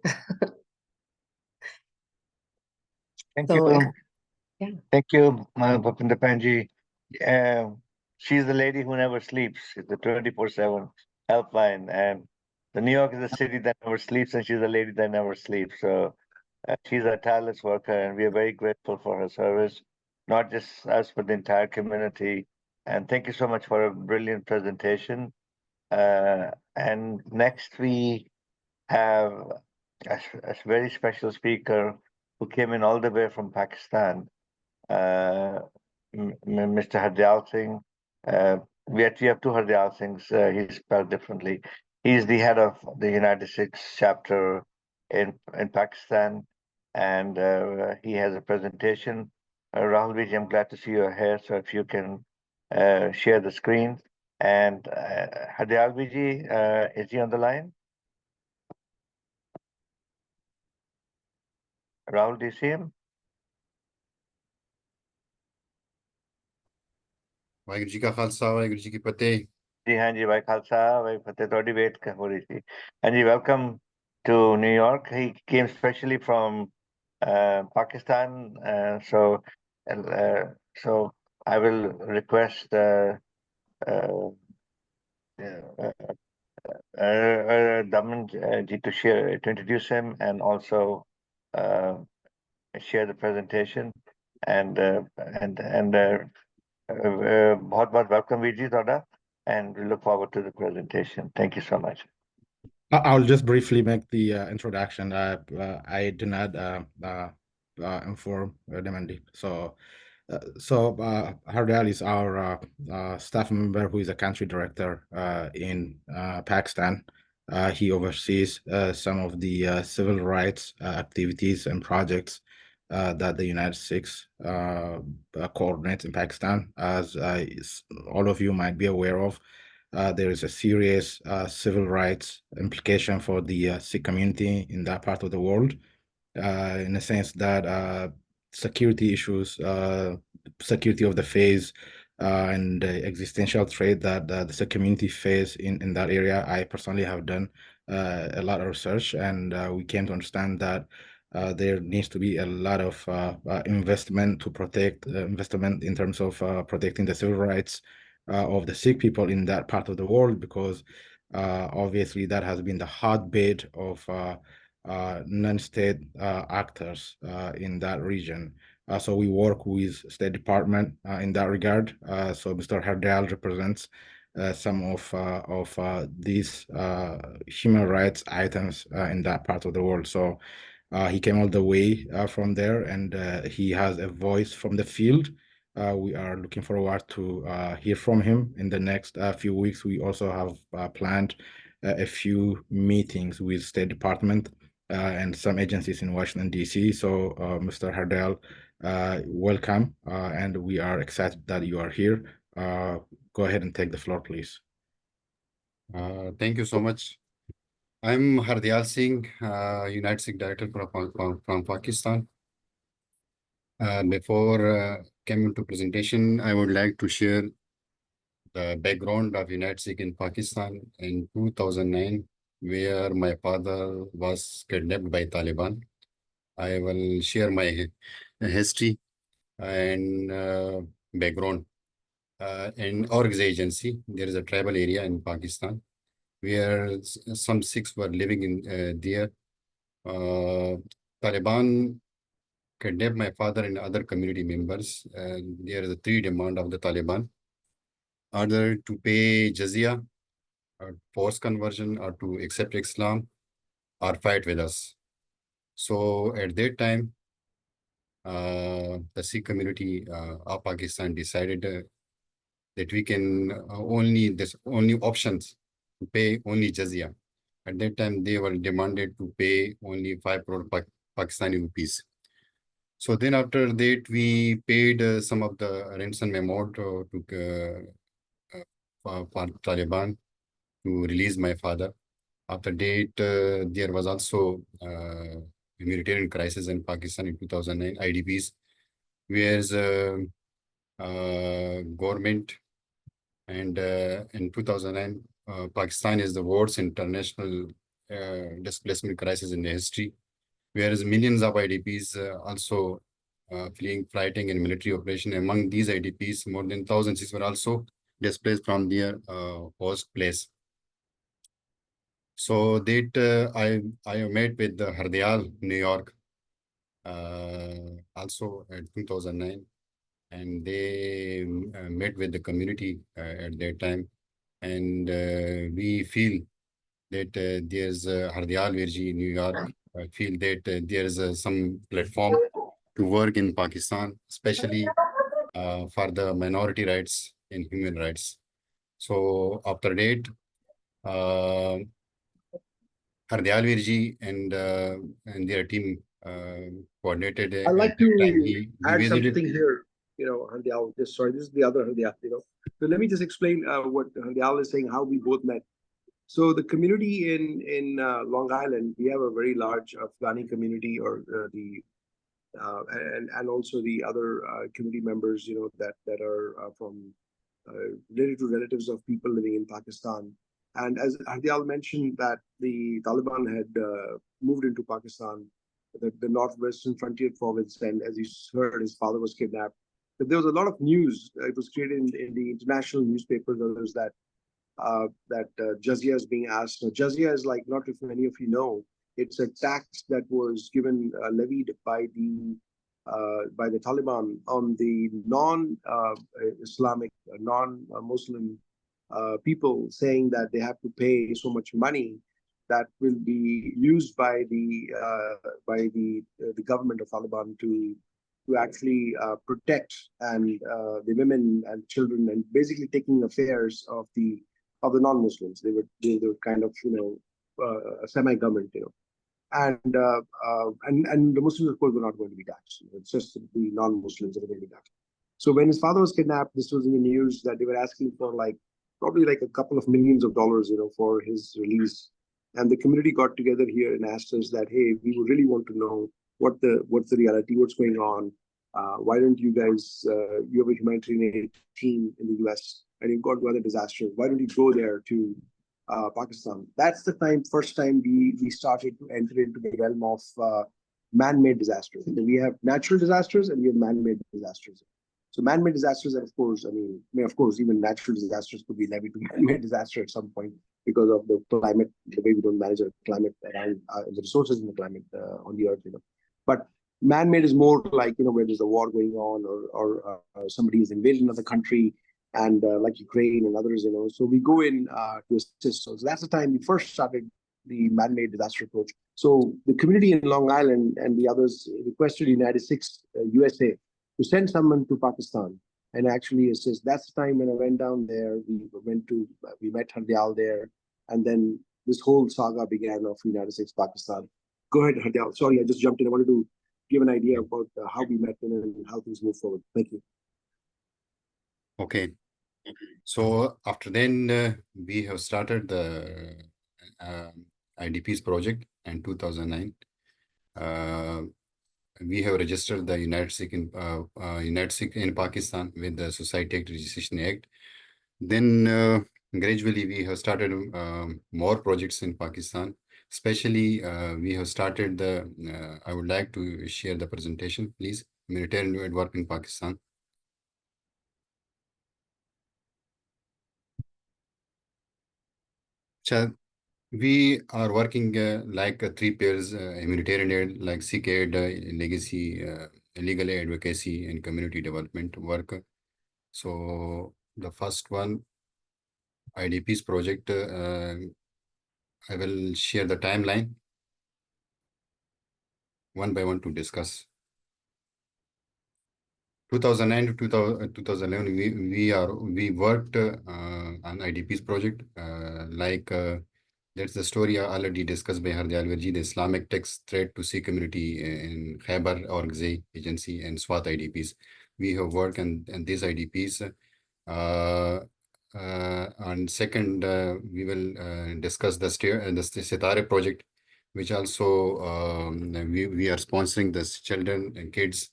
Thank So you. yeah. Thank you, Bhupender Panji. She's the lady who never sleeps. It's the 24/7 helpline. And the New York is a city that never sleeps, and she's a lady that never sleeps. So she's a tireless worker, and we are very grateful for her service, not just us, but the entire community. And thank you so much for a brilliant presentation. And next we have a very special speaker who came in all the way from Pakistan, Mr. Hardyal Singh. We actually have two Hardyal Singhs. He's spelled differently. He's the head of the UNITEDSIKHS chapter in Pakistan, and he has a presentation. Rahul Viji, I'm glad to see you here. So if you can share the screen. And Hardyal Viji, is he on the line? Rahul, do you see him? Waheguru ji का खालसा वाहिगुरु जी की फतेह जी हाँ जी भाई खालसा भाई फतेह थोड़ी wait हो रही थी हाँ जी welcome to New York. He came specially from Pakistan, so I will request Daman ji to introduce him and also share the presentation and बहुत welcome Veer ji ਤੁਹਾਡਾ, and we look forward to the presentation. Thank you so much. I'll just briefly make the introduction. I do not inform Demandi. So Hardyal is our staff member who is a country director in Pakistan. He oversees some of the civil rights activities and projects that the UNITEDSIKHS coordinates in Pakistan. As all of you might be aware of, there is a serious civil rights implication for the Sikh community in that part of the world, in the sense that security issues, security of the faith, and existential threat that the Sikh community face in that area. I personally have done a lot of research, and we came to understand that there needs to be a lot of investment to protect investment in terms of protecting the civil rights of the Sikh people in that part of the world, because obviously that has been the hotbed of non-state actors in that region. So we work with State Department in that regard. So Mr. Hardyal represents some of these human rights items in that part of the world. So he came all the way from there, and he has a voice from the field. We are looking forward to hear from him in the next few weeks. We also have planned a few meetings with State Department and some agencies in Washington, D.C. So, Mr. Hardyal, welcome, and we are excited that you are here. Go ahead and take the floor, please. Thank you so much. I'm Hardyal Singh, UNITEDSIKH Director from Pakistan. Before coming to presentation, I would like to share the background of UNITEDSIKH in Pakistan in 2009, where my father was kidnapped by Taliban. I will share my history and background. In our agency, there is a tribal area in Pakistan where some Sikhs were living in there. Taliban kidnapped my father and other community members. There is a three demand of the Taliban: either to pay jizya, or forced conversion, or to accept Islam, or fight with us. So at that time, the Sikh community of Pakistan decided that we can only options to pay only jizya. At that time, they were demanded to pay only 5 crore Pakistani rupees. So then after that, we paid some of the ransom amount for Taliban to release my father. After that, there was also a humanitarian crisis in Pakistan in 2009, IDPs, whereas government and in 2009, Pakistan is the worst international displacement crisis in the history, whereas millions of IDPs also fleeing, fighting in military operation. Among these IDPs, more than 1,000 Sikhs were also displaced from their host place. So that I met with the Hardial, New York, also in 2009, and they met with the community at that time, and we feel that there's Hardial Virji, New York. I feel that there's some platform to work in Pakistan, especially for the minority rights and human rights. So after that, Hardial Virji and their team coordinated. I'd like at that time to add visited. something here. Hardial, just sorry, this is the other Hardial. So let me just explain what Hardial is saying, how we both met. So the community in Long Island, we have a very large Afghani community, or and also the other community members, that are from related to relatives of people living in Pakistan. And as Hardial mentioned, that the Taliban had moved into Pakistan, the northwestern frontier province, and as you heard, his father was kidnapped. But there was a lot of news. It was created in the international newspapers, others, that jizya is being asked. So jizya is, like, not if many of you know, it's a tax that was levied by the Taliban on the non-Islamic, non-Muslim people, saying that they have to pay so much money that will be used by the government of Taliban to actually protect and the women and children, and basically taking affairs of the non-Muslims. They were kind of a semi-government, and the Muslims, of course, were not going to be taxed. It's just the non-Muslims that are going to be taxed. So when his father was kidnapped, this was in the news that they were asking for probably a couple of millions of dollars, for his release. And the community got together here and asked us that, hey, we would really want to know what's the reality, what's going on. Why don't you guys, you have a humanitarian aid team in the US, and you've got weather disasters. Why don't you go there to Pakistan? That's the first time we started to enter into the realm of man-made disasters. We have natural disasters and we have man-made disasters. So man-made disasters are, of course, of course, even natural disasters could be levied to man-made disaster at some point because of the climate, the way we don't manage our climate around the resources in the climate on the earth. But man-made is more like, where there's a war going on, or somebody is invading another country, and like Ukraine and others, so we go in to assist. So that's the time we first started the man-made disaster approach. So the community in Long Island and the others requested UNITEDSIKHS USA to send someone to Pakistan and actually assist. That's the time when I went down there. We met Hardial there, and then this whole saga began of UNITEDSIKHS Pakistan. Go ahead, Hardial. Sorry, I just jumped in. I wanted to give an idea about how we met and how things move forward. Thank you. Okay. So after then, we have started the IDPs project in 2009. We have registered the UNITEDSIKH in Pakistan with the Society Act Registration Act. Then gradually we have started more projects in Pakistan. Especially, we have started I would like to share the presentation, please. Humanitarian aid work in Pakistan. We are working like three pillars: humanitarian aid, like Sikh aid, legacy, legal aid, advocacy, and community development work. So the first one, IDPs project, I will share the timeline one by one to discuss. 2009 to 2011, we worked on IDPs project, like That's the story already discussed by Hardyal Virji, the Islamic text threat to Sikh community in Khyber Orgzai Agency and SWAT IDPs. We have worked on these IDPs. And second, we will discuss the Sitare project, which also we are sponsoring the children and kids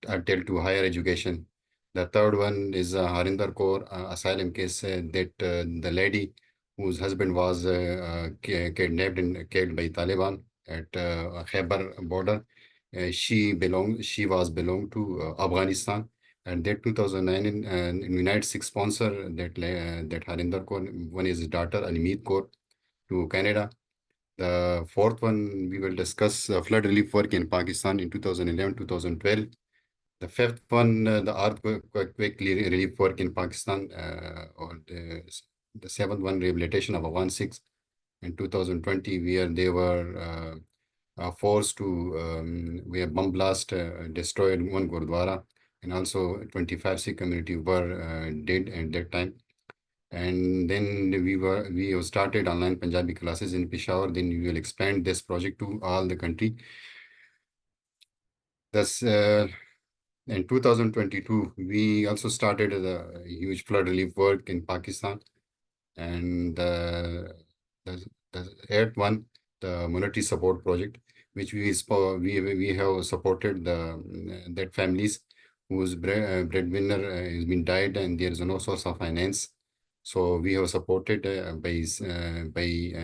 until to higher education. The third one is Harinder Kaur asylum case that the lady whose husband was kidnapped and killed by Taliban at Khyber border. She was belonged to Afghanistan, and that 2009 in United Six sponsor that Harinder Kaur, one is his daughter Alimit Kaur, to Canada. The fourth one we will discuss flood relief work in Pakistan in 2011-2012. The fifth one, the earthquake relief work in Pakistan, or the seventh one, rehabilitation of Afghan Sikhs in 2020, where they were forced to, where bomb blast destroyed one Gurdwara, and also 25 Sikh community were dead at that time. And then we have started online Punjabi classes in Peshawar. Then we will expand this project to all the country. Thus, in 2022, we also started a huge flood relief work in Pakistan. And the eighth one, the monetary support project, which we have supported that families whose breadwinner has been died and there is no source of finance. So we have supported by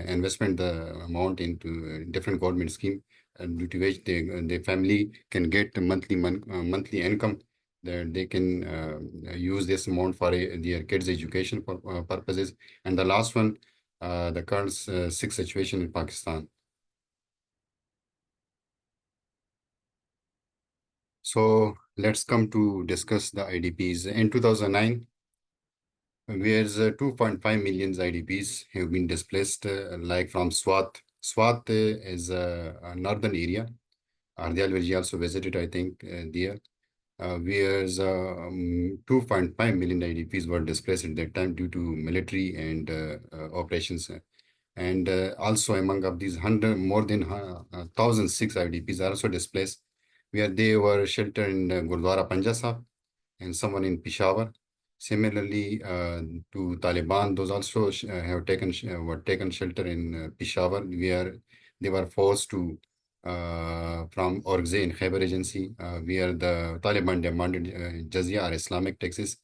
investment the amount into different government scheme, and due to which the family can get monthly income that they can use this amount for their kids' education purposes. And the last one, the current Sikh situation in Pakistan. So let's come to discuss the IDPs. In 2009, whereas 2.5 million IDPs have been displaced, like from Swat. Swat is a northern area. Ardyal Virji also visited, I think, there. Whereas 2.5 million IDPs were displaced at that time due to military and operations. And also among of these more than 1,006 IDPs are also displaced, where they were sheltered in Gurdwara Panjasab and someone in Peshawar. Similarly, to Taliban, those also were taken shelter in Peshawar, where they were forced to from Orgzai in Khyber Agency, where the Taliban demanded jizya or Islamic taxes.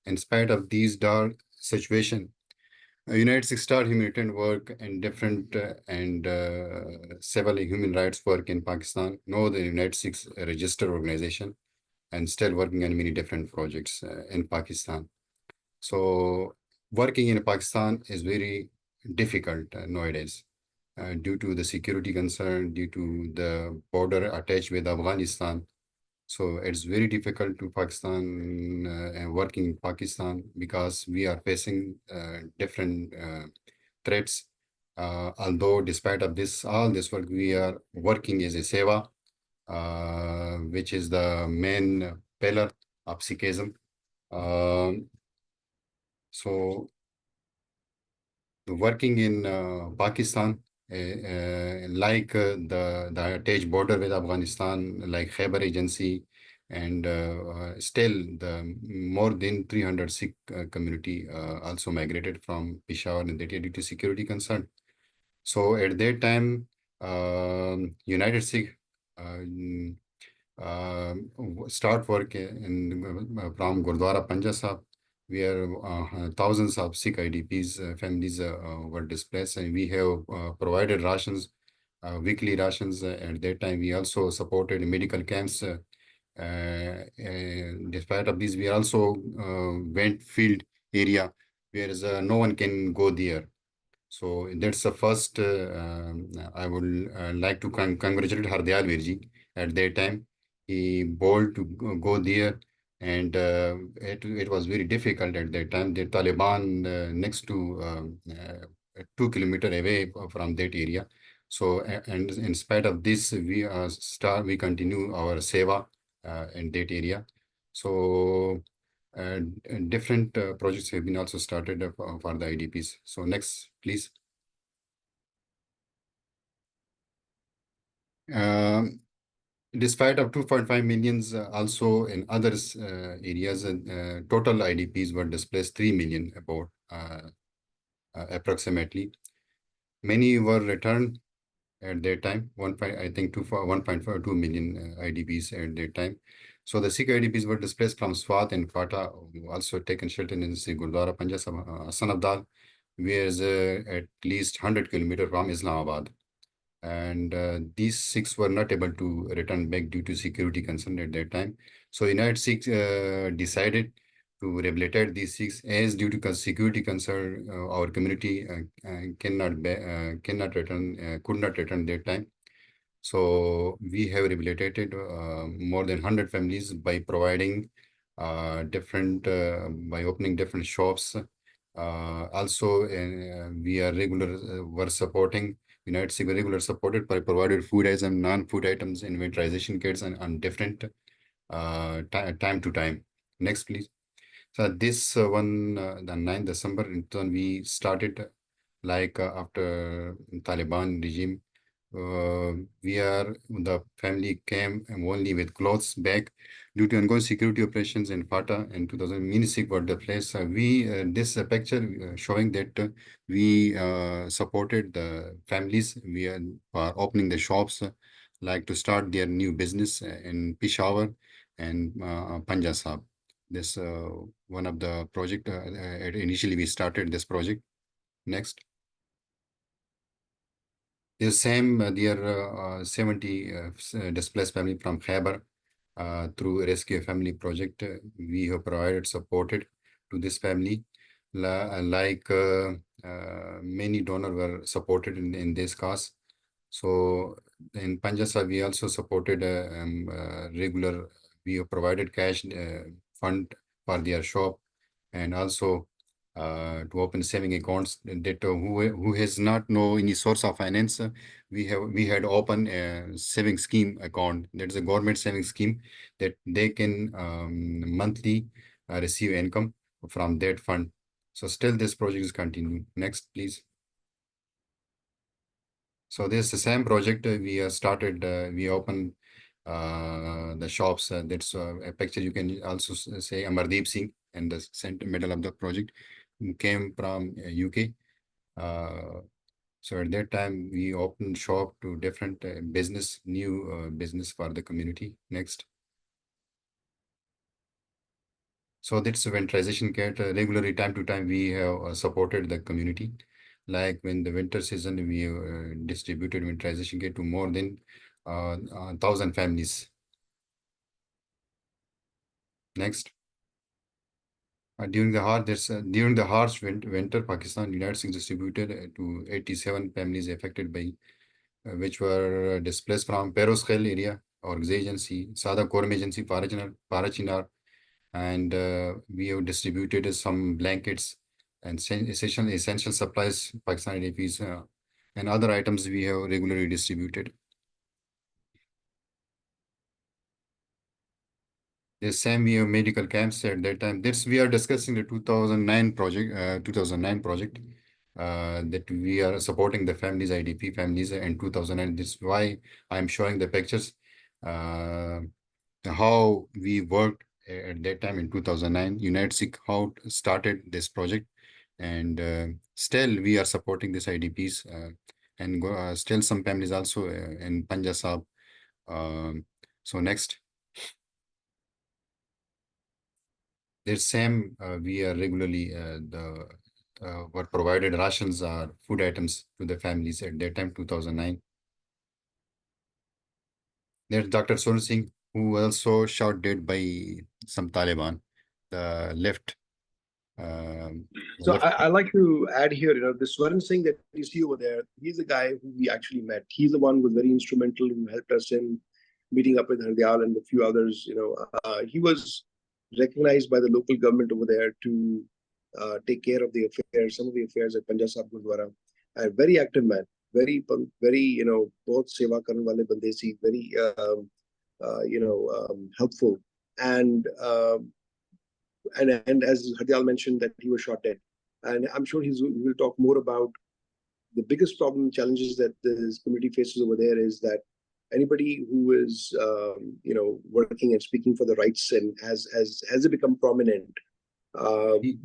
In spite of these dark situation, United States started humanitarian work and different and several human rights work in Pakistan. Now the United States registered organization and still working on many different projects in Pakistan. So working in Pakistan is very difficult nowadays due to the security concern, due to the border attached with Afghanistan. So it's very difficult to Pakistan and working in Pakistan because we are facing different threats. Although despite of this, all this work, we are working as a seva, which is the main pillar of Sikhism. So working in Pakistan, like the attached border with Afghanistan, like Khyber Agency, and still the more than 300 Sikh community also migrated from Peshawar and that due to security concern. So at that time, United Sikh start work from Gurdwara Panjasab, where thousands of Sikh IDPs families were displaced, and we have provided rations, weekly rations. At that time, we also supported medical camps. Despite of this, we also went field area where no one can go there. So that's the first. I would like to congratulate Hardyal Virji at that time. He bold to go there, and it was very difficult at that time. The Taliban next to 2 kilometers away from that area. So and in spite of this, we continue our seva in that area. So different projects have been also started for the IDPs. So next, please. Despite of 2.5 millions, also in others areas, total IDPs were displaced 3 million about approximately. Many were returned at that time. I think 1.2 million IDPs at that time. So the Sikh IDPs were displaced from Swat and Fata, also taken shelter in the Gurdwara Panja Sanabdal, whereas at least 100 kilometers from Islamabad. And these Sikhs were not able to return back due to security concern at that time. So United Sikhs decided to rehabilitate these Sikhs as due to security concern, our community could not return that time. So we have rehabilitated more than 100 families by providing by opening different shops. Also, we are were supporting United States regular supported by provided food items and non-food items, inventorization kits, and on different time to time. Next, please. So this the 9th December, we started after Taliban regime. The family came only with clothes back due to ongoing security operations in Fata in 2000. Minisik were the place. This picture showing that we supported the families. We are opening the shops to start their new business in Peshawar and Panja Sahib. This one of the project. Initially, we started this project. Next. The same, there 70 displaced family from Khyber through Rescue Family Project. We have provided supported to this family. Many donors were supported in this cause. So in Panjasa, we also supported regular. We have provided cash fund for their shop, and also to open saving accounts that who has not know any source of finance. We had open a saving scheme account. That's a government saving scheme that they can monthly receive income from that fund. So still this project is continuing. Next, please. So this is the same project we started. We opened the shops. That's a picture. You can also say Amardeep Singh in the center middle of the project came from UK. So at that time we opened shop to different new business for the community. Next. So that's when transition kit regularly time to time we have supported the community. Like when the winter season, we distributed winterization kit to more than 1,000 families. Next. During the harsh winter, Pakistan United States distributed to 87 families affected by which were displaced from Peros Khel area, Orgaz Agency, Sada Korm Agency, Parachinar, and we have distributed some blankets and essential supplies, Pakistan IDPs, and other items we have regularly distributed. The same we have medical camps at that time. We are discussing the 2009 project, that we are supporting the families, IDP families in 2009. This is why I'm showing the pictures, how we worked at that time in 2009. UNITEDSIKHS how started this project, and still we are supporting these IDPs, and still some families also in Panja Sahib. So next. The same we are regularly were provided rations or food items to the families at that time, 2009. There's Dr. Sun Singh, who also shot dead by some Taliban. The left. So I like to add here, this Swaran Singh that you see over there, he's the guy who we actually met. He's the one who was very instrumental who helped us in meeting up with Hardyal and a few others. He was recognized by the local government over there to take care of the affairs, some of the affairs at Panja Sahib Gurdwara. A very active man, very, both seva karan wale bande si, very, helpful. And as Hardyal mentioned, that he was shot dead. And I'm sure he will talk more about the biggest problem, challenges that this community faces over there is that anybody who is working and speaking for the rights, and as it become prominent, we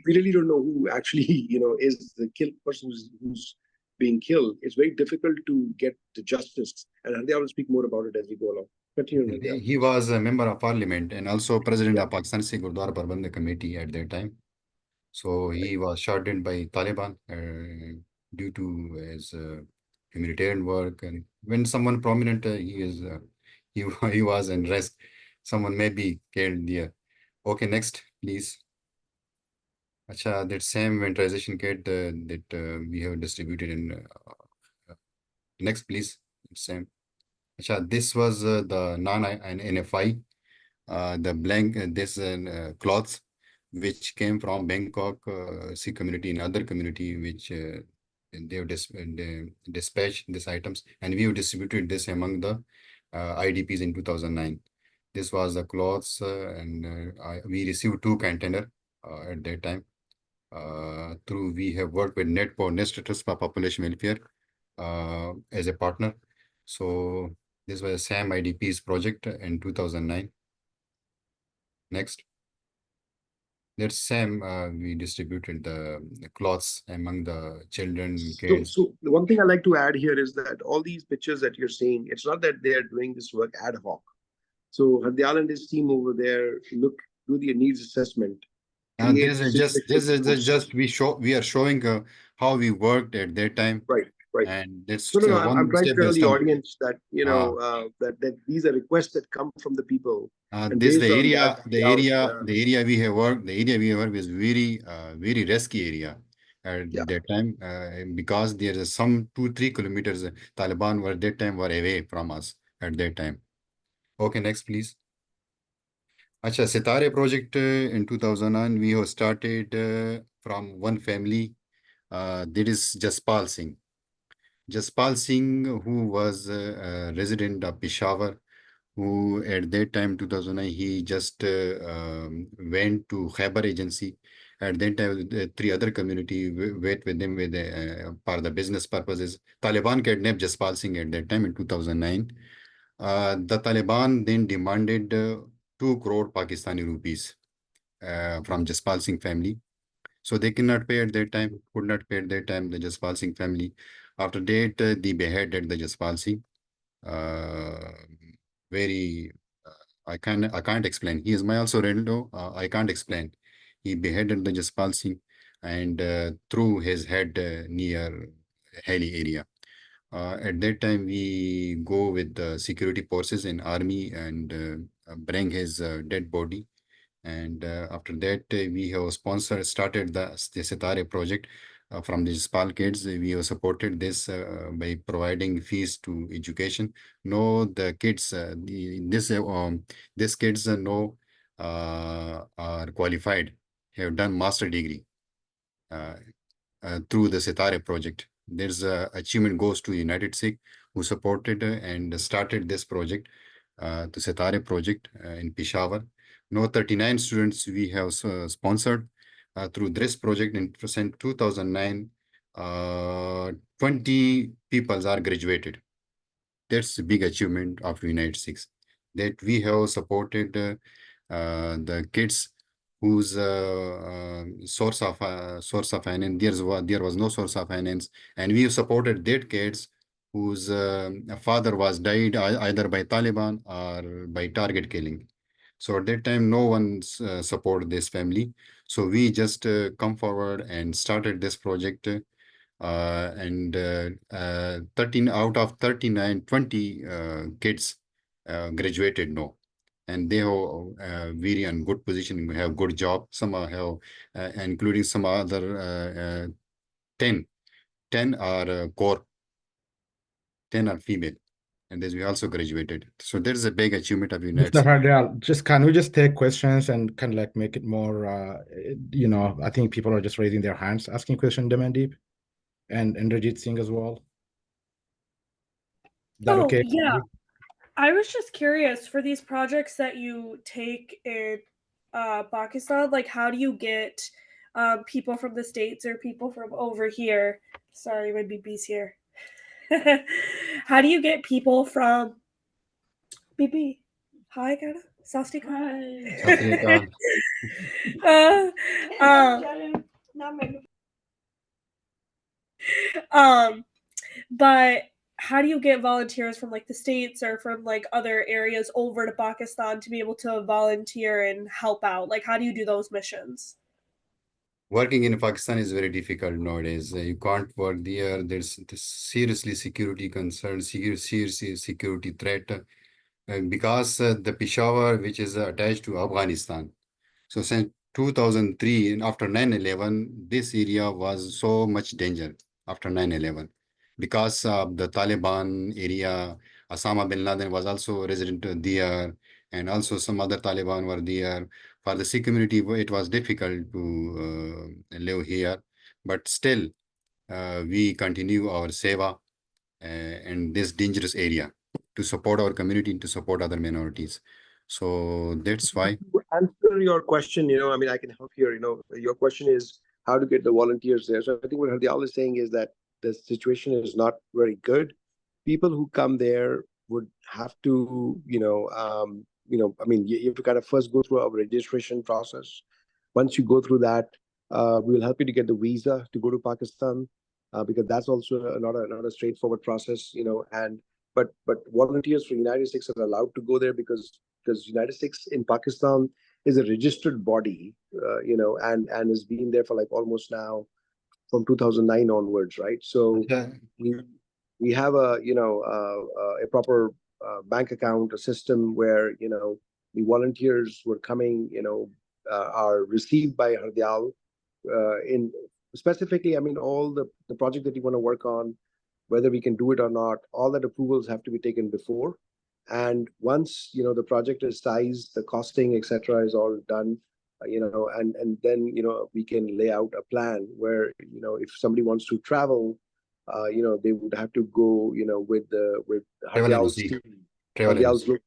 really don't know who actually is the person who's being killed. It's very difficult to get the justice, and Hardyal will speak more about it as we go along. Continue. He was a member of parliament and also president of Pakistan Sikh Gurdwara Prabandhak Committee at that time. So he was shot dead by Taliban due to his humanitarian work. And when someone prominent, he was in risk. Someone may be killed there. Okay, next, please. Acha, that same winterization kit that we have distributed in. Next, please. Same. Acha, this was the non-NFI, the blank cloths which came from Bangkok Sikh community and other community which they have dispatched these items, and we have distributed this among the IDPs in 2009. This was the clothes and we received 2 containers at that time. We have worked with Nest Trust for Population Welfare as a partner. So this was a SAM IDP's project in 2009. Next. That's SAM, we distributed the cloths among the children, kids. So the one thing I like to add here is that all these pictures that you're seeing, it's not that they're doing this work ad hoc. So Hardyal and his team over there do the needs assessment. This is just we are showing how we worked at that time. Right. And that's no, I'm trying to tell the audience that that these are requests that come from the people. This the area we have worked. The area we have worked is very risky area at that time because there is some 2-3 kilometers Taliban were that time were away from us at that time. Okay, next please. Acha, Sitare project in 2009 we have started from one family. That is Jaspal Singh. Jaspal Singh, who was a resident of Peshawar, who at that time, 2009, he just went to Khyber agency. At that time, 3 other community went with them for the business purposes. Taliban kidnapped Jaspal Singh at that time in 2009. The Taliban then demanded 2 crore Pakistani rupees from Jaspal Singh family. So they cannot pay at that time, could not pay at that time, the Jaspal Singh family. After that, they beheaded the Jaspal Singh. I can't explain. He is my also relative. I can't explain. He beheaded the Jaspal Singh and threw his head near Heli area. At that time, we go with the security forces in army and bring his dead body. And after that, we have started the Sitare project from the Jaspal kids. We have supported this by providing fees to education. No, the kids, these kids are qualified, have done master degree through the Sitare project. There's achievement goes to United Sikh, who supported and started this project, the Sitare project in Peshawar. No, 39 students we have sponsored through this project in 2009. 20 people are graduated. That's a big achievement of UNITEDSIKHS, that we have supported the kids whose source of finance, there was no source of finance, and we supported that kids whose father was died either by Taliban or by target killing. So at that time, no one supported this family. So we just come forward and started this project. 13 out of 39, 20 kids graduated now. And they have very on good position, have good job. Some have, including some other 10 are core, 10 are female. And this we also graduated. So there is a big achievement of United Mr. Hardyal, can we just take questions and kind of like make it more, I think people are just raising their hands, asking question, Demandeep and Indrajit Singh as well. Is that okay? Yeah. I was just curious, for these projects that you take in Pakistan, like how do you get people from the States or people from over here? Sorry, my BB's here. How do you get people from BB? Hi, Kana. Sastika. Satrika. But how do you get volunteers from like the States or from like other areas over to Pakistan to be able to volunteer and help out? Like, how do you do those missions? Working in Pakistan is very difficult nowadays. You can't work there. There's seriously security concerns, seriously security threat, because the Peshawar, which is attached to Afghanistan. So since 2003, and after 9/11, this area was so much danger after 9/11 because of the Taliban area. Osama bin Laden was also resident there, and also some other Taliban were there. For the Sikh community, it was difficult to live here, but still we continue our seva in this dangerous area to support our community and to support other minorities. So that's why. To answer your question, I mean, I can help here. Your question is how to get the volunteers there. So I think what Hardyal is saying is that the situation is not very good. People who come there would have to, I mean, you have to kind of first go through a registration process. Once you go through that, we will help you to get the visa to go to Pakistan, because that's also not a straightforward process, but volunteers for United Sikhs are allowed to go there because United Sikhs in Pakistan is a registered body, and has been there for like almost now from 2009 onwards, right? So we have a proper bank account, a system where the volunteers who are coming, are received by Hardyal in specifically. I mean, all the project that you want to work on, whether we can do it or not, all that approvals have to be taken before. And once the project is sized, the costing, etc., is all done, and then we can lay out a plan where if somebody wants to travel, they would have to go with Hardyal's team, Hardyal's team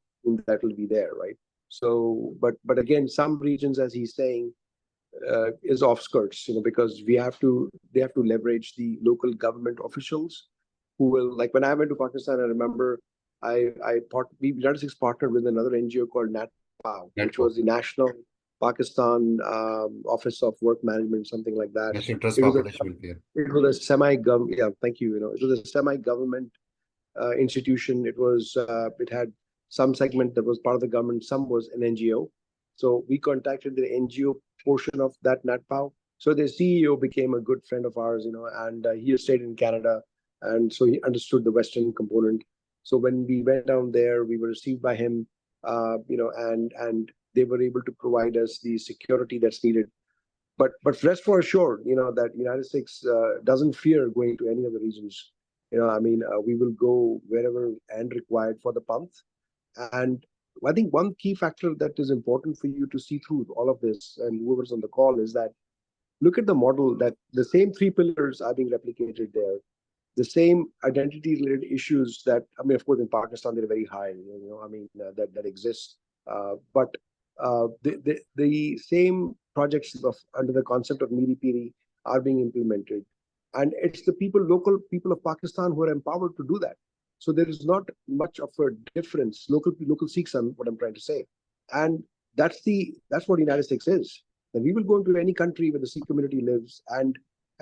that will be there, right? So, but again, some regions, as he's saying, is off skirts, because they have to leverage the local government officials who will, like when I went to Pakistan, I remember we United States partnered with another NGO called NATPAO, which was the National Pakistan Office of Work Management, something like that. It was a semi-government. Yeah, thank you. It was a semi-government institution. It had some segment that was part of the government, some was an NGO. So we contacted the NGO portion of that NATPAO. So the CEO became a good friend of ours, and he stayed in Canada, and so he understood the Western component. So when we went down there, we were received by him, and they were able to provide us the security that's needed. But rest for assured, that United States doesn't fear going to any of the regions. I mean, we will go wherever and required for the month. And I think one key factor that is important for you to see through all of this, and whoever's on the call, is that look at the model that the same three pillars are being replicated there. The same identity-related issues that, I mean, of course, in Pakistan, they're very high, that exist. But the same projects under the concept of Meeri Piri are being implemented. And it's the local people of Pakistan who are empowered to do that. So there is not much of a difference. Local Sikhs, what I'm trying to say. And that's what United States is. And we will go into any country where the Sikh community lives, and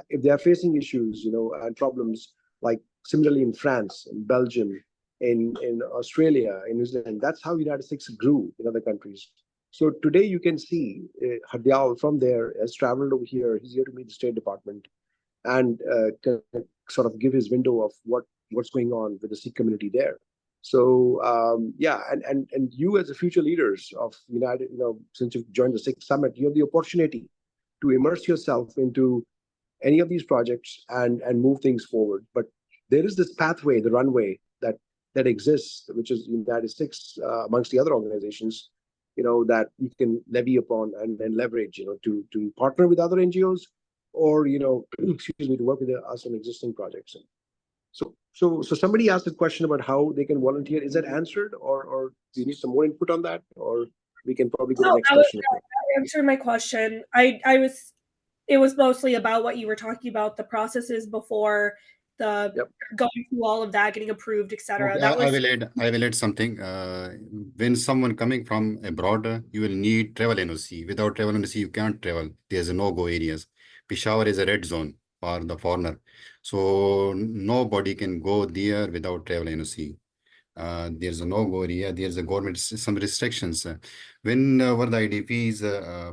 if they are facing issues, and problems, like similarly in France, in Belgium, in Australia, in New Zealand, that's how United States grew in other countries. So today you can see Hardyal from there has traveled over here. He's here to meet the State Department and sort of give his window of what's going on with the Sikh community there. So and you as the future leaders of United, since you've joined the Sikh Summit, you have the opportunity to immerse yourself into any of these projects and move things forward. But there is this pathway, the runway that exists, which is United Sikhs amongst the other organizations, that you can levy upon and leverage, to partner with other NGOs, or excuse me, to work with us on existing projects. So somebody asked a question about how they can volunteer. Is that answered, or do you need some more input on that, or we can probably go to the next question? That answered my question. It was mostly about what you were talking about, the processes before going through all of that, getting approved, etc. Okay, That was I will add something. When someone coming from abroad, you will need travel NOC. Without travel NOC, you can't travel. There's no-go areas. Peshawar is a red zone for the foreigner. So nobody can go there without travel NOC. There's a no-go area. There's a government some restrictions. Whenever the IDP's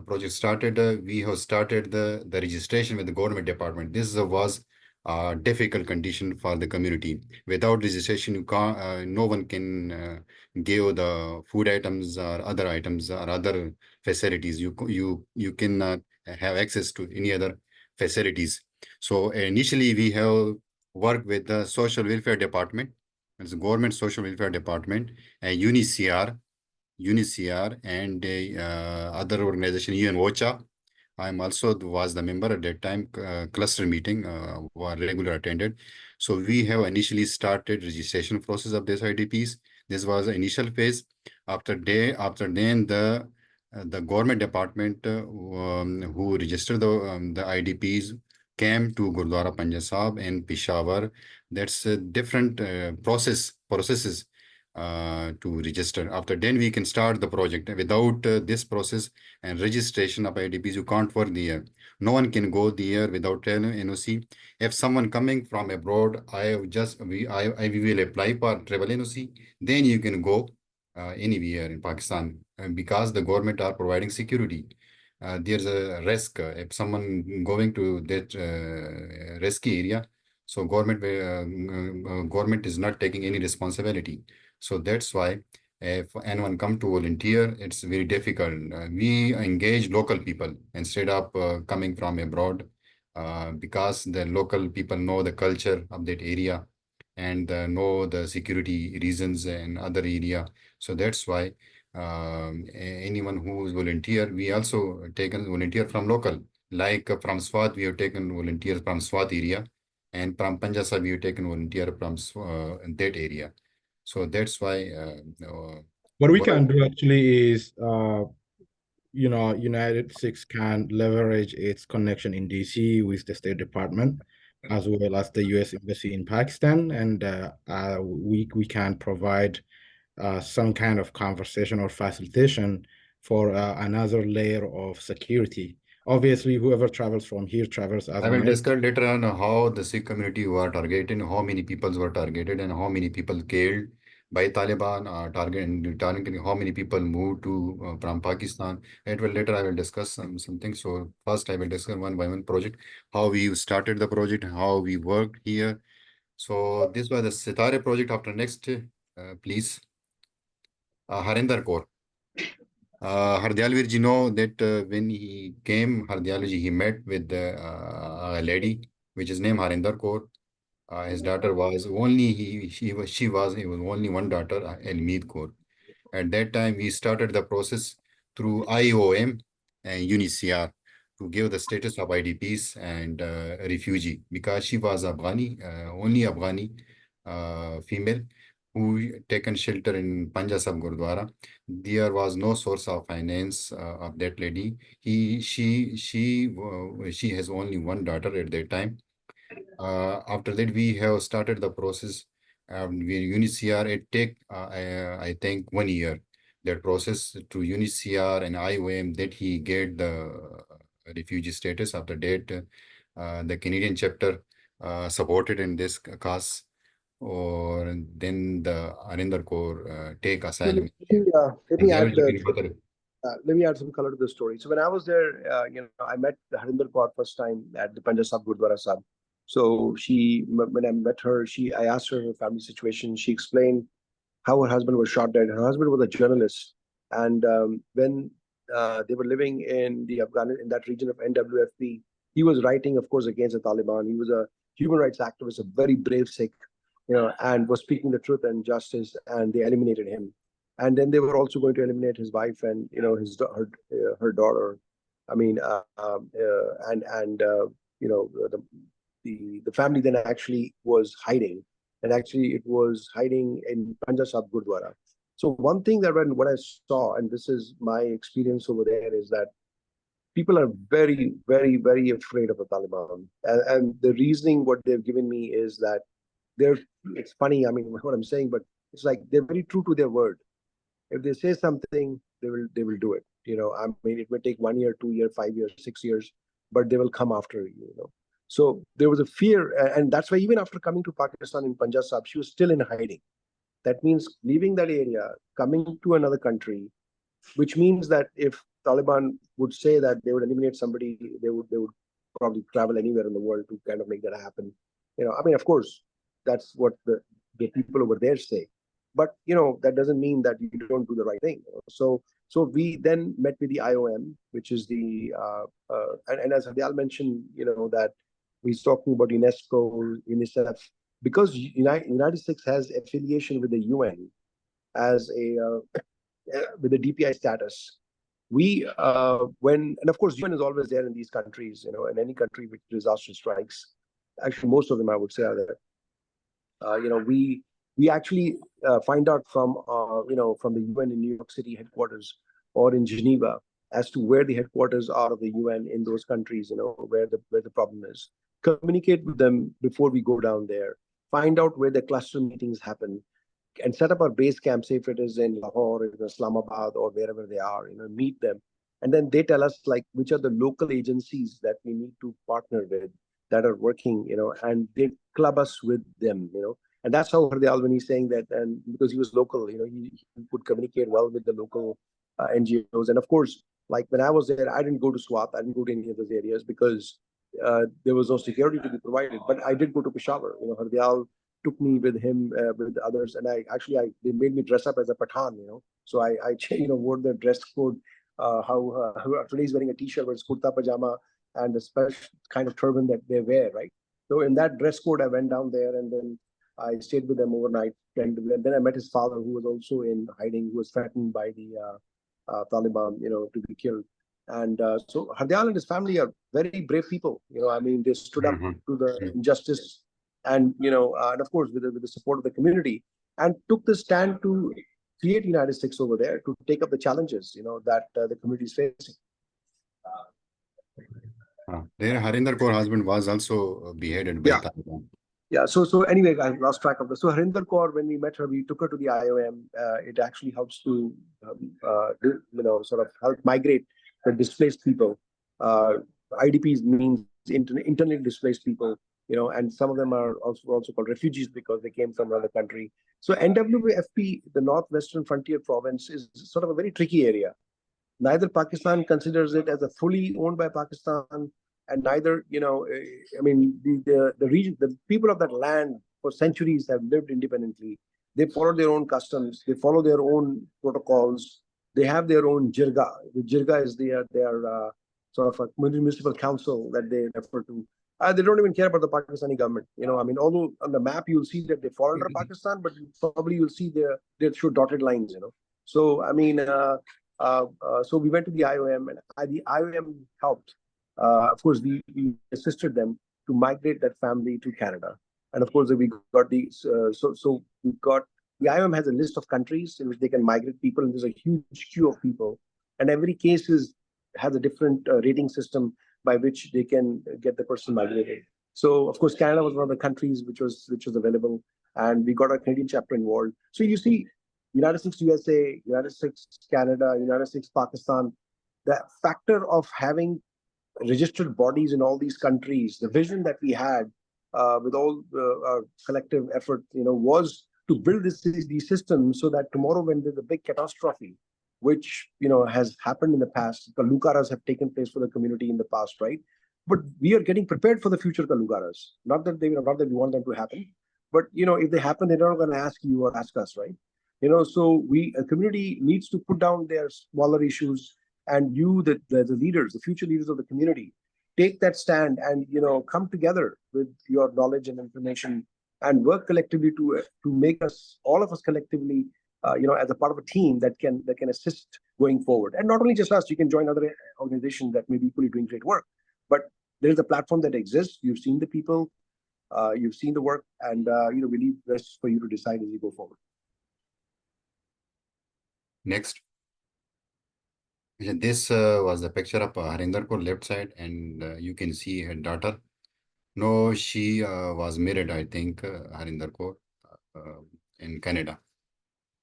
project started, we have started the registration with the government department. This was a difficult condition for the community. Without registration, you can't. No one can give the food items or other items or other facilities. You cannot have access to any other facilities. So initially, we have worked with the social welfare department. It's the government social welfare department, UNICR, and other organization, UN OCHA. I'm also was the member at that time, cluster meeting, were regular attended. So we have initially started registration process of these IDPs. This was the initial phase. After then the government department who registered the IDPs came to Gurdwara Panja Sahib and Peshawar. That's a different processes to register. After then we can start the project. Without this process and registration of IDPs, you can't work there. No one can go there without NOC. If someone coming from abroad, I will apply for travel NOC. Then you can go anywhere in Pakistan, because the government are providing security. There's a risk if someone going to that risky area. So government is not taking any responsibility. So that's why if anyone come to volunteer, it's very difficult. We engage local people instead of coming from abroad, because the local people know the culture of that area and know the security reasons in other area. So that's why anyone who is volunteer, we also taken volunteer from local. Like from Swat, we have taken volunteers from Swat area, and from Panjasa, we have taken volunteer from that area. So that's why. What we can do actually is, UNITEDSIKHS can leverage its connection in DC with the State Department, as well as the U.S. Embassy in Pakistan, and we can provide some kind of conversation or facilitation for another layer of security. Obviously, whoever travels from here travels as I will an discuss later on how the Sikh community were targeted, how many people were targeted, and how many people killed by Taliban, targeting how many people moved to from Pakistan. Later I will discuss something. So first I will discuss one by one project, how we started the project, how we worked here. So this was the Sitare project. After next, please, Harinder Kaur. Hardyalvir ji know that when he came, Hardyalvir ji, he met with a lady which is named Harinder Kaur. His daughter was only he was only one daughter, Elmeed Kaur. At that time, we started the process through IOM and UNICR to give the status of IDPs and refugee, because she was Afghani, only Afghani female who taken shelter in Panja Sahib Gurdwara. There was no source of finance of that lady. She has only one daughter at that time. After that, we have started the process. UNICR, it take I think 1 year. That process to UNICR and IOM that he get the refugee status. After that, the Canadian chapter supported in this cause, or then the Harinder Kaur take asylum. Let me add some color to the story. So when I was there, I met Harinder Kaur first time at the Panja Sahib Gurdwara Sahib. So when I met her, I asked her her family situation. She explained how her husband was shot dead. Her husband was a journalist, and when they were living in that region of NWFP, he was writing, of course, against the Taliban. He was a human rights activist, a very brave Sikh, and was speaking the truth and justice. And they eliminated him. And then they were also going to eliminate his wife and her daughter. I mean, the family then actually was hiding, and actually it was hiding in Panja Sahib Gurdwara. So one thing that what I saw, and this is my experience over there, is that people are very, very, very afraid of the Taliban. And the reasoning what they've given me is that it's funny, I mean, what I'm saying, but it's like they're very true to their word. If they say something, they will do it. I mean, it may take 1 year, 2 years, 5 years, 6 years, but they will come after you. So there was a fear, and that's why even after coming to Pakistan in Punjab, she was still in hiding. That means leaving that area, coming to another country, which means that if Taliban would say that they would eliminate somebody, they would probably travel anywhere in the world to kind of make that happen. I mean, of course, that's what the people over there say. But that doesn't mean that you don't do the right thing. So we then met with the IOM, which is the and as Hadial mentioned, that he's talking about UNESCO, UNICEF, because United Sikhs has affiliation with the UN as with the DPI status. We and of course UN is always there in these countries, in any country which disaster strikes. Actually, most of them I would say are there. We actually find out from from the UN in New York City headquarters or in Geneva as to where the headquarters are of the UN in those countries, where the problem is. Communicate with them before we go down there. Find out where the cluster meetings happen, and set up our base camp, say if it is in Lahore, in Islamabad, or wherever they are, meet them. And then they tell us like which are the local agencies that we need to partner with that are working, and they club us with them, And that's how Hardyal, when he's saying that, and because he was local, he could communicate well with the local NGOs. And of course, like when I was there, I didn't go to Swat, I didn't go to any of those areas because there was no security to be provided. But I did go to Peshawar. Hardyal took me with him, with others, and they made me dress up as a Pathan, So I wore the dress code, today he's wearing a t-shirt with kurta pajama and a special kind of turban that they wear, right? So in that dress code, I went down there and then I stayed with them overnight. And then I met his father, who was also in hiding, who was threatened by the Taliban, to be killed. And so Hardyal and his family are very brave people. I mean, they stood up to the injustice, and and of course with the support of the community, and took the stand to create United Sikhs over there to take up the challenges that the community is facing. Their Harinder Kaur husband was also beheaded by Taliban. Yeah. So anyway, I lost track of this. So Harinder Kaur, when we met her, we took her to the IOM. It actually helps to sort of help migrate the displaced people. IDPs means internally displaced people. And some of them are also called refugees because they came from another country. So NWFP, the Northwestern Frontier Province, is sort of a very tricky area. Neither Pakistan considers it as a fully owned by Pakistan, and neither, I mean, the region, the people of that land for centuries have lived independently. They follow their own customs. They follow their own protocols. They have their own jirga. The jirga is their sort of a municipal council that they refer to. They don't even care about the Pakistani government. I mean, although on the map you'll see that they fall under Pakistan, but probably you'll see they show dotted lines. So I mean, so we went to the IOM, and the IOM helped. Of course, we assisted them to migrate that family to Canada, and of course we got so we got the IOM has a list of countries in which they can migrate people, and there's a huge queue of people, and every case has a different rating system by which they can get the person migrated. So, of course, Canada was one of the countries which was available, and we got our Canadian chapter involved. So you see, United Sikhs USA, United Sikhs Canada, United Sikhs Pakistan, the factor of having registered bodies in all these countries, the vision that we had with all our collective effort, was to build these systems so that tomorrow when there's a big catastrophe, which has happened in the past. Kalukaras have taken place for the community in the past, right? But we are getting prepared for the future Kalukaras. Not that we want them to happen, but if they happen, they're not going to ask you or ask us, right? So a community needs to put down their smaller issues, and you, the leaders, the future leaders of the community, take that stand and come together with your knowledge and information and work collectively to make all of us collectively. As a part of a team that can assist going forward. And not only just us, you can join other organizations that may be equally doing great work. But there's a platform that exists. You've seen the people, you've seen the work, and we leave this for you to decide as you go forward. Next. This was the picture of Harinder Kaur left side, and you can see her daughter. No, she was married, I think, Harinder Kaur in Canada.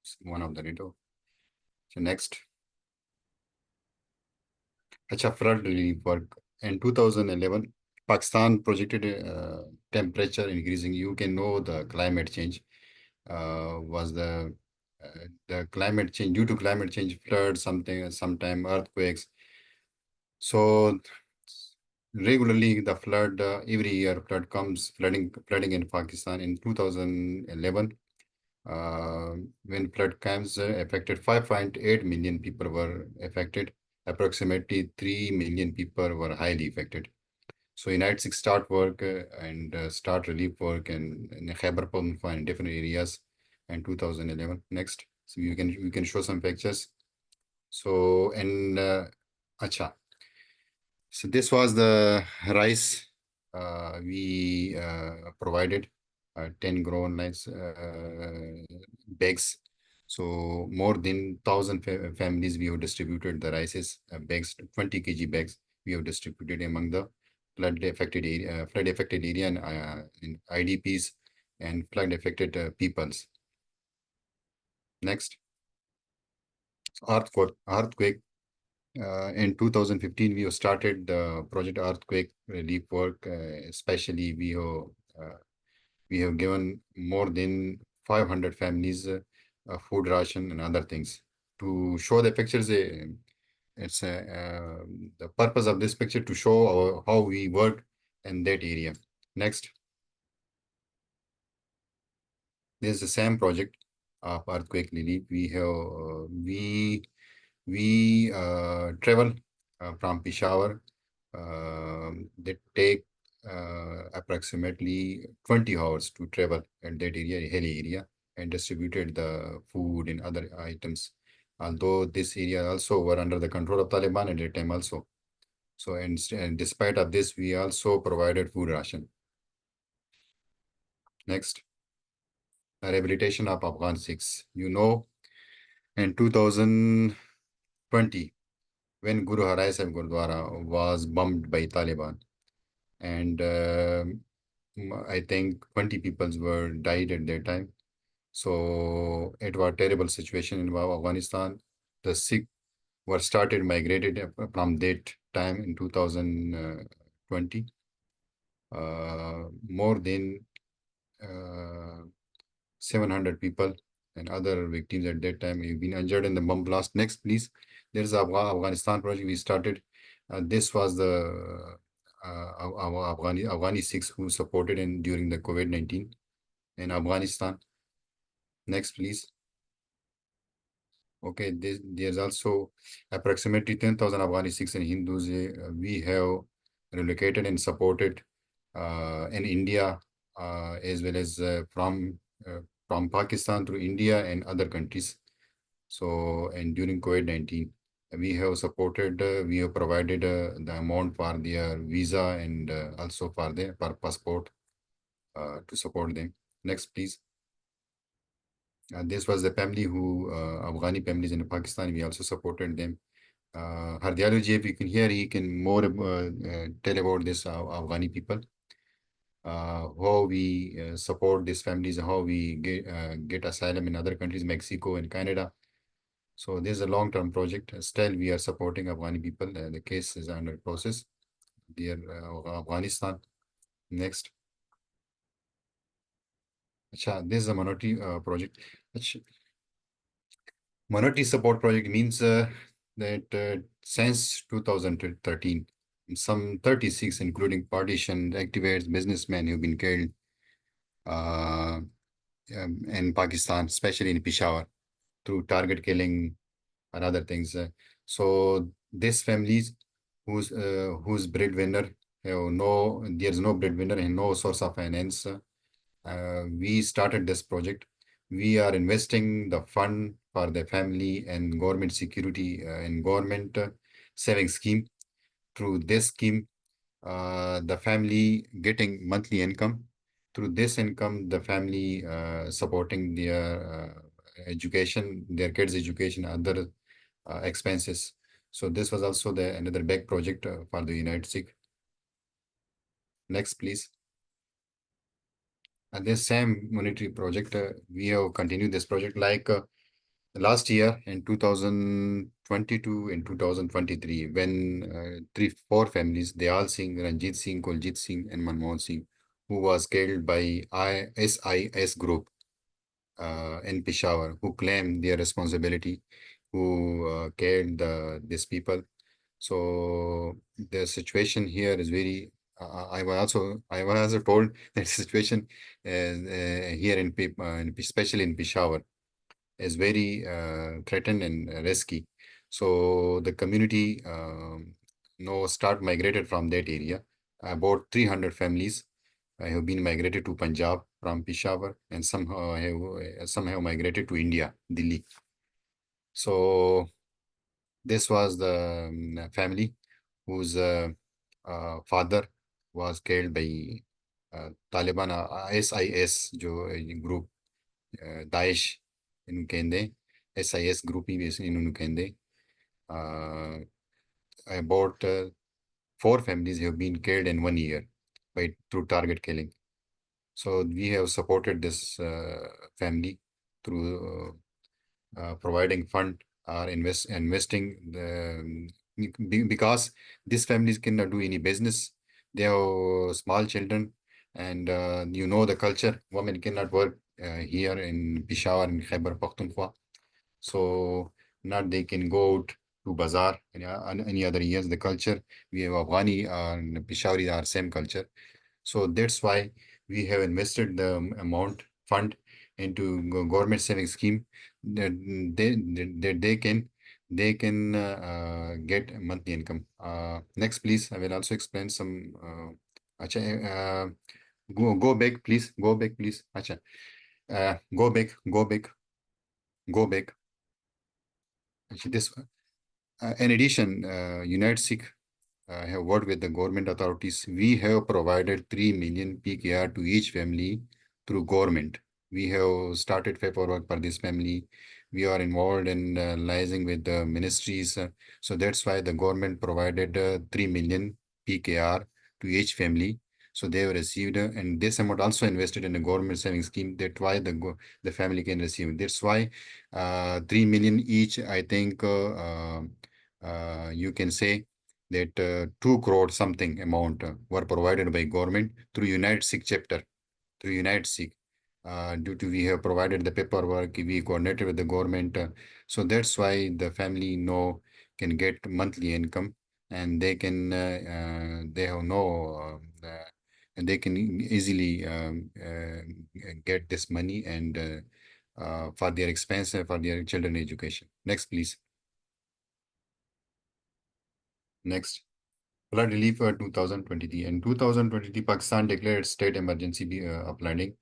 It's one of the widow. So next. Flood relief work. In 2011, Pakistan projected temperature increasing. You can know the climate change was the climate change due to climate change, floods, sometime earthquakes. So regularly the flood every year flooding in Pakistan. In 2011, when flood comes affected 5.8 million people were affected. Approximately 3 million people were highly affected. So UNITEDSIKHS start work and start relief work in Khyber Pakhtunkhwa in different areas in 2011. Next, so you can show some pictures. So in Acha. So this was the rice we provided 10 grown rice bags. So more than 1,000 families we have distributed the rices bags, 20 kg bags we have distributed among the flood affected area and in IDPs and flood affected peoples. Next, earthquake. In 2015, we have started the project earthquake relief work. Especially, we have given more than 500 families food ration and other things. To show the pictures, it's the purpose of this picture to show how we work in that area. Next, this is the same project of earthquake relief. We travel from Peshawar. They take approximately 20 hours to travel in that area, hilly area, and distributed the food and other items. Although this area also were under the control of Taliban at that time also. So, and despite of this, we also provided food ration. Next, rehabilitation of Afghan Sikhs. You know, in 2020, when Guru Harai Sahib Gurdwara was bombed by Taliban, and I think 20 people were died at that time. So it was a terrible situation in Afghanistan. The Sikh were started migrated from that time in 2020. More than 700 people and other victims at that time have been injured in the bomb blast. Next, please. There's a Afghanistan project we started. This was the Afghani Sikhs who supported during the COVID-19 in Afghanistan. Next, please. Okay, there's also approximately 10,000 Afghani Sikhs and Hindus we have relocated and supported in India as well as from Pakistan to India and other countries. So, and during COVID-19, we have supported, we have provided the amount for their visa and also for their passport to support them. Next, please. This was the family who, Afghani families in Pakistan, we also supported them. Hardialu if you can hear, he can more tell about this Afghani people. How we support these families, how we get asylum in other countries, Mexico and Canada. So this is a long-term project. Still, we are supporting Afghani people. The case is under process. Dear Afghanistan. Next. This is a minority project. Minority support project means that since 2013, some 36, including partition activists, businessmen who've been killed in Pakistan, especially in Peshawar, through target killing and other things. So these families whose breadwinner there's no breadwinner and no source of finance. We started this project. We are investing the fund for the family and government security and government saving scheme. Through this scheme, the family getting monthly income. Through this income, the family supporting their education, their kids' education, other expenses. So this was also another big project for the United Sikh. Next, please. And this same monetary project, we have continued this project like last year in 2022 and 2023, when four families, they all Singh, Ranjit Singh, Kuljit Singh, and Manmohan Singh, who was killed by SIS group in Peshawar, who claimed their responsibility, who killed these people. So the situation here is very. I was also told that situation here especially in Peshawar, is very threatened and risky. So the community start migrated from that area. About 300 families have been migrated to Punjab from Peshawar, and some have migrated to India, Delhi. So this was the family whose father was killed by Taliban, SIS group, Daesh in Kende, SIS group in Kende. About 4 families have been killed in 1 year through target killing. So we have supported this family through providing fund or investing because these families cannot do any business. They have small children, and the culture. Women cannot work here in Peshawar and Khyber Pakhtunkhwa. So not they can go out to bazaar and any other years. The culture we have Afghani and Peshawari are same culture. So that's why we have invested the amount fund into government saving scheme that they can get monthly income. Next, please. I will also explain some. Go back, please. Go back, please. Acha. Go back. Go back. Go back. Actually, this. In addition, United Sikh have worked with the government authorities. We have provided 3 million PKR to each family through government. We have started paperwork for this family. We are involved in liaising with the ministries. So that's why the government provided 3 million PKR to each family. So they have received, and this amount also invested in a government saving scheme. That's why the family can receive. That's why 3 million each. I think you can say that 2 crore something amount were provided by government through United Sikh chapter, through United Sikh. Due to we have provided the paperwork, we coordinated with the government. So that's why the family can get monthly income, and they can they have and they can easily get this money and for their expense for their children education. Next, please. Next. Flood relief for 2023. In 2023, Pakistan declared state emergency of flooding.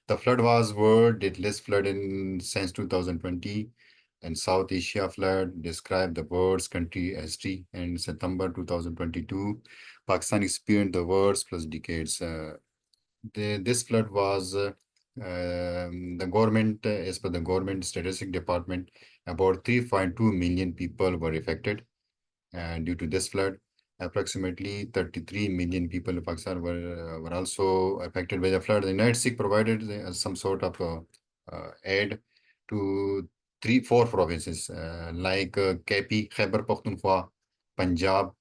The flood was world deadliest flood since 2020, and South Asia flood described the world's country history. In September 2022, Pakistan experienced the worst plus decades. This flood was the government, as per the government statistic department, about 3.2 million people were affected due to this flood. Approximately 33 million people in Pakistan were also affected by the flood. The United States provided some sort of aid to 4 provinces like KP, Khyber Pakhtunkhwa, Punjab,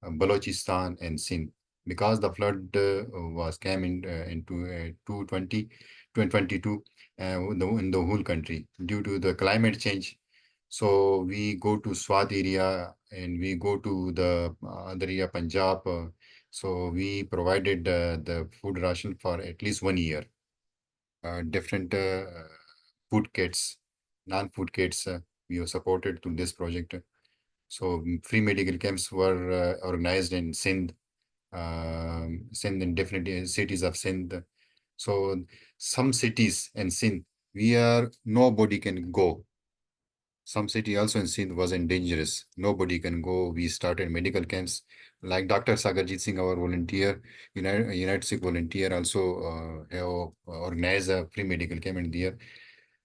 Balochistan, and Sindh. Because the flood came into 2022 in the whole country due to the climate change. So we go to Swat area and we go to the other area, Punjab. So we provided the food ration for at least 1 year. Different food kits, non-food kits, we have supported through this project. So free medical camps were organized in Sindh, in different cities of Sindh. So some cities in Sindh, nobody can go. Some city also in Sindh wasn't dangerous. Nobody can go. We started medical camps like Dr. Sagarjit Singh, our volunteer, United Sikh volunteer, also have organized a free medical camp in there.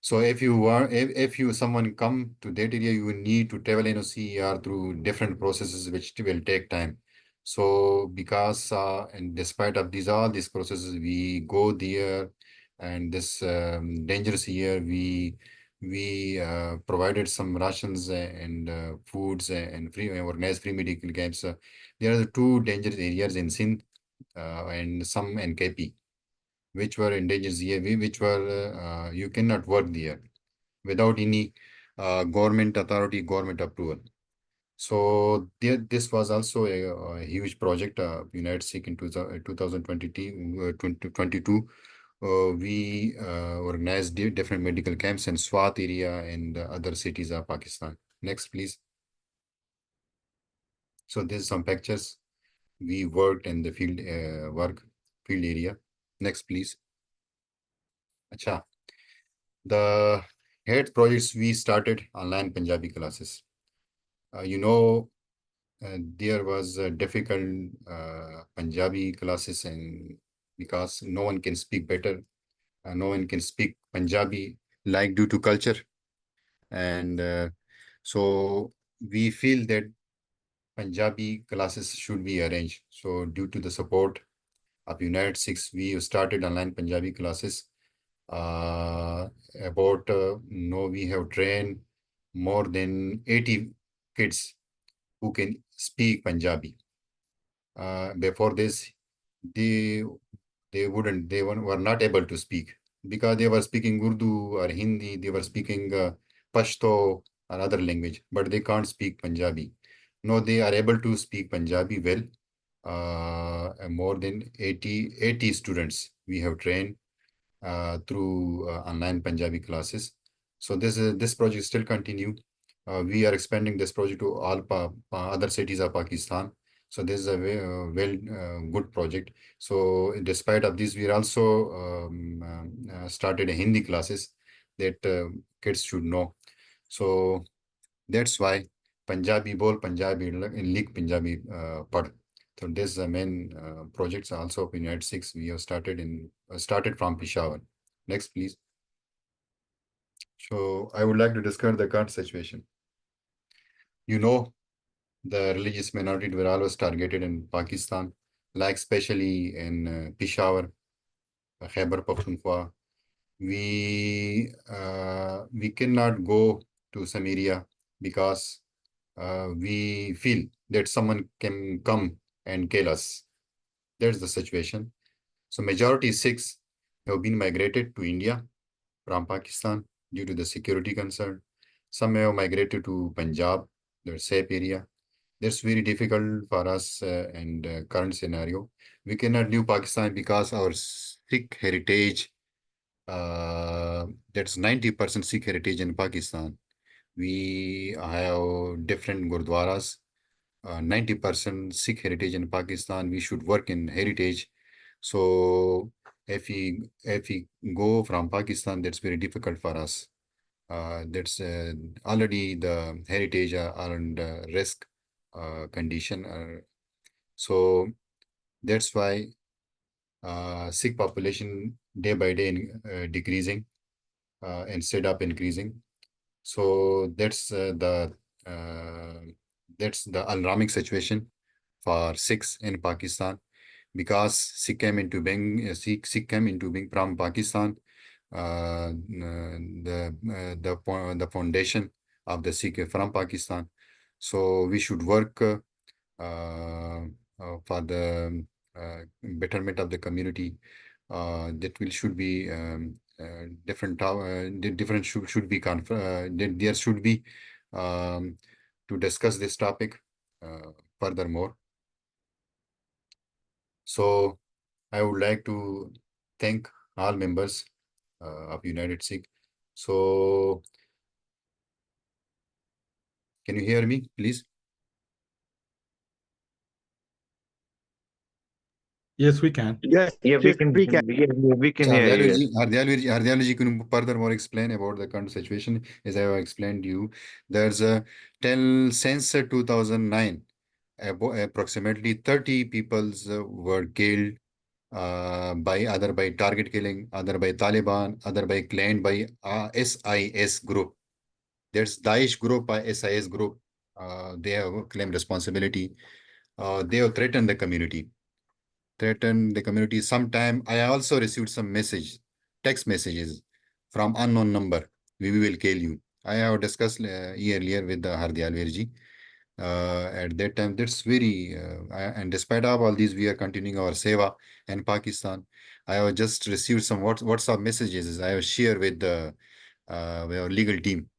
So if you want, if you someone come to that area, you will need to travel NOC through different processes, which will take time. So because and despite of all these processes, we go there, and this dangerous year, we provided some rations and foods and free organized free medical camps. There are the two dangerous areas in Sindh and some NKP, which were endangered ZAV, which were you cannot work there without any government authority, government approval. So this was also a huge project, United Sikh in 2022. We organized different medical camps in Swat area and other cities of Pakistan. Next, please. So there's some pictures. We worked in the field field area. Next, please. Acha. The head projects we started online Punjabi classes. There was a difficult Punjabi classes, and because no one can speak better, no one can speak Punjabi like due to culture, and so we feel that Punjabi classes should be arranged. So due to the support of UNITEDSIKHS, we started online Punjabi classes. We have trained more than 80 kids who can speak Punjabi. Before this, they were not able to speak because they were speaking Urdu or Hindi, they were speaking Pashto or other language, but they can't speak Punjabi. No, they are able to speak Punjabi well. More than 80 students we have trained through online Punjabi classes. So this project still continue. We are expanding this project to all other cities of Pakistan. So this is a good project. So despite of this, we also started a Hindi classes that kids should know. So that's why Punjabi bol Punjabi in League Punjabi pad. So this is the main projects also of UNITEDSIKHS. We have started from Peshawar. Next, please. So I would like to discuss the current situation. The religious minorities were always targeted in Pakistan, like especially in Peshawar, Khyber Pakhtunkhwa. We cannot go to some area because we feel that someone can come and kill us. That's the situation. So majority Sikhs have been migrated to India from Pakistan due to the security concern. Some have migrated to Punjab, the safe area. That's very difficult for us in the current scenario. We cannot leave Pakistan because our Sikh heritage, that's 90% Sikh heritage in Pakistan. We have different gurdwaras, 90% Sikh heritage in Pakistan. We should work in heritage. So if we go from Pakistan, that's very difficult for us. That's already the heritage are under risk condition. So that's why Sikh population day by day decreasing instead of increasing. So that's the alarming situation for Sikhs in Pakistan, because Sikh came into being from Pakistan. The foundation of the Sikh from Pakistan. So we should work for the betterment of the community. That should be different. Different should be there should be to discuss this topic furthermore. So I would like to thank all members of UNITEDSIKHS. So can you hear me, please? Yes, we can. Yes, we can hear you. Can furthermore explain about the current situation. As I have explained to you, there's a since 2009, approximately 30 people were killed either by target killing, either by Taliban, either by claimed by SIS group. There's Daesh group, SIS group. They have claimed responsibility. They have threatened the community. Sometime I also received some text messages from unknown number. We will kill you. I have discussed earlier with the Hardyal Virji. At that time, that's very, and despite of all these, we are continuing our seva in Pakistan. I have just received some WhatsApp messages. I have shared with our legal team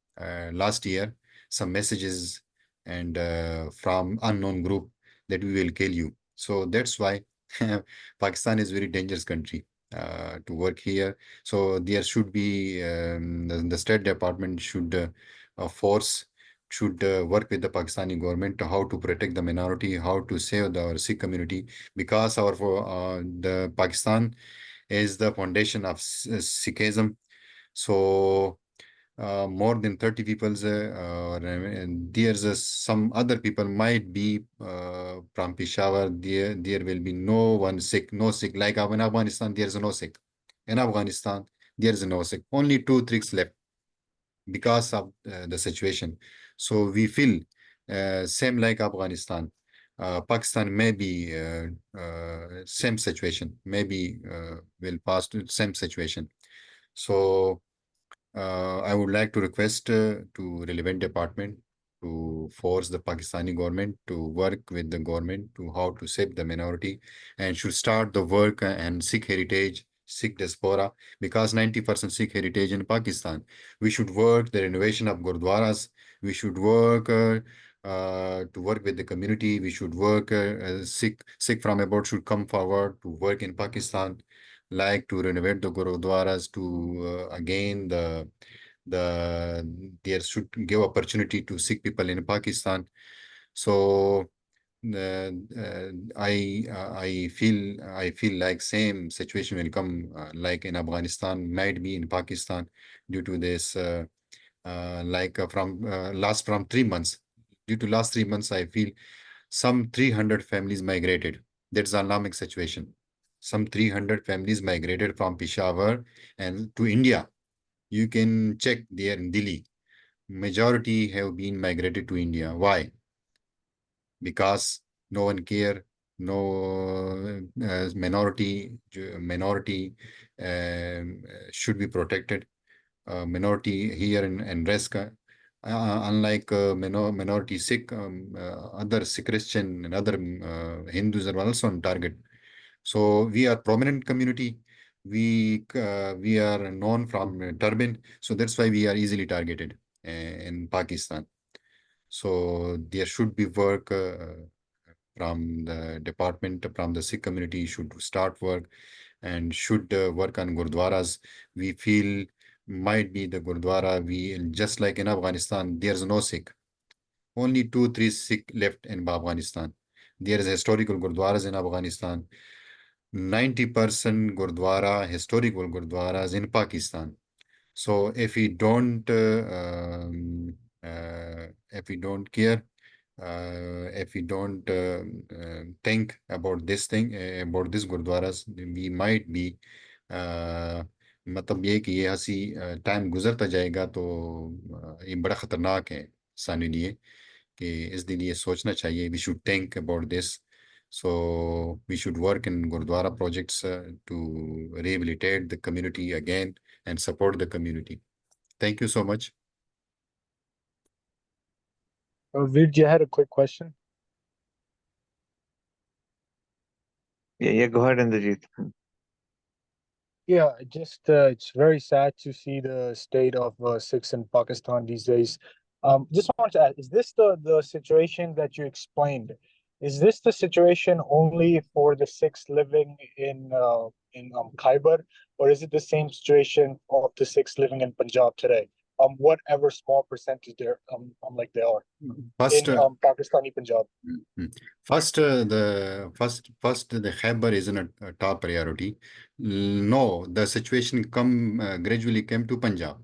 last year, some messages and from unknown group that we will kill you. So that's why Pakistan is a very dangerous country to work here. So there should be the State Department should work with the Pakistani government to how to protect the minority, how to save our Sikh community, because the Pakistan is the foundation of Sikhism. So more than 30 people, and there's some other people might be from Peshawar. There will be no Sikh. Like in Afghanistan, there's no Sikh. In Afghanistan, there's no Sikh. Only 2 Sikhs left because of the situation. So we feel same like Afghanistan. Pakistan may be same situation. Maybe will pass to same situation. So I would like to request to relevant department to force the Pakistani government to work with the government to how to save the minority, and should start the work and Sikh heritage, Sikh diaspora, because 90% Sikh heritage in Pakistan. We should work the renovation of Gurdwaras. We should work to work with the community. We should work Sikh from abroad should come forward to work in Pakistan, like to renovate the Gurudwaras, to again there should give opportunity to Sikh people in Pakistan. So I feel like same situation will come like in Afghanistan, might be in Pakistan, due to this from 3 months. Due to last 3 months, I feel some 300 families migrated. That's an alarming situation. Some 300 families migrated from Peshawar and to India. You can check there in Delhi. Majority have been migrated to India. Why? Because no one care. No minority should be protected. Minority here in risk. Unlike minority Sikh, other Sikh Christian and other Hindus are also on target. So we are prominent community. We are known from turban, so that's why we are easily targeted in Pakistan. So there should be work from the department, from the Sikh community should start work and should work on Gurdwaras. We feel might be the Gurdwara, just like in Afghanistan, there's no Sikh. Only 2-3 Sikh left in Afghanistan. There is historical Gurdwaras in Afghanistan. 90% Gurdwara, historical Gurdwaras in Pakistan. So if we don't care, if we don't think about this thing, about this Gurdwaras, we might be मतलब ये कि ये हंसी time गुजरता जाएगा तो ये बड़ा खतरनाक है इंसानी लिए कि इस दिन ये सोचना चाहिए. We should think about this. So we should work in Gurdwara projects to rehabilitate the community again and support the community. Thank you so much. Virji, I had a quick question. Yeah, go ahead, Indrajit. Yeah, just it's very sad to see the state of Sikhs in Pakistan these days. Just wanted to ask, is this the situation that you explained? Is this the situation only for the Sikhs living in Khyber, or is it the same situation of the Sikhs living in Punjab today? Whatever small percentage there, like they are First, in Pakistani Punjab. First, the Khyber isn't a top priority. No, the situation gradually came to Punjab.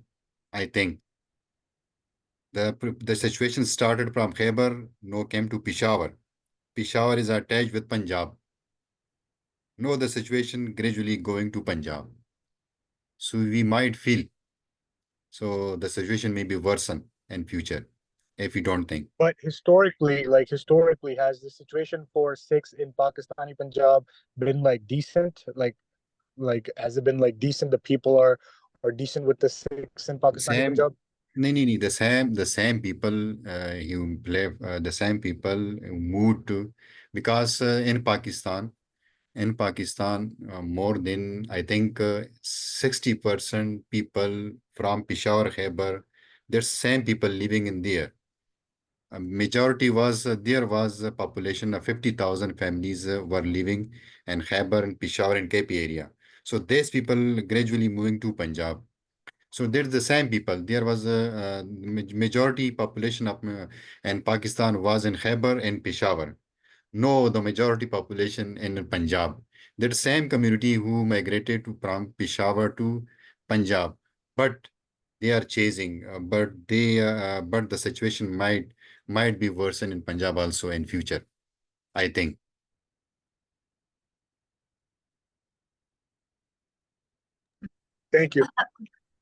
I think the situation started from Khyber, no came to Peshawar. Peshawar is attached with Punjab. Now the situation gradually going to Punjab. So we might feel, so the situation may be worsen in future if we don't think. But historically, has the situation for Sikhs in Pakistani Punjab been like decent? Has it been like decent? The people are decent with the Sikhs in Pakistani Same, Punjab? no, the same people who play, the same people who moved to, because in Pakistan, more than I think 60% people from Peshawar, Khyber, there's same people living in there. Majority was there was a population of 50,000 families were living in Khyber and Peshawar and KP area. So these people gradually moving to Punjab. So they're the same people. There was a, majority population of in Pakistan was in Khyber and Peshawar. No, the majority population in Punjab. That same community who migrated from Peshawar to Punjab, but they are chasing. But the situation might be worsened in Punjab also in future, I think. Thank you.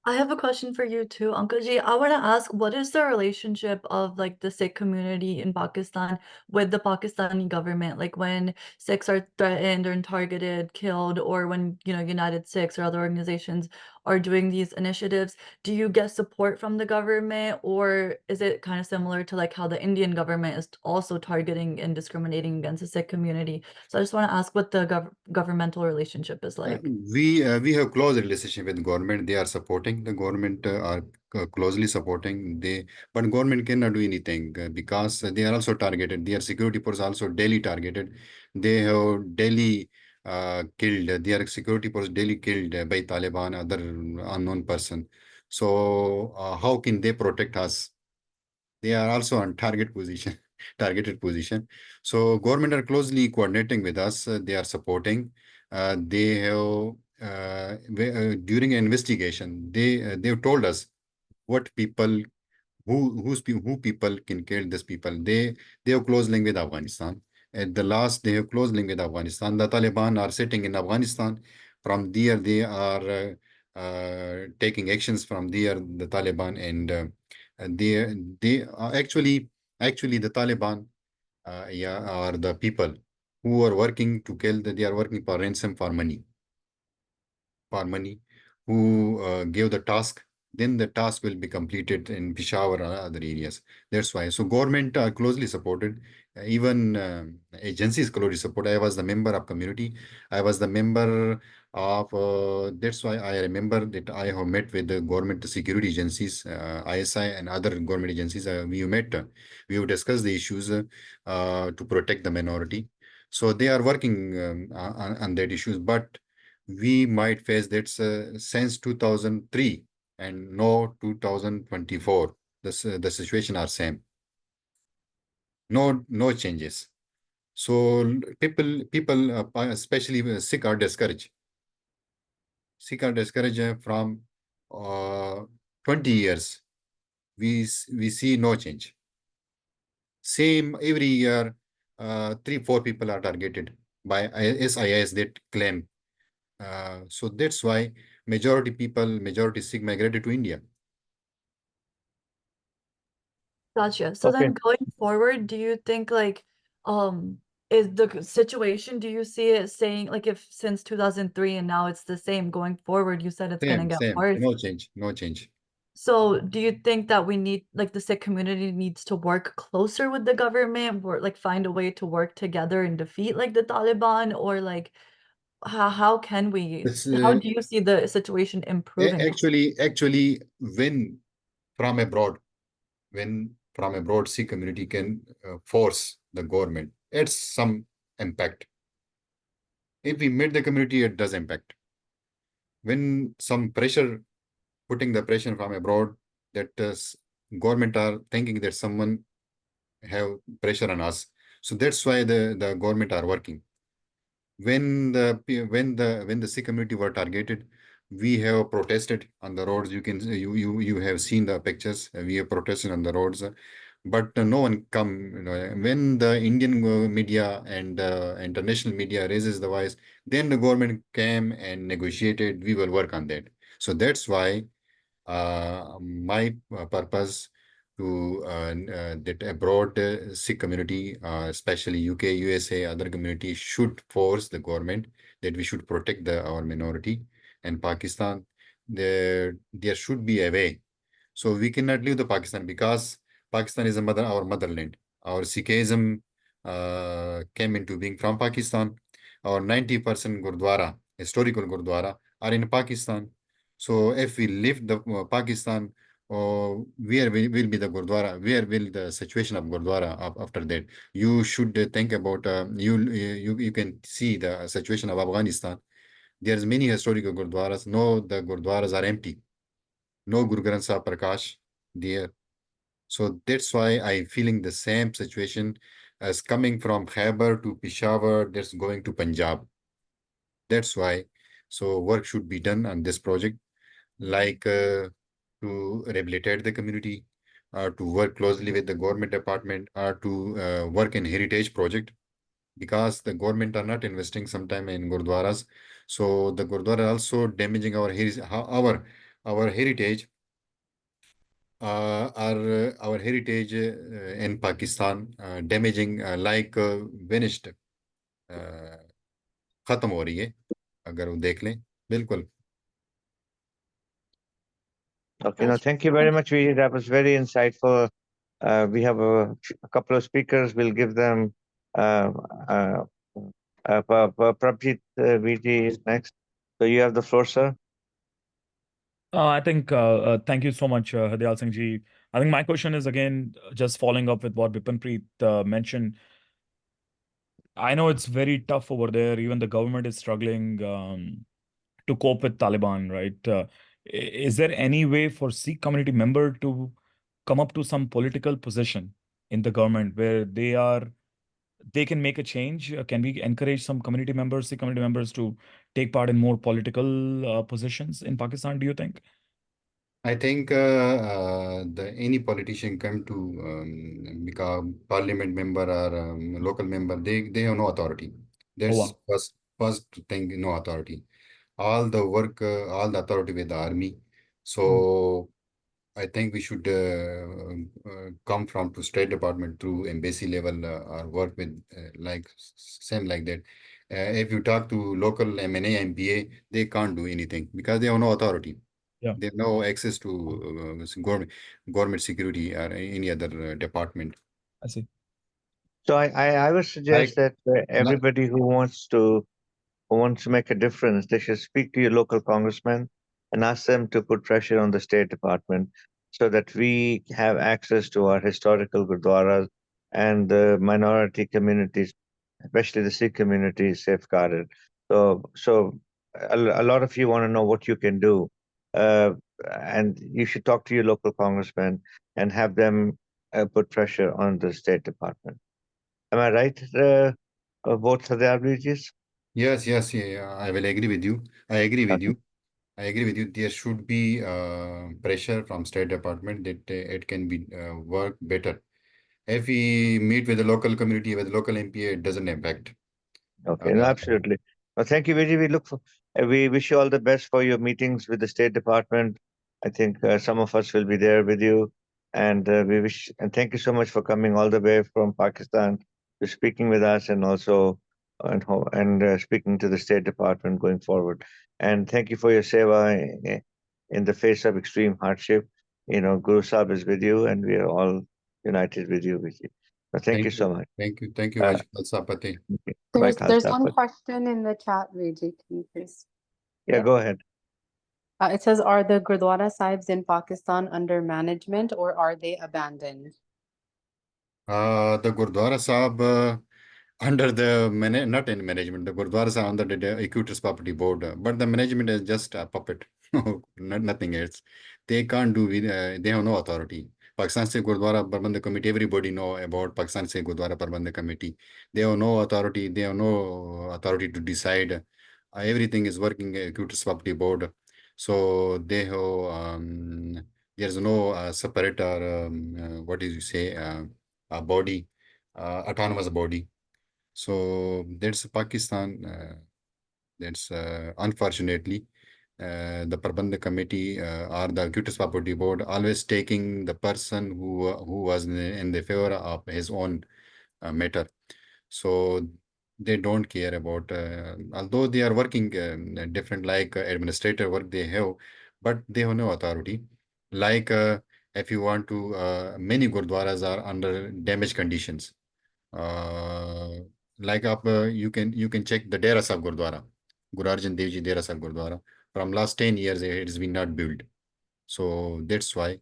I have a question for you too, Uncle Ji. I want to ask, what is the relationship of like the Sikh community in Pakistan with the Pakistani government? Like when Sikhs are threatened or targeted, killed, or when, United Sikhs or other organizations are doing these initiatives, do you get support from the government, or is it kind of similar to like how the Indian government is also targeting and discriminating against the Sikh community? So I just want to ask what the governmental relationship is like. We have close relationship with government. They are supporting. The government are closely supporting. But government cannot do anything because they are also targeted. Their security force also daily targeted. They have daily killed. Their security force daily killed by Taliban, other unknown person. So how can they protect us? They are also on targeted position. So government are closely coordinating with us. They are supporting. They have during an investigation, they have told us what people who people can kill these people. They have close link with Afghanistan. At the last, they have close link with Afghanistan. The Taliban are sitting in Afghanistan. From there, they are taking actions from there. The Taliban and they are actually the Taliban are the people who are working to kill. They are working for ransom for money. Who gave the task, then the task will be completed in Peshawar or other areas. That's why. So government are closely supported. Even agencies closely supported. I was the member of community. I was the member of, that's why I remember that I have met with the government security agencies, ISI and other government agencies. We met, we have discussed the issues to protect the minority. So they are working on that issues, but we might face that since 2003 and no 2024, the situation are same. No changes. So people especially Sikh are discouraged. Sikh are discouraged from 20 years. We see no change. Same every year, 3-4 people are targeted by SIS that claim. So that's why majority Sikh migrated to India. Gotcha. So Okay. then going forward, do you think like is the situation, do you see it saying like if since 2003 and now it's the same going forward, you said it's gonna get Same. worse. No change. So do you think that we need like the Sikh community needs to work closer with the government or like find a way to work together and defeat like the Taliban, or like how can we It's how do you see the situation improving? actually when from abroad, Sikh community can force the government, it's some impact. If we meet the community, it does impact. When some pressure, putting the pressure from abroad, that government are thinking that someone have pressure on us. So that's why the government are working. When the Sikh community were targeted, we have protested on the roads. You have seen the pictures. We have protested on the roads, but no one come. When the Indian media and international media raises the voice, then the government came and negotiated. We will work on that. So that's why my purpose to that abroad Sikh community, especially UK, USA, other communities should force the government that we should protect our minority. And Pakistan, there should be a way. So we cannot leave the Pakistan because Pakistan is our motherland. Our Sikhism came into being from Pakistan. Our 90% Gurdwara, historical Gurdwara, are in Pakistan. So if we leave the Pakistan, where will be the Gurdwara? Where will the situation of Gurdwara after that? You should think about you can see the situation of Afghanistan. There's many historical Gurdwaras. No, the Gurdwaras are empty. No Guru Granth Sahib Prakash there. So that's why I'm feeling the same situation as coming from Khyber to Peshawar, that's going to Punjab. That's why. So work should be done on this project, like to rehabilitate the community, to work closely with the government department, or to work in heritage project, because the government are not investing sometime in Gurdwaras. So the Gurdwara also damaging our heritage. Our heritage in Pakistan damaging like vanished, खत्म हो रही है अगर वो देख लें बिल्कुल. Okay, no, thank you very much, Vijay. That was very insightful. We have a couple of speakers. We'll give them Prabjit Vijay is next. So you have the floor, sir. I think, thank you so much, Hardayal Singh ji. I think my question is again, just following up with what Bipanpreet mentioned. I know it's very tough over there. Even the government is struggling to cope with Taliban, right? Is there any way for Sikh community member to come up to some political position in the government where they can make a change? Can we encourage some community members, Sikh community members, to take part in more political positions in Pakistan, do you think? I think any politician come to become parliament member or local member, they have no authority. That's first thing, no authority. All the work, all the authority with the army. So I think we should come from to State Department through embassy level or work with same like that. If you talk to local MNA, MPA, they can't do anything because they have no authority. Yeah. They have no access to government security or any other department. I see. So I would suggest that everybody who wants to make a difference, they should speak to your local congressman and ask them to put pressure on the State Department so that we have access to our historical gurdwaras and the minority communities, especially the Sikh community, is safeguarded. So a lot of you want to know what you can do, and you should talk to your local congressman and have them put pressure on the State Department. Am I right, both of the averages? Yes, yeah, I will agree with you. I agree with you. There should be pressure from State Department that it can be work better. If we meet with the local community, with the local MPA, it doesn't impact. Okay, no, absolutely. Well, thank you, Vijay. We wish you all the best for your meetings with the State Department. I think some of us will be there with you, and thank you so much for coming all the way from Pakistan to speaking with us, and also speaking to the State Department going forward. And thank you for your seva in the face of extreme hardship. Guru Sahib is with you, and we are all united with you, Vijay. So thank you so much. Thank you. Sapati. There's one question in the chat, Vijay. Can you please? Yeah, go ahead. It says, are the Gurdwara Sahibs in Pakistan under management or are they abandoned? The Gurdwara Sahib under the not in management. The Gurdwaras are under the Equitors Property Board, but the management is just a puppet, nothing else. They can't do. They have no authority. Pakistan Sikh Gurdwara Prabandhak Committee, everybody know about Pakistan Sikh Gurdwara Prabandhak Committee. They have no authority. They have no authority to decide. Everything is working Equitors Property Board. So they have there's no separator, what did you say, a body, autonomous body. So that's Pakistan. That's unfortunately the Prabandha Committee or the Executive Property Board always taking the person who was in the favor of his own matter. So they don't care about, although they are working different, like administrator work they have, but they have no authority. Like if you want to, many gurdwaras are under damaged conditions. Like you can check the Dera Sahib Gurdwara, Guru Arjan Dev Ji Dera Sahib Gurdwara. From last 10 years, it has been not built. So that's why.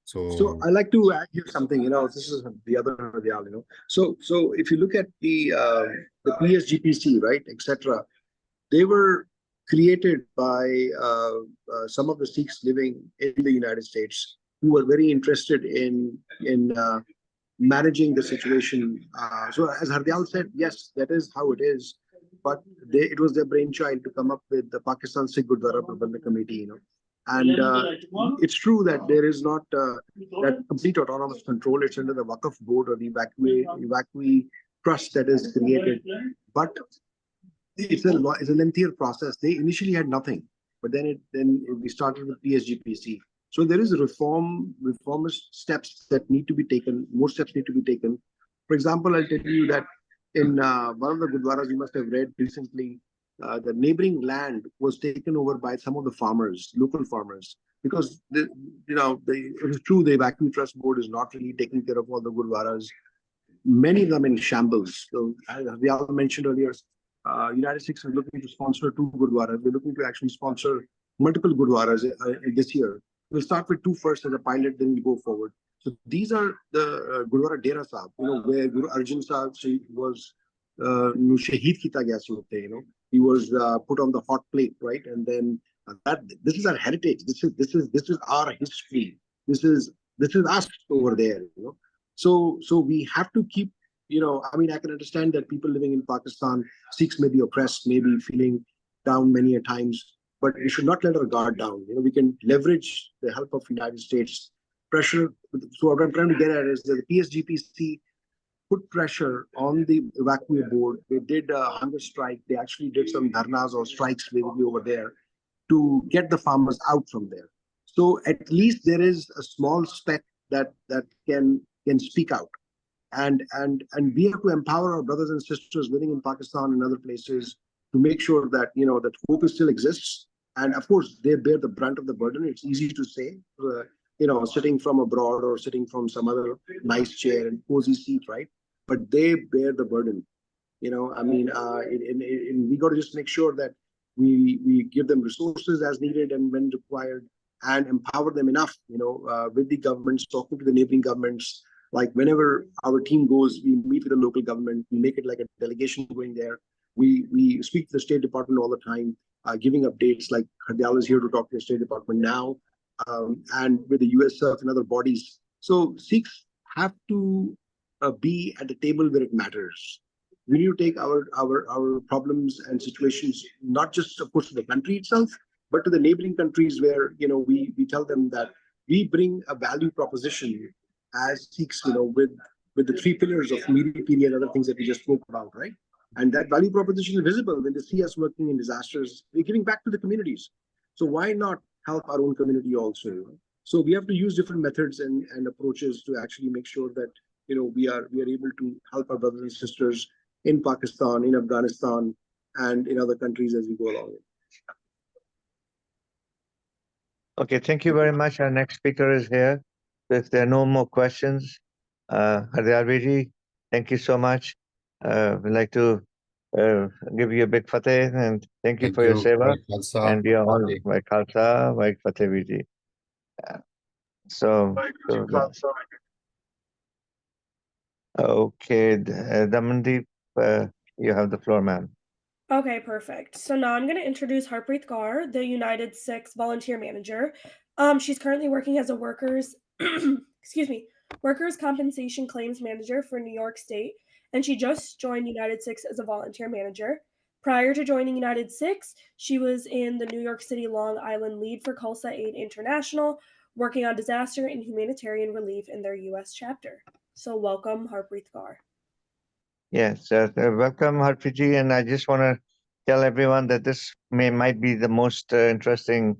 So I like to add here something. This is the other Haryal. So if you look at the PSGPC, right, etc., they were created by some of the Sikhs living in the United States who were very interested in managing the situation. So as Hardyal said, yes, that is how it is. But it was their brainchild to come up with the Pakistan Sikh Gurdwara Prabandhak Committee. And it's true that there is not that complete autonomous control. It's under the Waqf board or the evacuee trust that is created. But it's a lengthier process. They initially had nothing, but then we started with PSGPC. So there is reformist steps that need to be taken. More steps need to be taken. For example, I'll tell you that in one of the Gurdwaras you must have read recently, the neighboring land was taken over by some of the farmers, local farmers, because it is true the evacuee trust board is not really taking care of all the Gurdwaras. Many of them in shambles. So as we all mentioned earlier, United Sikhs is looking to sponsor 2 Gurdwaras. We're looking to actually sponsor multiple Gurdwaras this year. We'll start with 2 first as a pilot, then we'll go forward. So these are the Gurdwara Dera Sahib, where Guru Arjan Sahib was Shaheed Kita Gaya se, he was put on the hot plate, right? And then this is our heritage. This is our history. This is us over there. So we have to keep. I mean, I can understand that people living in Pakistan, Sikhs may be oppressed, may be feeling down many a times, but we should not let our guard down. We can leverage the help of United States pressure. So what I'm trying to get at is that the PSGPC put pressure on the evacuee board. They did a hunger strike. They actually did some dharnas or strikes basically over there to get the farmers out from there. So at least there is a small speck that can speak out. And we have to empower our brothers and sisters living in Pakistan and other places to make sure that that hope still exists. And of course, they bear the brunt of the burden. It's easy to say, sitting from abroad or sitting from some other nice chair and cozy seat, right? But they bear the burden. I mean, we got to just make sure that we give them resources as needed and when required, and empower them enough. With the governments, talking to the neighboring governments. Like whenever our team goes, we meet with the local government. We make it like a delegation going there. We speak to the State Department all the time, giving updates. Like Hardyal is here to talk to the State Department now, and with the USF and other bodies. So Sikhs have to be at the table where it matters. We need to take our problems and situations, not just of course to the country itself, but to the neighboring countries where we tell them that we bring a value proposition as Sikhs, with the 3 pillars of Miri Piri and other things that we just spoke about, right? And that value proposition is visible when they see us working in disasters. We're giving back to the communities. So why not help our own community also? So we have to use different methods and approaches to actually make sure that we are able to help our brothers and sisters in Pakistan, in Afghanistan, and in other countries as we go along. Okay, thank you very much. Our next speaker is here. If there are no more questions, Hardyal ji, thank you so much. We'd like to give you a big fateh and thank you for your seva. And we are all Vai Khalsa, Vai Fateh ji. Okay, Damandeep, you have the floor, ma'am. Okay, perfect. So now I'm going to introduce Harpreet Kaur, the United Sikhs volunteer manager. She's currently working as a workers compensation claims manager for New York State, and she just joined United Sikhs as a volunteer manager. Prior to joining United Sikhs, she was in the New York City Long Island lead for Khalsa Aid International, working on disaster and humanitarian relief in their U.S. chapter. So welcome, Harpreet Kaur. Yes, welcome, Harpreet, and I just want to tell everyone that this might be the most interesting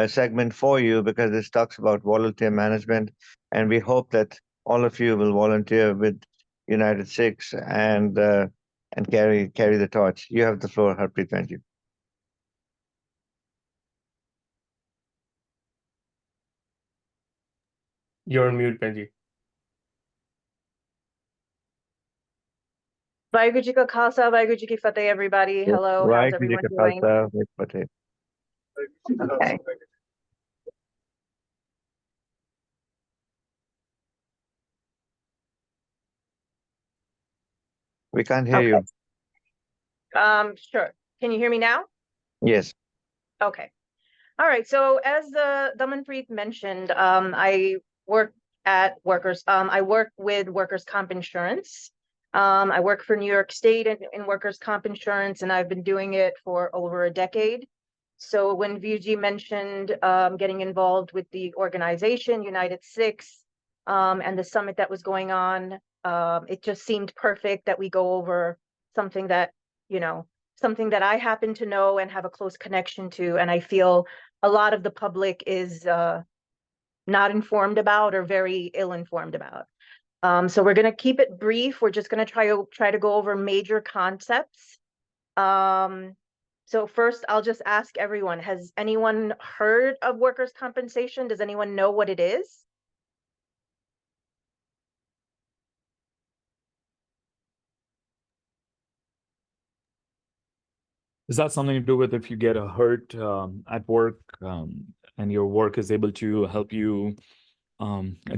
segment for you, because this talks about volunteer management, and we hope that all of you will volunteer with United Sikhs and carry the torch. You have the floor, Harpreet. Thank you. You're on mute, Benji. Vaheguru Ji Ka Khalsa, Vaheguru Ji Ki Fateh, everybody. Hello, how's everyone doing? Okay. We can't hear you. Sure. Can you hear me now? Yes. Okay. All right. So as Damanpreet mentioned, I work at I work with workers' comp insurance. I work for New York State in workers' comp insurance, and I've been doing it for over a decade. So when Vyuji mentioned getting involved with the organization, UNITEDSIKHS, and the summit that was going on, it just seemed perfect that we go over something that, something that I happen to know and have a close connection to, and I feel a lot of the public is not informed about or very ill-informed about. So we're going to keep it brief. We're just going to try to go over major concepts. So first, I'll just ask everyone, has anyone heard of workers' compensation? Does anyone know what it is? Is that something to do with if you get hurt at work and your work is able to help you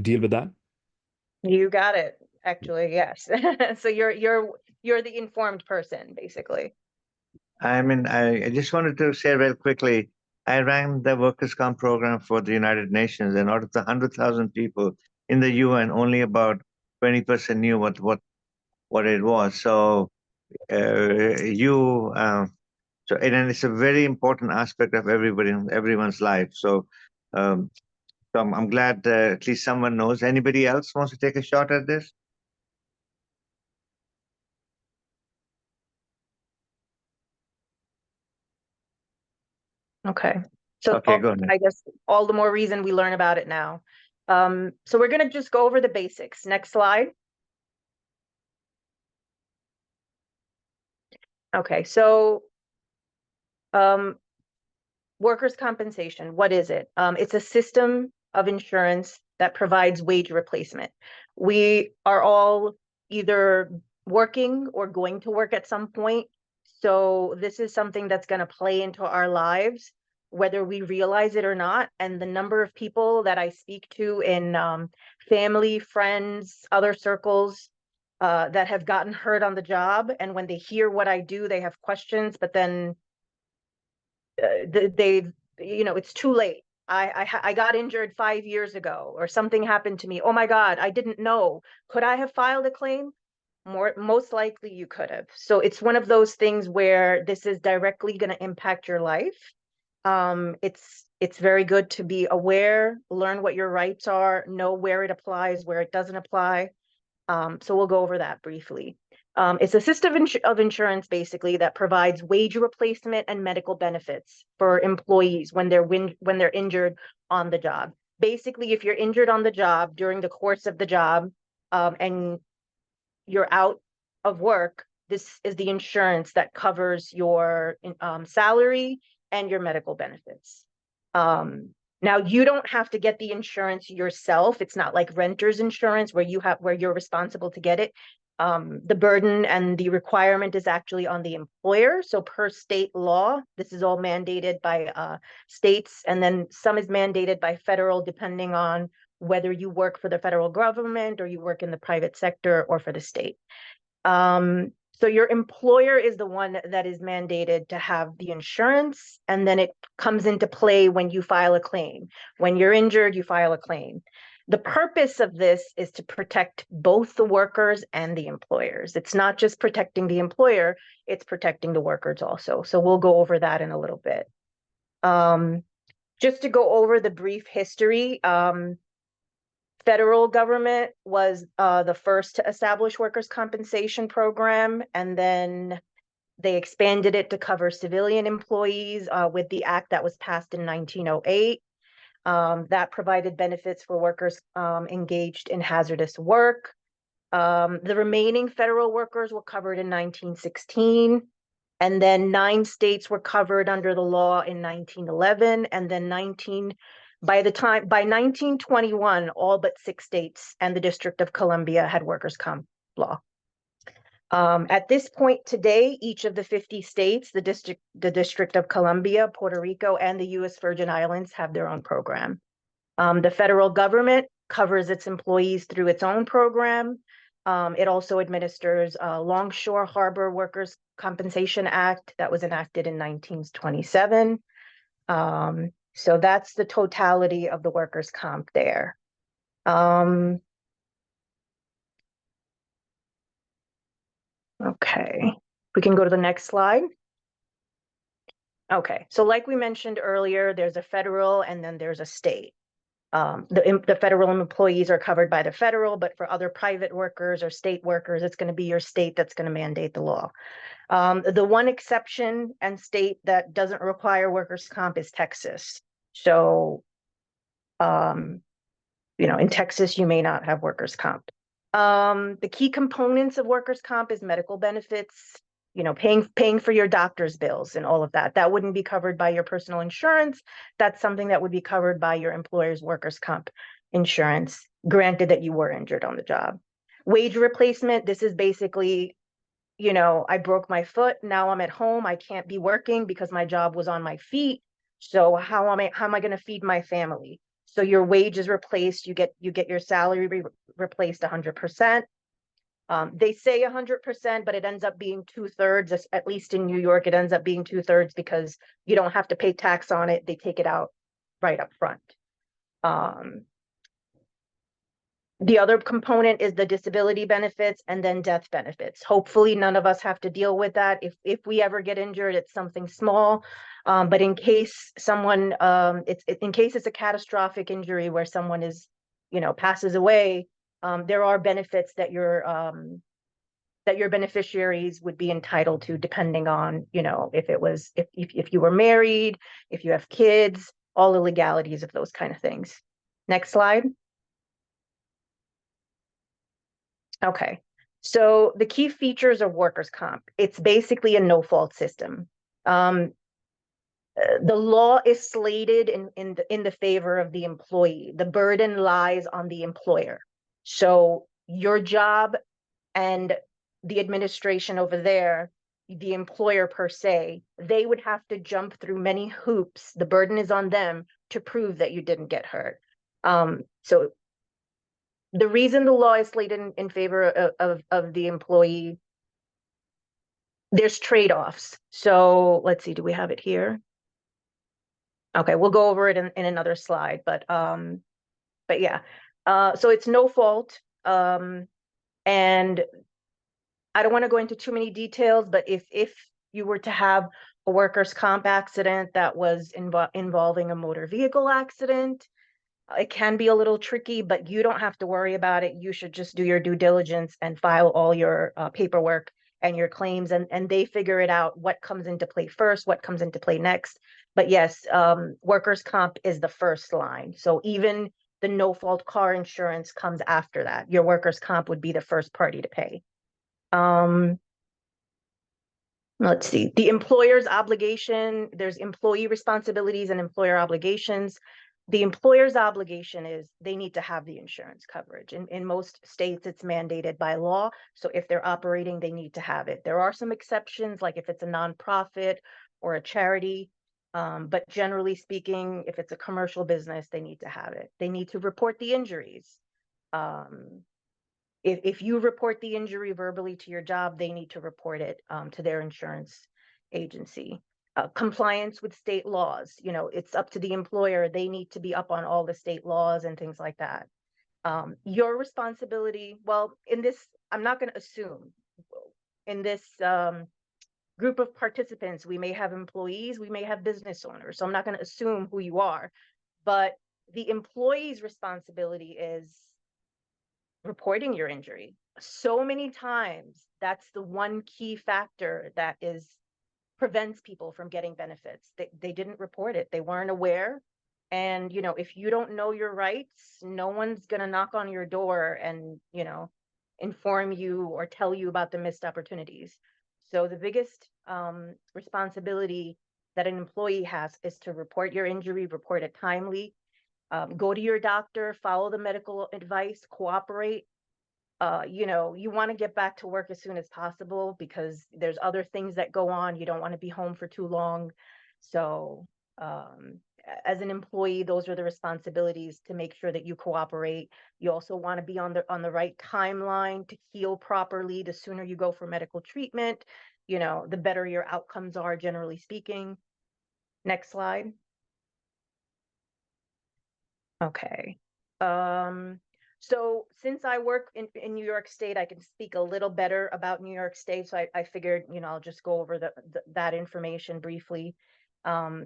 deal with that? You got it. Actually, yes. So you're the informed person, basically. I mean, I just wanted to say real quickly, I ran the workers' comp program for the United Nations, and out of the 100,000 people in the UN, only about 20% knew what it was. So and it's a very important aspect of everyone's life. So, I'm glad at least someone knows. Anybody else wants to take a shot at this? Okay. So okay, go ahead. I guess all the more reason we learn about it now. So we're going to just go over the basics. Next slide. Okay, so workers' compensation, what is it? It's a system of insurance that provides wage replacement. We are all either working or going to work at some point. So this is something that's going to play into our lives, whether we realize it or not. And the number of people that I speak to in family, friends, other circles that have gotten hurt on the job, and when they hear what I do, they have questions, but then it's too late. I got injured 5 years ago, or something happened to me. Oh my God, I didn't know. Could I have filed a claim? Most likely you could have. So it's one of those things where this is directly going to impact your life. It's very good to be aware, learn what your rights are, know where it applies, where it doesn't apply. So we'll go over that briefly. It's a system of insurance, basically, that provides wage replacement and medical benefits for employees when they're injured on the job. Basically, if you're injured on the job during the course of the job and you're out of work, this is the insurance that covers your salary and your medical benefits. Now, you don't have to get the insurance yourself. It's not like renter's insurance where you're responsible to get it. The burden and the requirement is actually on the employer. So per state law, this is all mandated by states, and then some is mandated by federal, depending on whether you work for the federal government or you work in the private sector or for the state. So your employer is the one that is mandated to have the insurance, and then it comes into play when you file a claim. When you're injured, you file a claim. The purpose of this is to protect both the workers and the employers. It's not just protecting the employer, it's protecting the workers also. So we'll go over that in a little bit. Just to go over the brief history, federal government was the first to establish workers' compensation program, and then they expanded it to cover civilian employees with the act that was passed in 1908. That provided benefits for workers engaged in hazardous work. The remaining federal workers were covered in 1916. And then 9 states were covered under the law in 1911. And then by 1921, all but 6 states and the District of Columbia had workers' comp law. At this point today, each of the 50 states, the District of Columbia, Puerto Rico, and the U.S. Virgin Islands have their own program. The federal government covers its employees through its own program. It also administers Longshore Harbor Workers' Compensation Act that was enacted in 1927. So that's the totality of the workers' comp there. Okay, we can go to the next slide. Okay, so like we mentioned earlier, there's a federal and then there's a state. The federal employees are covered by the federal, but for other private workers or state workers, it's going to be your state that's going to mandate the law. The one exception and state that doesn't require workers' comp is Texas. So, in Texas, you may not have workers' comp. The key components of workers' comp is medical benefits, paying for your doctor's bills and all of that. That wouldn't be covered by your personal insurance. That's something that would be covered by your employer's workers' comp insurance, granted that you were injured on the job. Wage replacement, this is basically, I broke my foot, now I'm at home, I can't be working because my job was on my feet. So how am I going to feed my family? So your wage is replaced, you get your salary replaced 100%. They say 100%, but it ends up being 2/3. At least in New York, it ends up being 2/3 because you don't have to pay tax on it. They take it out right up front. The other component is the disability benefits and then death benefits. Hopefully none of us have to deal with that. If we ever get injured, it's something small. But in case someone, in case it's a catastrophic injury where someone is, passes away, there are benefits that your beneficiaries would be entitled to, depending on, if you were married, if you have kids, all the legalities of those kind of things. Next slide. Okay, so the key features of workers' comp, it's basically a no-fault system. The law is slated in the favor of the employee. The burden lies on the employer. So your job and the administration over there, the employer per se, they would have to jump through many hoops. The burden is on them to prove that you didn't get hurt. So the reason the law is slated in favor of the employee, there's trade-offs. So let's see, do we have it here? Okay, we'll go over it in another slide, but yeah. So it's no fault. And I don't want to go into too many details, but if you were to have a workers' comp accident that was involving a motor vehicle accident, it can be a little tricky, but you don't have to worry about it. You should just do your due diligence and file all your paperwork and your claims, and they figure it out, what comes into play first, what comes into play next. But yes, workers' comp is the first line. So even the no-fault car insurance comes after that. Your workers' comp would be the first party to pay. Let's see, the employer's obligation, there's employee responsibilities and employer obligations. The employer's obligation is they need to have the insurance coverage. In most states, it's mandated by law. So if they're operating, they need to have it. There are some exceptions, like if it's a nonprofit or a charity. But generally speaking, if it's a commercial business, they need to have it. They need to report the injuries. If you report the injury verbally to your job, they need to report it to their insurance agency. Compliance with state laws, it's up to the employer. They need to be up on all the state laws and things like that. Your responsibility, well, in this, I'm not going to assume, in this group of participants. We may have employees, we may have business owners. So I'm not going to assume who you are, but the employee's responsibility is reporting your injury. So many times, that's the one key factor that prevents people from getting benefits. They didn't report it. They weren't aware. And, you know, if you don't know your rights, no one's going to knock on your door and, you know, inform you or tell you about the missed opportunities. So the biggest responsibility that an employee has is to report your injury, report it timely, go to your doctor, follow the medical advice, cooperate. You know, you want to get back to work as soon as possible because there's other things that go on. You don't want to be home for too long. So as an employee, those are the responsibilities to make sure that you cooperate. You also want to be on the right timeline to heal properly. The sooner you go for medical treatment, you know, the better your outcomes are, generally speaking. Next slide. Okay. So since I work in New York State, I can speak a little better about New York State. So I figured, you know, I'll just go over that information briefly.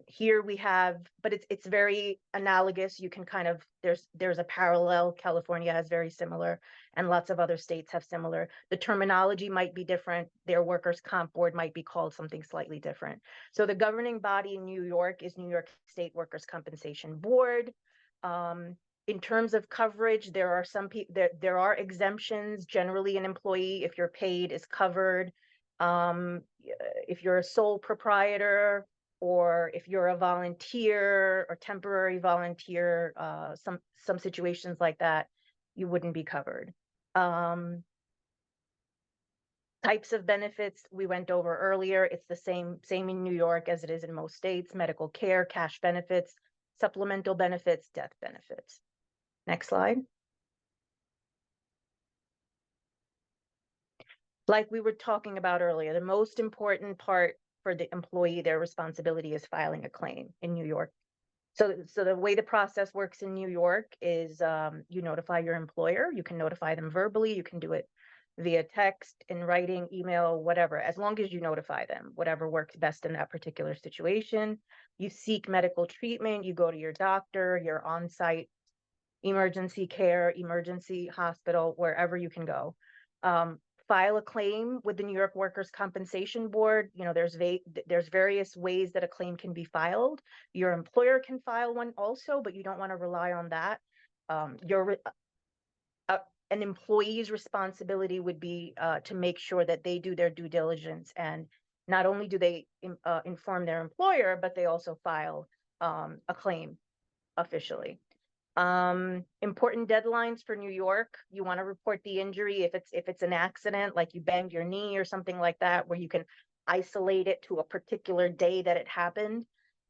Here we have, but it's very analogous. You can kind of, there's a parallel. California has very similar, and lots of other states have similar. The terminology might be different. Their workers' comp board might be called something slightly different. So the governing body in New York is New York State Workers' Compensation Board. In terms of coverage, there are there are exemptions. Generally, an employee, if you're paid, is covered. If you're a sole proprietor, or if you're a volunteer or temporary volunteer, some situations like that, you wouldn't be covered. Types of benefits we went over earlier. It's the same in New York as it is in most states: medical care, cash benefits, supplemental benefits, death benefits. Next slide. Like we were talking about earlier, the most important part for the employee, their responsibility is filing a claim in New York. So the way the process works in New York is you notify your employer. You can notify them verbally. You can do it via text, in writing, email, whatever, as long as you notify them, whatever works best in that particular situation. You seek medical treatment. You go to your doctor, your on-site emergency care, emergency hospital, wherever you can go. File a claim with the New York Workers' Compensation Board. You know, there's various ways that a claim can be filed. Your employer can file one also, but you don't want to rely on that. An employee's responsibility would be to make sure that they do their due diligence, and not only do they inform their employer, but they also file a claim officially. Important deadlines for New York: you want to report the injury if it's an accident, like you banged your knee or something like that, where you can isolate it to a particular day that it happened.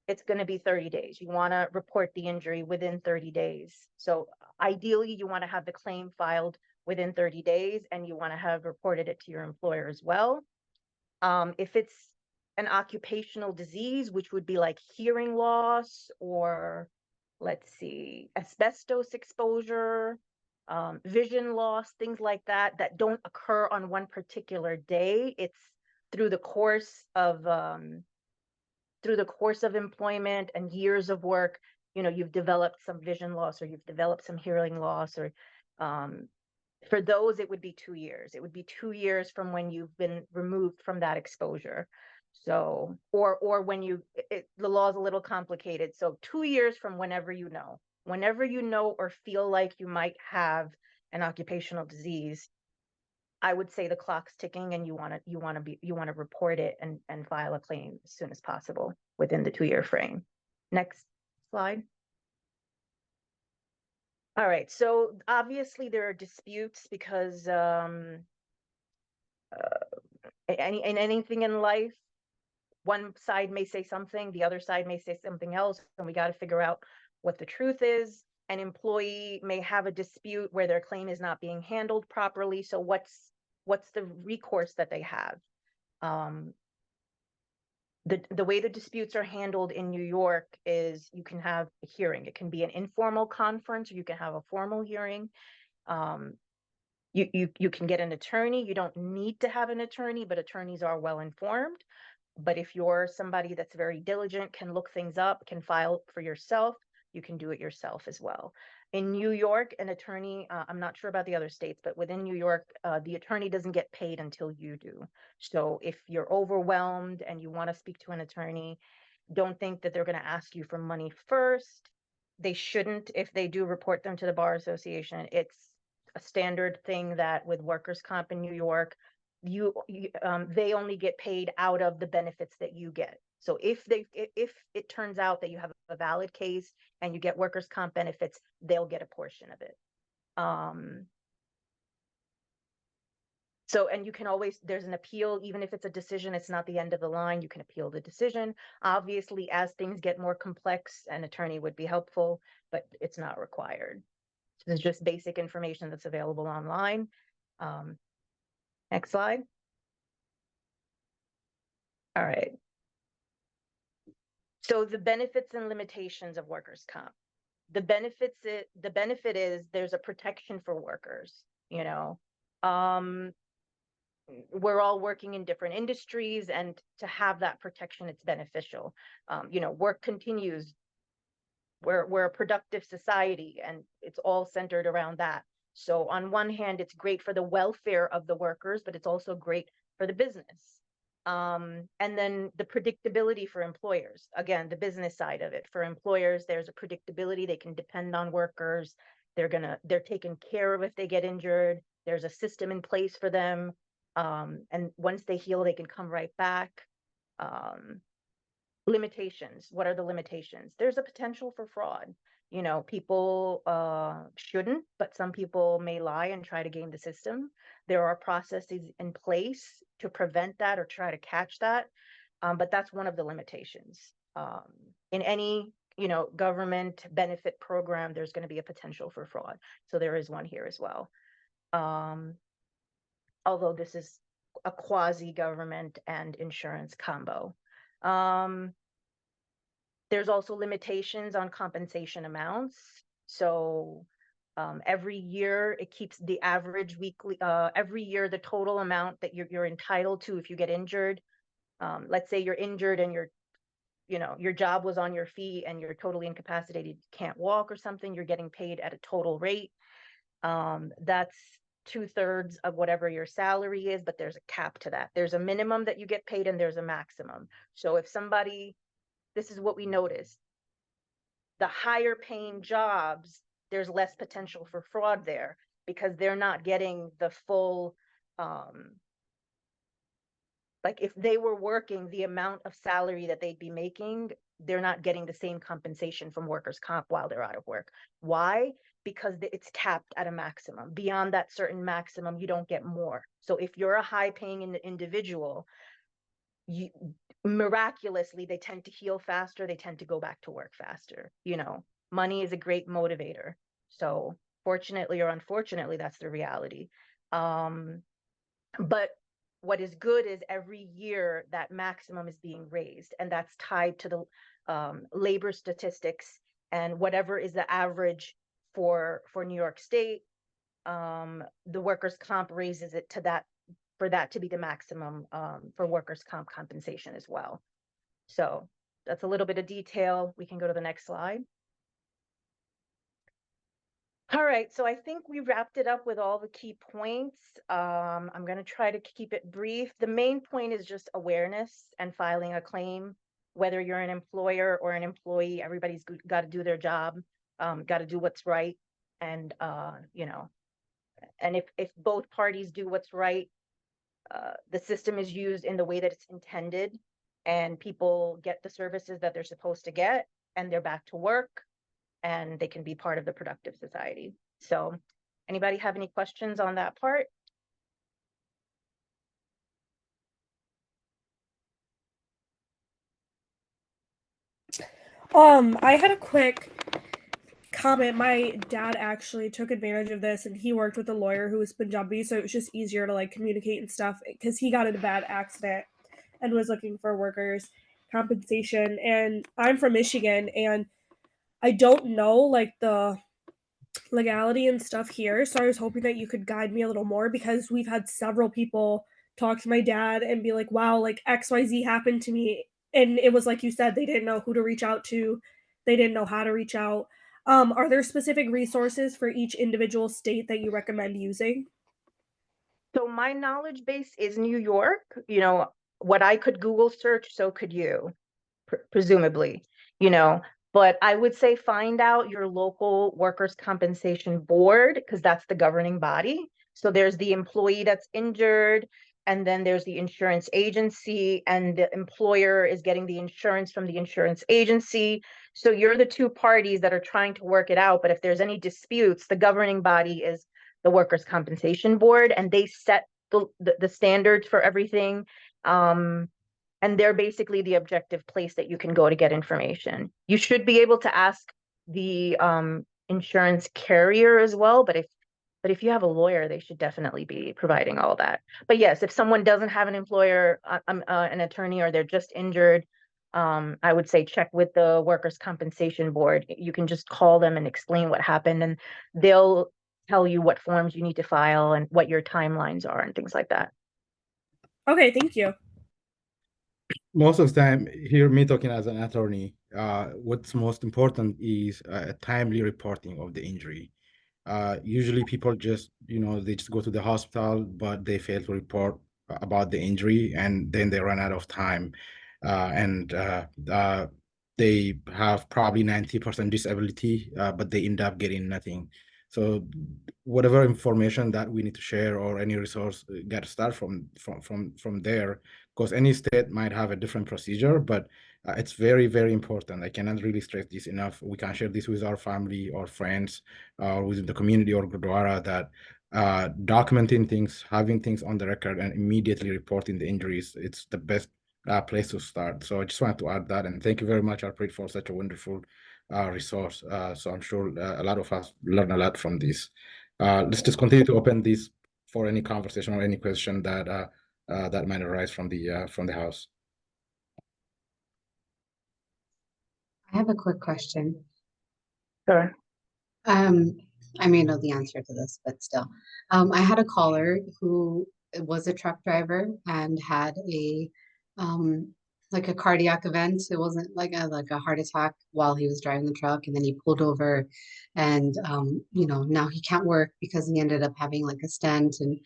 It's going to be 30 days. You want to report the injury within 30 days. So ideally, you want to have the claim filed within 30 days, and you want to have reported it to your employer as well. If it's an occupational disease, which would be like hearing loss, or let's see, asbestos exposure, vision loss, things like that, that don't occur on one particular day. It's through the course of employment and years of work. You know, you've developed some vision loss, or you've developed some hearing loss, or for those, it would be 2 years. It would be 2 years from when you've been removed from that exposure. So, or when the law is a little complicated. So 2 years from whenever you know or feel like you might have an occupational disease, I would say the clock's ticking, and you want to report it and file a claim as soon as possible within the 2-year frame. Next slide. All right. So obviously there are disputes because anything in life, one side may say something, the other side may say something else, and we got to figure out what the truth is. An employee may have a dispute where their claim is not being handled properly. So what's the recourse that they have? The way the disputes are handled in New York is you can have a hearing. It can be an informal conference, or you can have a formal hearing. You can get an attorney. You don't need to have an attorney, but attorneys are well informed. But if you're somebody that's very diligent, can look things up, can file for yourself, you can do it yourself as well. In New York, an attorney, I'm not sure about the other states, but within New York, the attorney doesn't get paid until you do. So if you're overwhelmed and you want to speak to an attorney, don't think that they're going to ask you for money first. They shouldn't. If they do, report them to the Bar Association. It's a standard thing that with workers' comp in New York, they only get paid out of the benefits that you get. So if it turns out that you have a valid case and you get workers' comp benefits, they'll get a portion of it. So, and you can always, there's an appeal, even if it's a decision, it's not the end of the line, you can appeal the decision. Obviously, as things get more complex, an attorney would be helpful, but it's not required. So there's just basic information that's available online. Next slide. All right. So the benefits and limitations of workers' comp. The benefit is there's a protection for workers, you know. We're all working in different industries, and to have that protection, it's beneficial. You know, work continues. We're a productive society, and it's all centered around that. So on one hand, it's great for the welfare of the workers, but it's also great for the business. And then the predictability for employers. Again, the business side of it. For employers, there's a predictability. They can depend on workers. They're taken care of if they get injured. There's a system in place for them. And once they heal, they can come right back. Limitations. What are the limitations? There's a potential for fraud. You know, people shouldn't, but some people may lie and try to game the system. There are processes in place to prevent that or try to catch that. But that's one of the limitations. In any, you know, government benefit program, there's going to be a potential for fraud. So there is one here as well. Although this is a quasi-government and insurance combo. There's also limitations on compensation amounts. So every year it keeps the average weekly, every year the total amount that you're entitled to if you get injured. Let's say you're injured and your job was on your feet and you're totally incapacitated, can't walk or something, you're getting paid at a total rate. That's 2/3 of whatever your salary is, but there's a cap to that. There's a minimum that you get paid and there's a maximum. So if somebody, this is what we noticed, the higher paying jobs, there's less potential for fraud there because they're not getting the full, like if they were working the amount of salary that they'd be making, they're not getting the same compensation from workers' comp while they're out of work. Why? Because it's capped at a maximum. Beyond that certain maximum, you don't get more. So if you're a high paying individual, miraculously, they tend to heal faster. They tend to go back to work faster. You know, money is a great motivator. So fortunately or unfortunately, that's the reality. But what is good is every year that maximum is being raised, and that's tied to the labor statistics and whatever is the average for New York State. The workers' comp raises it to that, for that to be the maximum for workers' comp compensation as well. So that's a little bit of detail. We can go to the next slide. All right, so I think we wrapped it up with all the key points. I'm going to try to keep it brief. The main point is just awareness and filing a claim. Whether you're an employer or an employee, everybody's got to do their job, got to do what's right. And, you know, and if both parties do what's right, the system is used in the way that it's intended, and people get the services that they're supposed to get, and they're back to work, and they can be part of the productive society. So anybody have any questions on that part? I had a quick comment. My dad actually took advantage of this, and he worked with a lawyer who was Punjabi, so it was just easier to like communicate and stuff because he got in a bad accident and was looking for workers' compensation. And I'm from Michigan, and I don't know like the legality and stuff here. So I was hoping that you could guide me a little more, because we've had several people talk to my dad and be like, wow, like XYZ happened to me. And it was like you said, they didn't know who to reach out to. They didn't know how to reach out. Are there specific resources for each individual state that you recommend using? So my knowledge base is New York. You know, what I could Google search, so could you, presumably, you know. But I would say find out your local workers' compensation board, because that's the governing body. So there's the employee that's injured, and then there's the insurance agency, and the employer is getting the insurance from the insurance agency. So you're the two parties that are trying to work it out. But if there's any disputes, the governing body is the workers' compensation board, and they set the standards for everything. And they're basically the objective place that you can go to get information. You should be able to ask the insurance carrier as well, but if you have a lawyer, they should definitely be providing all that. But yes, if someone doesn't have an employer, an attorney, or they're just injured, I would say check with the workers' compensation board. You can just call them and explain what happened, and they'll tell you what forms you need to file and what your timelines are and things like that. Okay, thank you. Most of the time, hear me talking as an attorney, what's most important is timely reporting of the injury. Usually people just, they just go to the hospital, but they fail to report about the injury, and then they run out of time. And they have probably 90% disability, but they end up getting nothing. So whatever information that we need to share or any resource, got to start from there, because any state might have a different procedure, but it's very, very important. I cannot really stress this enough. We can share this with our family or friends, within the community or Gurdwara, that documenting things, having things on the record, and immediately reporting the injuries, it's the best place to start. So I just wanted to add that, and thank you very much, Harpreet, for such a wonderful resource. So I'm sure a lot of us learn a lot from this. Let's just continue to open this for any conversation or any question that that might arise from the house. I have a quick question. Sure. I may know the answer to this, but still. I had a caller who was a truck driver and had a like a cardiac event. It wasn't like a heart attack while he was driving the truck, and then he pulled over, and now he can't work because he ended up having like a stent and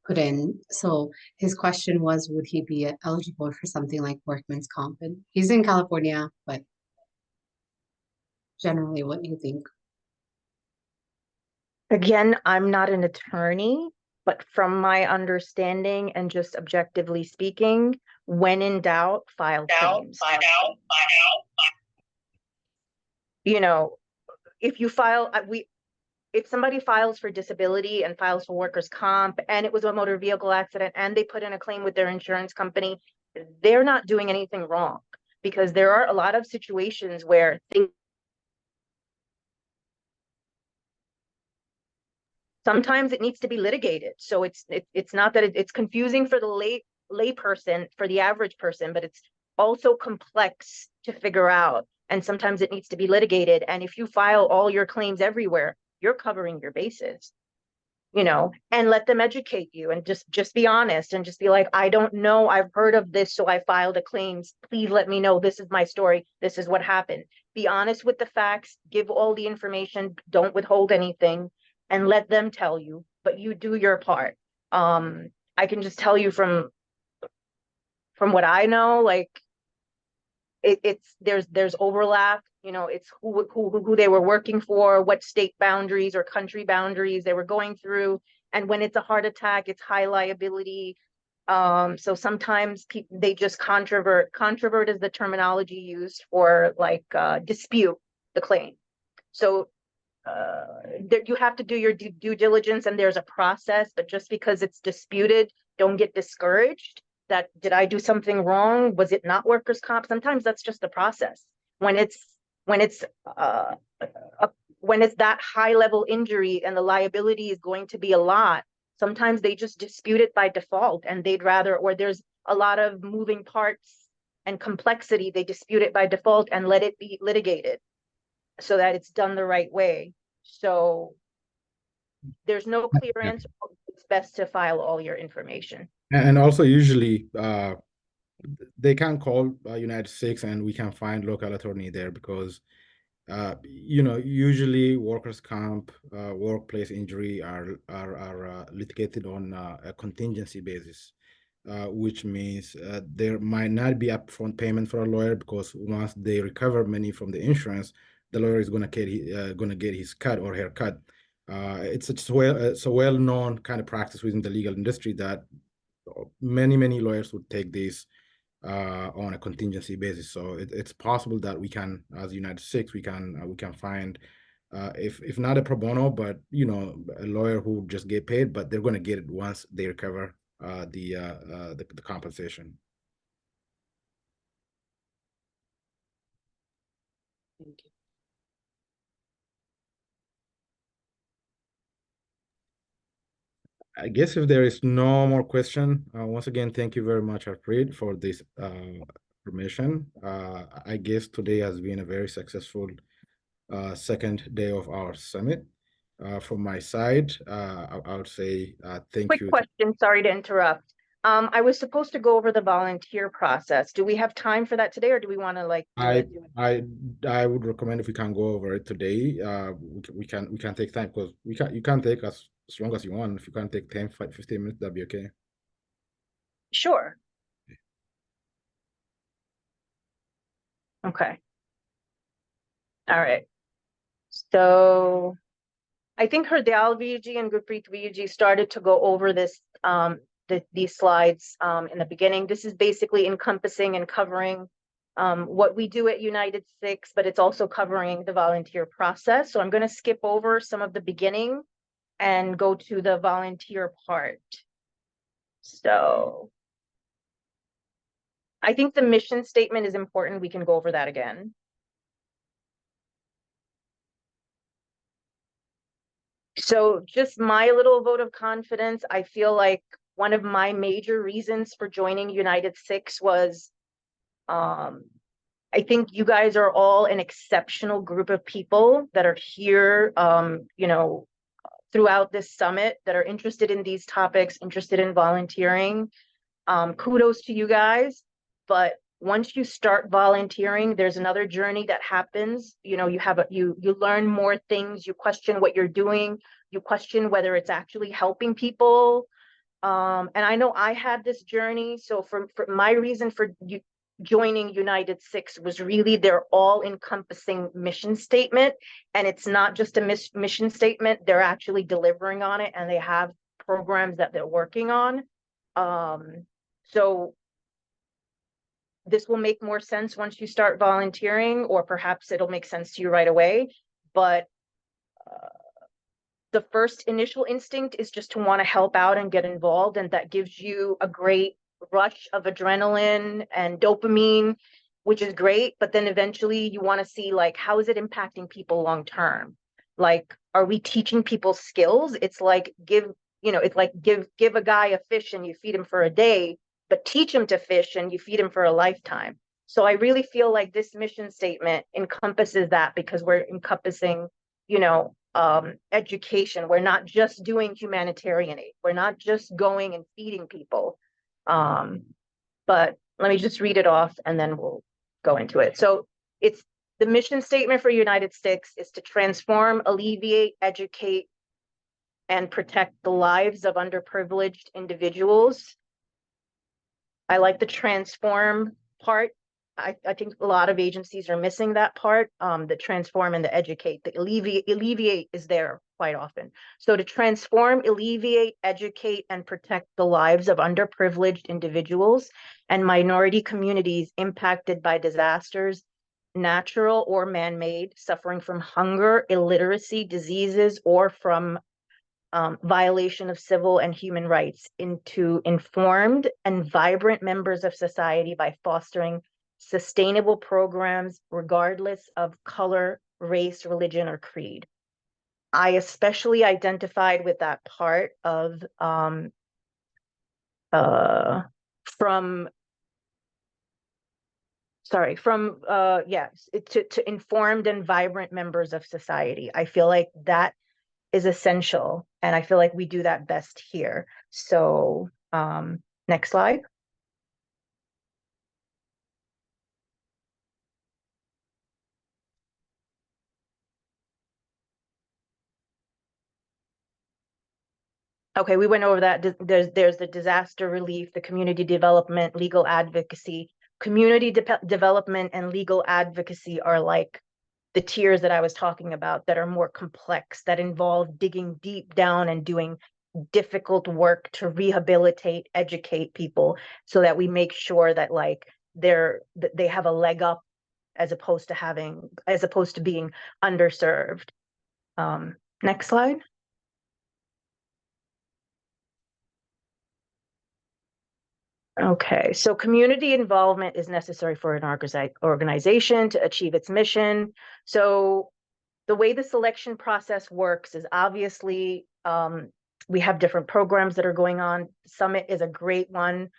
put in. So his question was, would he be eligible for something like workman's comp? And he's in California, but generally, what do you think? Again, I'm not an attorney, but from my understanding and just objectively speaking, when in doubt, file claims. If you file, if somebody files for disability and files for workers' comp, and it was a motor vehicle accident, and they put in a claim with their insurance company, they're not doing anything wrong, because there are a lot of situations where things sometimes it needs to be litigated. So it's not that it's confusing for the lay person, for the average person, but it's also complex to figure out. And sometimes it needs to be litigated. And if you file all your claims everywhere, you're covering your bases, and let them educate you, and just be honest, and just be like, I don't know, I've heard of this, so I filed a claim. Please let me know. This is my story. This is what happened. Be honest with the facts, give all the information, don't withhold anything, and let them tell you, but you do your part. I can just tell you from what I know, like there's overlap, it's who they were working for, what state boundaries or country boundaries they were going through. And when it's a heart attack, it's high liability. So sometimes they just controvert is the terminology used for dispute the claim. So you have to do your due diligence, and there's a process, but just because it's disputed, don't get discouraged. That, did I do something wrong? Was it not workers' comp? Sometimes that's just the process. When it's that high level injury and the liability is going to be a lot, sometimes they just dispute it by default, and or there's a lot of moving parts and complexity, they dispute it by default and let it be litigated so that it's done the right way. So there's no clear answer. It's best to file all your information. And also usually they can call United Sikhs and we can find local attorney there because usually workers' comp, workplace injury are litigated on a contingency basis, which means there might not be upfront payment for a lawyer because once they recover money from the insurance, the lawyer is gonna get his cut or her cut. It's a well-known kind of practice within the legal industry that many lawyers would take this on a contingency basis. So it's possible that we can, as United Sikhs, we can find if not a pro bono, but a lawyer who just get paid, but they're going to get it once they recover the compensation. Thank you. I guess if there is no more question, once again, thank you very much, Harpreet, for this information. I guess today has been a very successful second day of our summit. From my side, I would say thank you. Quick question, sorry to interrupt. I was supposed to go over the volunteer process. Do we have time for that today, or do we want to I would recommend if we can go over it today. We can take time because you can take as long as you want. If you can take 10, 15 minutes, that'd be okay. Sure. Okay. All right. So I think Hardayal Viji and Gurpreet Viji started to go over this these slides in the beginning. This is basically encompassing and covering what we do at United Sikhs, but it's also covering the volunteer process. So I'm going to skip over some of the beginning and go to the volunteer part. So I think the mission statement is important. We can go over that again. So just my little vote of confidence, I feel like one of my major reasons for joining United Sikhs was I think you guys are all an exceptional group of people that are here, throughout this summit, that are interested in these topics, interested in volunteering. Kudos to you guys. But once you start volunteering, there's another journey that happens. You learn more things. You question what you're doing. You question whether it's actually helping people. And I know I had this journey. So for my reason for joining United Sikhs was really their all-encompassing mission statement. And it's not just a mission statement. They're actually delivering on it, and they have programs that they're working on. So this will make more sense once you start volunteering, or perhaps it'll make sense to you right away. But the first initial instinct is just to want to help out and get involved. And that gives you a great rush of adrenaline and dopamine, which is great. But then eventually you want to see, like, how is it impacting people long term? Like, are we teaching people skills? It's like give a guy a fish and you feed him for a day, but teach him to fish and you feed him for a lifetime. So I really feel like this mission statement encompasses that, because we're encompassing, education. We're not just doing humanitarian aid. We're not just going and feeding people. But let me just read it off and then we'll go into it. So it's the mission statement for United Sikhs is to transform, alleviate, educate, and protect the lives of underprivileged individuals. I like the transform part. I think a lot of agencies are missing that part, the transform and the educate. The alleviate is there quite often. So to transform, alleviate, educate, and protect the lives of underprivileged individuals and minority communities impacted by disasters, natural or man-made, suffering from hunger, illiteracy, diseases, or from violation of civil and human rights, into informed and vibrant members of society by fostering sustainable programs regardless of color, race, religion, or creed. I especially identified with that part of from sorry, from to informed and vibrant members of society. I feel like that is essential, and I feel like we do that best here. So next slide. Okay, we went over that. There's the disaster relief, the community development, legal advocacy. Community development and legal advocacy are like the tiers that I was talking about that are more complex, that involve digging deep down and doing difficult work to rehabilitate, educate people so that we make sure that like they have a leg up as opposed to being underserved. Next slide. Okay, so community involvement is necessary for an organization to achieve its mission. So the way the selection process works is obviously we have different programs that are going on. Summit is a great one.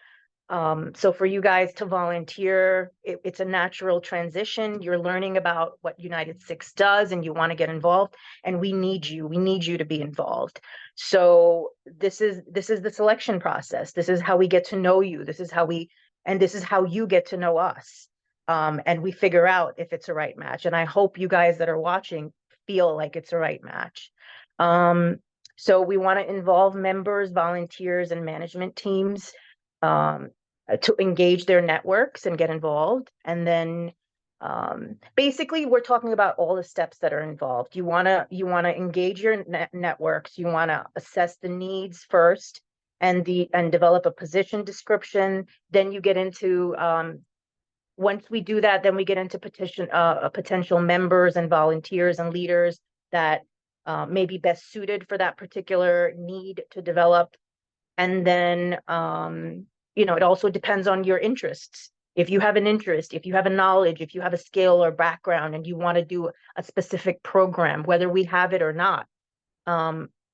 So for you guys to volunteer, it's a natural transition. You're learning about what UNITEDSIKHS does and you want to get involved, and we need you to be involved. So this is the selection process. This is how we get to know you. This is how you get to know us. And we figure out if it's a right match. And I hope you guys that are watching feel like it's a right match. So we want to involve members, volunteers, and management teams to engage their networks and get involved. And then basically we're talking about all the steps that are involved. You want to engage your networks. You want to assess the needs first and develop a position description. Then you get into once we do that, then we get into potential members and volunteers and leaders that may be best suited for that particular need to develop. And then it also depends on your interests. If you have an interest, if you have a knowledge, if you have a skill or background and you want to do a specific program, whether we have it or not,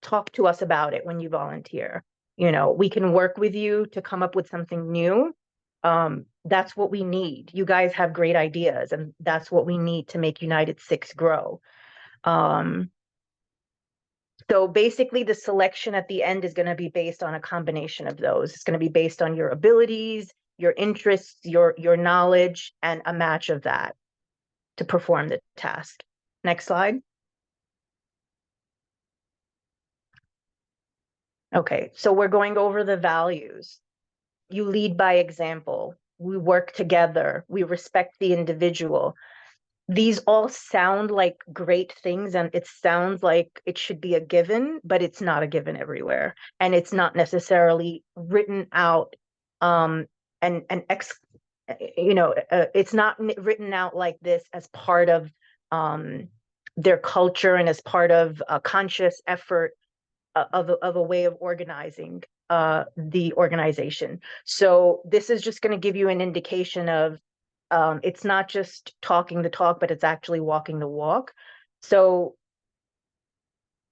talk to us about it when you volunteer. We can work with you to come up with something new. That's what we need. You guys have great ideas, and that's what we need to make UNITEDSIKHS grow. So basically the selection at the end is going to be based on a combination of those. It's going to be based on your abilities, your interests, your knowledge, and a match of that to perform the task. Next slide. Okay, so we're going over the values. You lead by example. We work together. We respect the individual. These all sound like great things, and it sounds like it should be a given, but it's not a given everywhere. And it's not necessarily written out it's not written out like this as part of their culture and as part of a conscious effort of a way of organizing the organization. So this is just going to give you an indication of it's not just talking the talk, but it's actually walking the walk. So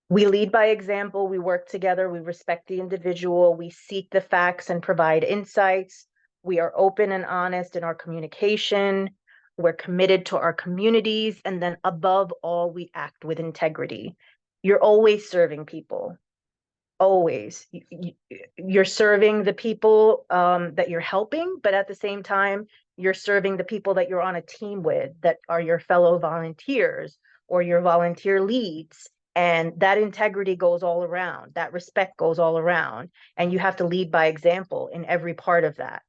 we lead by example, we work together, we respect the individual, we seek the facts and provide insights. We are open and honest in our communication. We're committed to our communities. And then above all, we act with integrity. You're always serving people. Always. You're serving the people that you're helping, but at the same time, you're serving the people that you're on a team with, that are your fellow volunteers or your volunteer leads. And that integrity goes all around. That respect goes all around. And you have to lead by example in every part of that.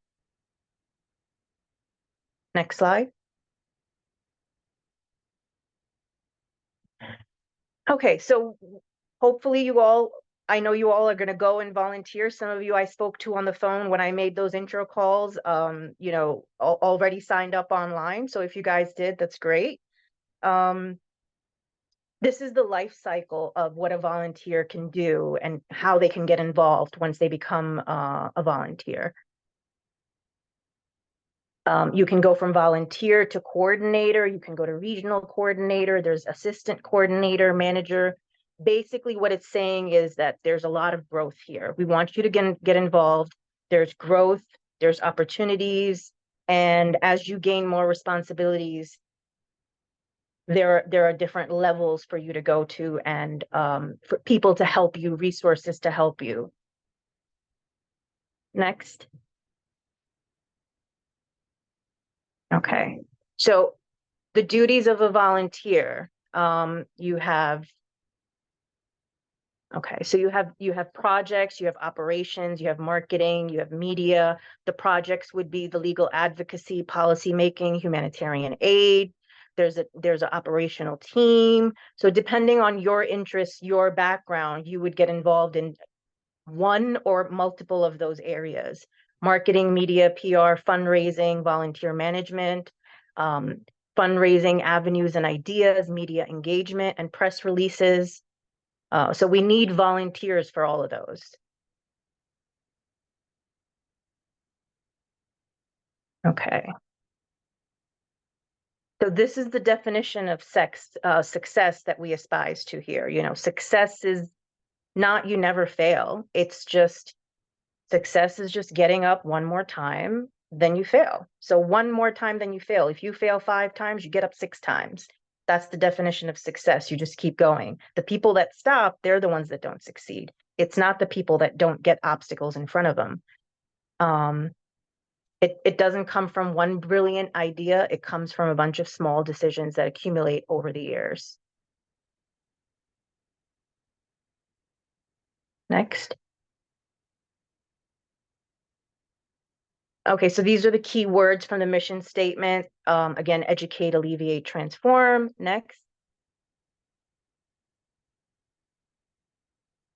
Next slide. Okay, so hopefully I know you all are going to go and volunteer. Some of you I spoke to on the phone when I made those intro calls, already signed up online. So if you guys did, that's great. This is the life cycle of what a volunteer can do and how they can get involved once they become a volunteer. You can go from volunteer to coordinator. You can go to regional coordinator. There's assistant coordinator, manager. Basically, what it's saying is that there's a lot of growth here. We want you to get involved. There's growth. There's opportunities. And as you gain more responsibilities, there are different levels for you to go to, and for people to help you, resources to help you. Next. Okay, so the duties of a volunteer, you have, okay, so you have projects, you have operations, you have marketing, you have media. The projects would be the legal advocacy, policy making, humanitarian aid. There's an operational team. So depending on your interests, your background, you would get involved in one or multiple of those areas: marketing, media, PR, fundraising, volunteer management, fundraising avenues and ideas, media engagement, and press releases. So we need volunteers for all of those. Okay. So this is the definition of success that we aspire to here. You know, success is not you never fail. It's just, success is just getting up one more time, then you fail. So one more time, then you fail. If you fail 5 times, you get up 6 times. That's the definition of success. You just keep going. The people that stop, they're the ones that don't succeed. It's not the people that don't get obstacles in front of them. It doesn't come from one brilliant idea. It comes from a bunch of small decisions that accumulate over the years. Next. Okay, so these are the key words from the mission statement. Again, educate, alleviate, transform. Next.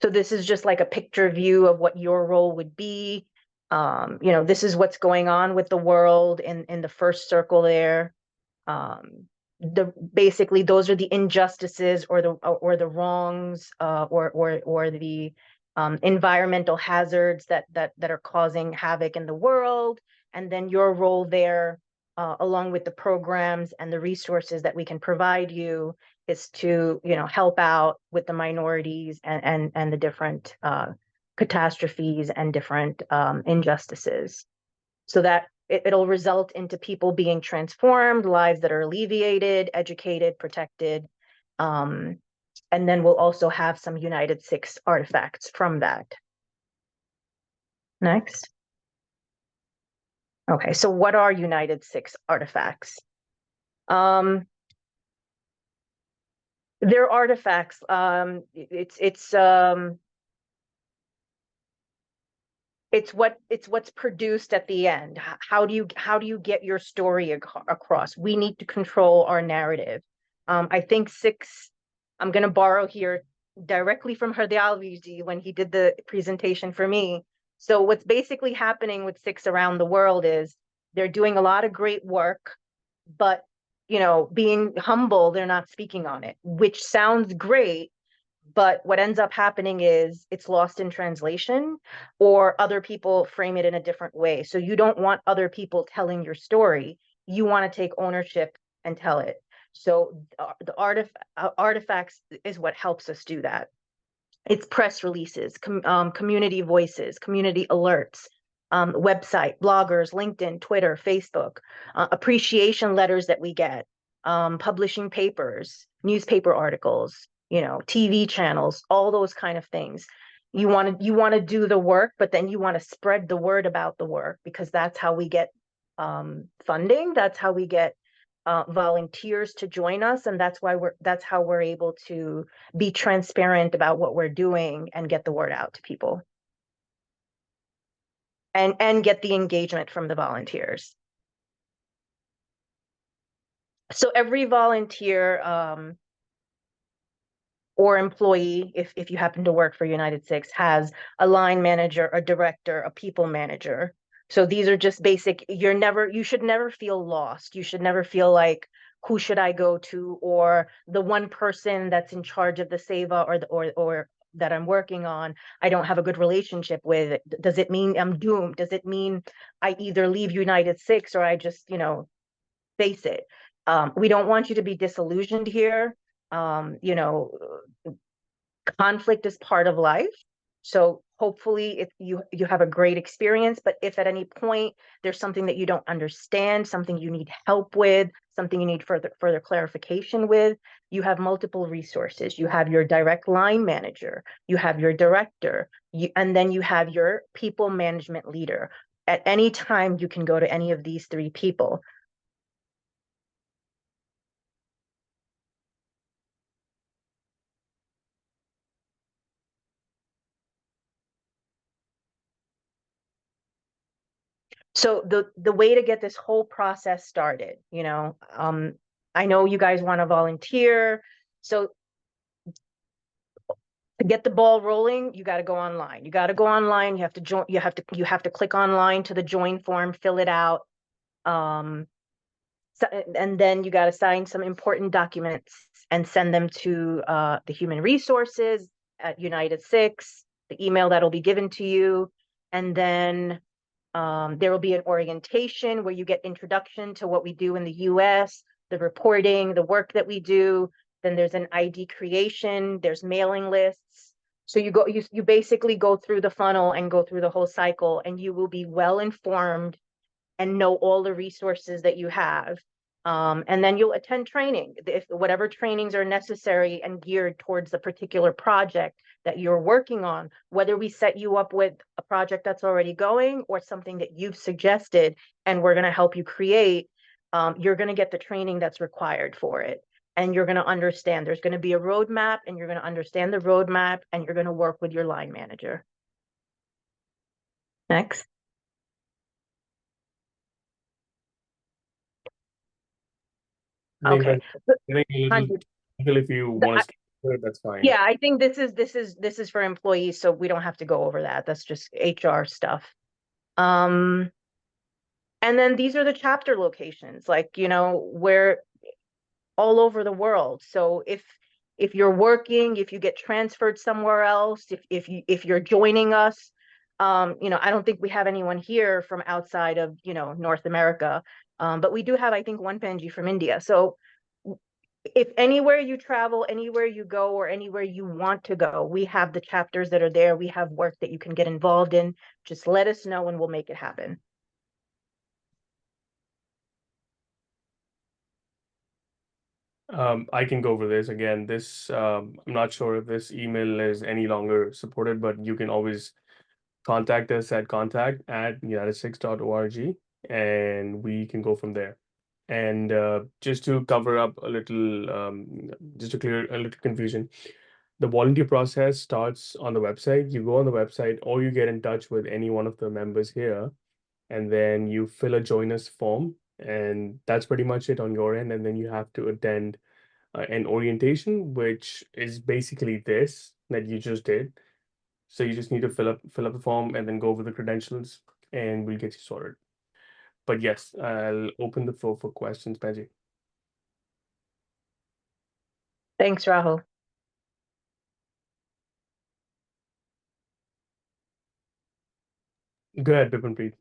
So this is just like a picture view of what your role would be. You know, this is what's going on with the world in the first circle there. Basically those are the injustices or the wrongs or the environmental hazards that are causing havoc in the world. And then your role there, along with the programs and the resources that we can provide you, is to, you know, help out with the minorities and the different catastrophes and different injustices, so that it'll result into people being transformed, lives that are alleviated, educated, protected. And then we'll also have some UNITEDSIKHS artifacts from that. Next. Okay, so what are UNITEDSIKHS artifacts? They're artifacts. It's what's produced at the end. How do you get your story across? We need to control our narrative. I think Sikhs, I'm going to borrow here directly from Hardayalviji when he did the presentation for me. So what's basically happening with Sikhs around the world is they're doing a lot of great work, but, you know, being humble, they're not speaking on it, which sounds great. But what ends up happening is it's lost in translation, or other people frame it in a different way. So you don't want other people telling your story. You want to take ownership and tell it. So the artifacts is what helps us do that. It's press releases, community voices, community alerts, website, bloggers, LinkedIn, Twitter, Facebook, appreciation letters that we get, publishing papers, newspaper articles, you know, TV channels, all those kind of things. You want to do the work, but then you want to spread the word about the work, because that's how we get funding. That's how we get volunteers to join us, and that's how we're able to be transparent about what we're doing and get the word out to people, and get the engagement from the volunteers. So every volunteer or employee, if you happen to work for UNITEDSIKHS, has a line manager, a director, a people manager. So these are just basic. You should never feel lost. You should never feel like, who should I go to, or the one person that's in charge of the SEVA or that I'm working on, I don't have a good relationship with. Does it mean I'm doomed? Does it mean I either leave UNITEDSIKHS or I just, you know, face it? We don't want you to be disillusioned here. You know, conflict is part of life. So hopefully if you have a great experience, but if at any point there's something that you don't understand, something you need help with, something you need further clarification with, you have multiple resources. You have your direct line manager, you have your director, and then you have your people management leader. At any time, you can go to any of these three people. So the way to get this whole process started, I know you guys want to volunteer. So to get the ball rolling, you got to go online. You got to go online. You have to join. You have to click online to the join form, fill it out, and then you got to sign some important documents and send them to the human resources at UNITEDSIKHS, the email that'll be given to you, and then there will be an orientation where you get introduction to what we do in the US, the reporting, the work that we do. Then there's an ID creation, there's mailing lists. So you basically go through the funnel and go through the whole cycle, and you will be well informed and know all the resources that you have. And then you'll attend training, if whatever trainings are necessary and geared towards the particular project that you're working on, whether we set you up with a project that's already going or something that you've suggested and we're going to help you create, you're going to get the training that's required for it. And you're going to understand there's going to be a roadmap, and you're going to understand the roadmap, and you're going to work with your line manager. Next. Okay. If you want to skip it, that's fine. Yeah, I think this is for employees, so we don't have to go over that. That's just HR stuff. And then these are the chapter locations, like, we're all over the world. So if you're working, if you get transferred somewhere else, if you're joining us, I don't think we have anyone here from outside of, North America. But we do have, I think, one Penji from India. So if anywhere you travel, anywhere you go, or anywhere you want to go, we have the chapters that are there. We have work that you can get involved in. Just let us know and we'll make it happen. I can go over this again. I'm not sure if this email is any longer supported, but you can always contact us at contact@unitedsikhs.org, and we can go from there. And just to cover up a little, just to clear a little confusion, the volunteer process starts on the website. You go on the website, or you get in touch with any one of the members here, and then you fill a join us form, and that's pretty much it on your end. And then you have to attend an orientation, which is basically this that you just did. So you just need to fill up the form and then go over the credentials, and we'll get you sorted. But yes, I'll open the floor for questions, Paji. Thanks, Rahul. Go ahead, Bipinpreet.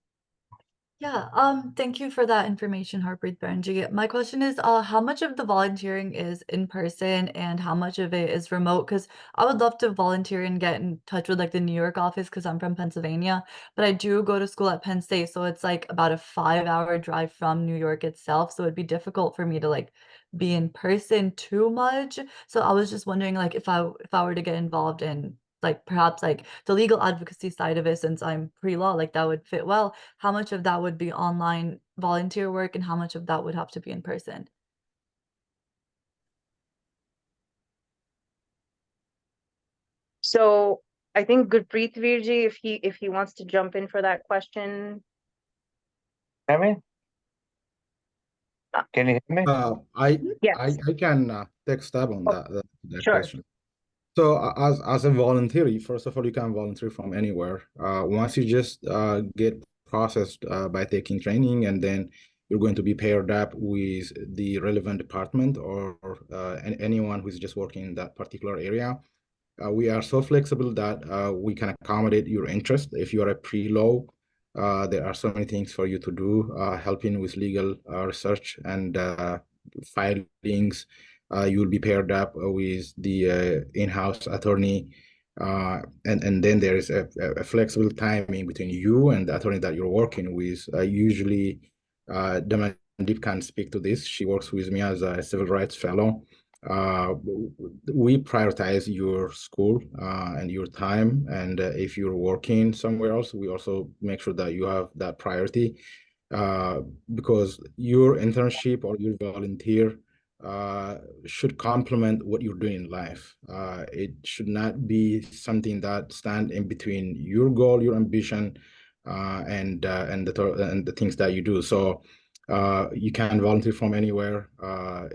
Yeah, thank you for that information, Harpreet Banerjee. My question is, how much of the volunteering is in person and how much of it is remote? Because I would love to volunteer and get in touch with like the New York office because I'm from Pennsylvania, but I do go to school at Penn State, so it's like about a 5-hour drive from New York itself. So it'd be difficult for me to like be in person too much. So I was just wondering, like, if I were to get involved in like perhaps like the legal advocacy side of it, since I'm pre-law, like that would fit well. How much of that would be online volunteer work and how much of that would have to be in person? So I think Gurpreet Virji, if he wants to jump in for that question. Can you hear me? I Yes. I can take a stab on that Sure. question. So as a volunteer, first of all, you can volunteer from anywhere. Once you just get processed by taking training, and then you're going to be paired up with the relevant department or anyone who's just working in that particular area. We are so flexible that we can accommodate your interest. If you are a pre-law, there are so many things for you to do, helping with legal research and filings. You will be paired up with the in-house attorney And then there is a flexible timing between you and the attorney that you're working with. Usually, Damandeep can speak to this. She works with me as a civil rights fellow. We prioritize your school and your time, and if you're working somewhere else, we also make sure that you have that priority, because your internship or your volunteer should complement what you're doing in life. It should not be something that stand in between your goal, your ambition, and the things that you do. So you can volunteer from anywhere,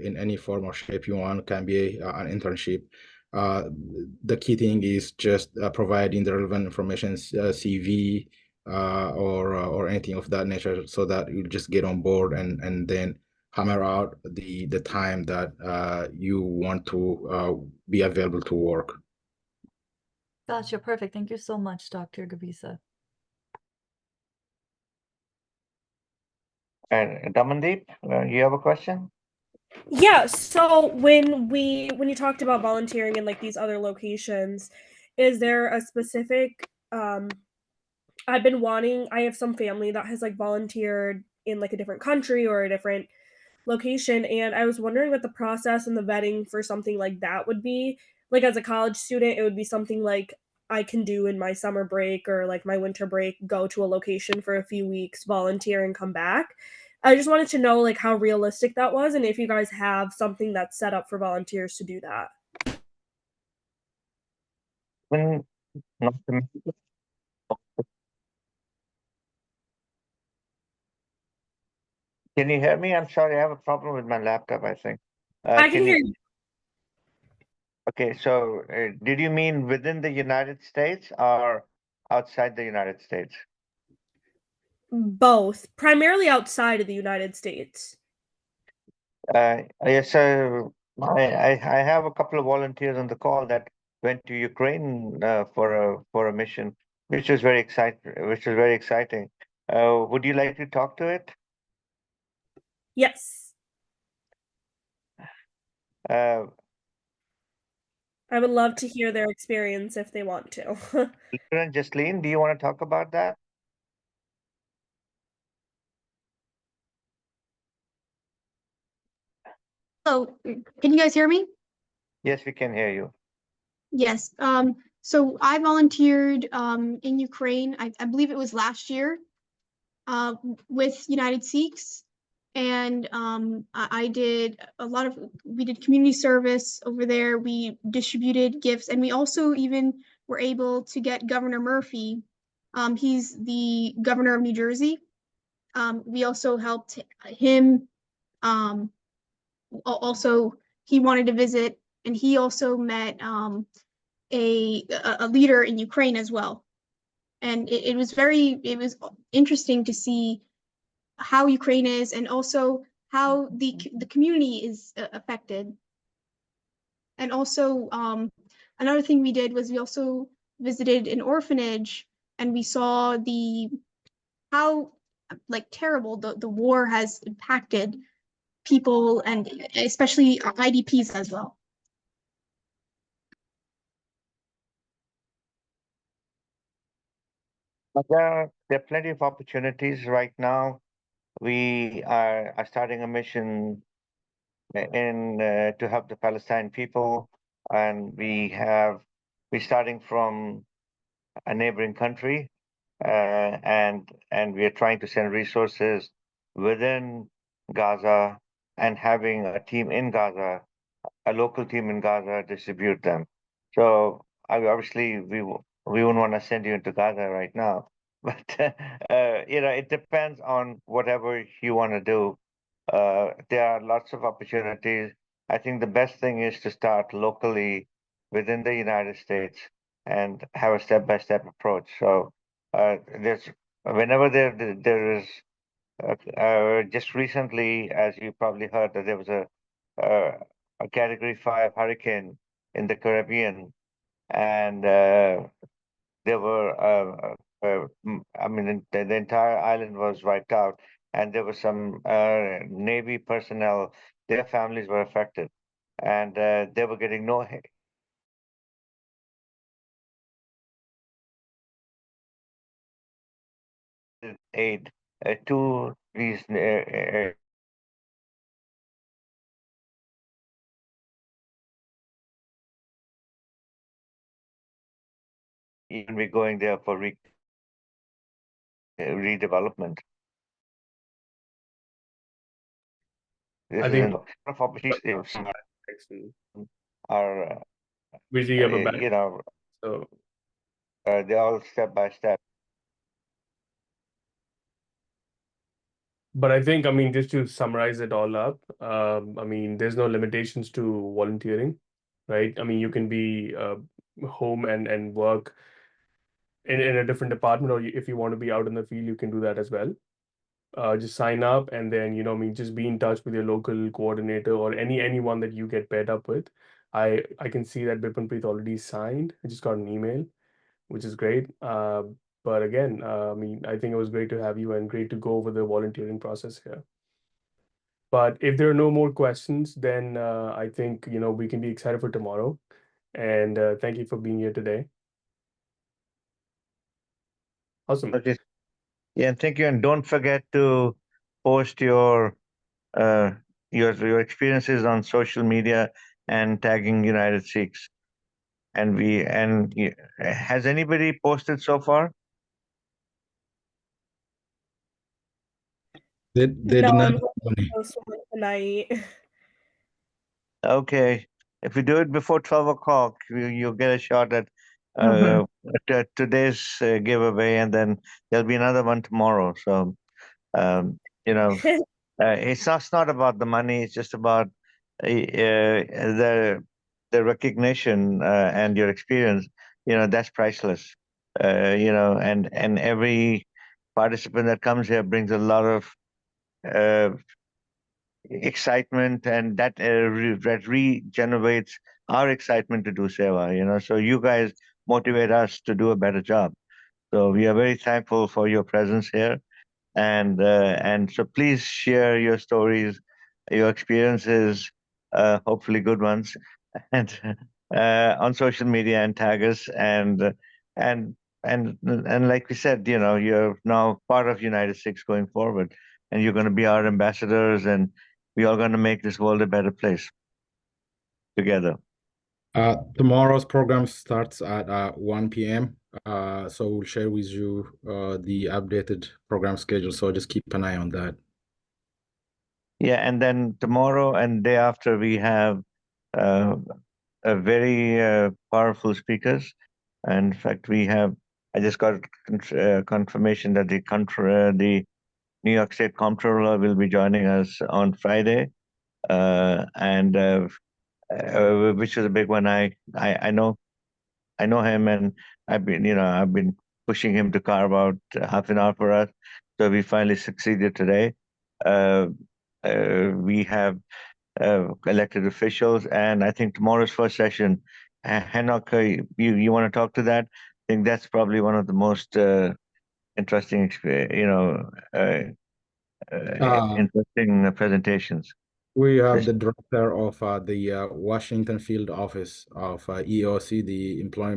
in any form or shape you want. It can be an internship. The key thing is just providing the relevant information, CV, or anything of that nature, so that you just get on board and then hammer out the time that you want to be available to work. Gotcha. Perfect. Thank you so much, Dr. Gavisa. And Damandeep, you have a question? Yeah, so when you talked about volunteering in like these other locations, is there a specific I have some family that has like volunteered in like a different country or a different location, and I was wondering what the process and the vetting for something like that would be. Like as a college student, it would be something like I can do in my summer break or like my winter break, go to a location for a few weeks, volunteer and come back. I just wanted to know like how realistic that was and if you guys have something that's set up for volunteers to do that. When not Can you hear me? I'm sorry, I have a problem with my laptop, I think. I can hear you. Okay, so did you mean within the United States or outside the United States? Both, primarily outside of the United States. Yes, so I have a couple of volunteers on the call that went to Ukraine for a mission, which was very exciting. Would you like to talk to it? Yes. Uh, I would love to hear their experience if they want to. and Jasleen, do you want to talk about that? Hello, can you guys hear me? Yes, we can hear you. Yes. So I volunteered in Ukraine. I believe it was last year, with United Sikhs, and I did we did community service over there. We distributed gifts, and we also even were able to get Governor Murphy. He's the governor of New Jersey. We also helped him. Also, he wanted to visit, and he also met a leader in Ukraine as well. And it was interesting to see how Ukraine is, and also how the community is affected. And also, another thing we did was we also visited an orphanage, and we saw how like terrible the war has impacted people, and especially IDPs as well. There are plenty of opportunities right now. We are starting a mission to help the Palestine people, and we're starting from a neighboring country, and we are trying to send resources within Gaza and having a team in Gaza, a local team in Gaza, distribute them. So obviously we wouldn't want to send you into Gaza right now, but it depends on whatever you want to do. There are lots of opportunities. I think the best thing is to start locally within the United States and have a step-by-step approach. So there's whenever there is just recently, as you probably heard, that there was a Category 5 hurricane in the Caribbean, and there were I mean the entire island was wiped out, and there were some Navy personnel. Their families were affected, and they were getting no aid to these even be going there for redevelopment. This I is think a lot of opportunities are we really have a back. you know, So they're all step by step. but I think, I mean, just to summarize it all up, I mean, there's no limitations to volunteering, right? I mean, you can be home and work in a different department, or if you want to be out in the field, you can do that as well. Just sign up, and then, you know, I mean, just be in touch with your local coordinator or anyone that you get paired up with. I can see that Bipanpreet already signed. I just got an email, which is great. But again, I mean, I think it was great to have you and great to go over the volunteering process here. But if there are no more questions, then I think, you know, we can be excited for tomorrow. And thank you for being here today. Awesome. Okay. Yeah, and thank you. And don't forget to post your experiences on social media and tagging United Sikhs. And has anybody posted so far? They No, did not. I'm going to post one tonight. Okay. If you do it before 12 o'clock, you'll get a shot at today's giveaway, and then there'll be another one tomorrow. So, you know, it's not about the money. It's just about the recognition and your experience. You know, that's priceless. You know, and every participant that comes here brings a lot of excitement, and that regenerates our excitement to do seva. You know, so you guys motivate us to do a better job. So we are very thankful for your presence here, and so please share your stories, your experiences, hopefully good ones, and on social media, and tag us, and and like we said, you know, you're now part of United Sikhs going forward, and you're going to be our ambassadors, and we are going to make this world a better place together. Tomorrow's program starts at 1 p.m. So we'll share with you the updated program schedule. So just keep an eye on that. Yeah, and then tomorrow and day after we have a very powerful speakers. And in fact, I just got confirmation that the New York State Comptroller will be joining us on Friday, and which is a big one. I know him, and I've been pushing him to carve out half an hour for us. So we finally succeeded today. We have elected officials, and I think tomorrow's first session, Hanok, you want to talk to that? I think that's probably one of the most interesting, interesting presentations. We have the director of the Washington Field Office of EOC, the Equal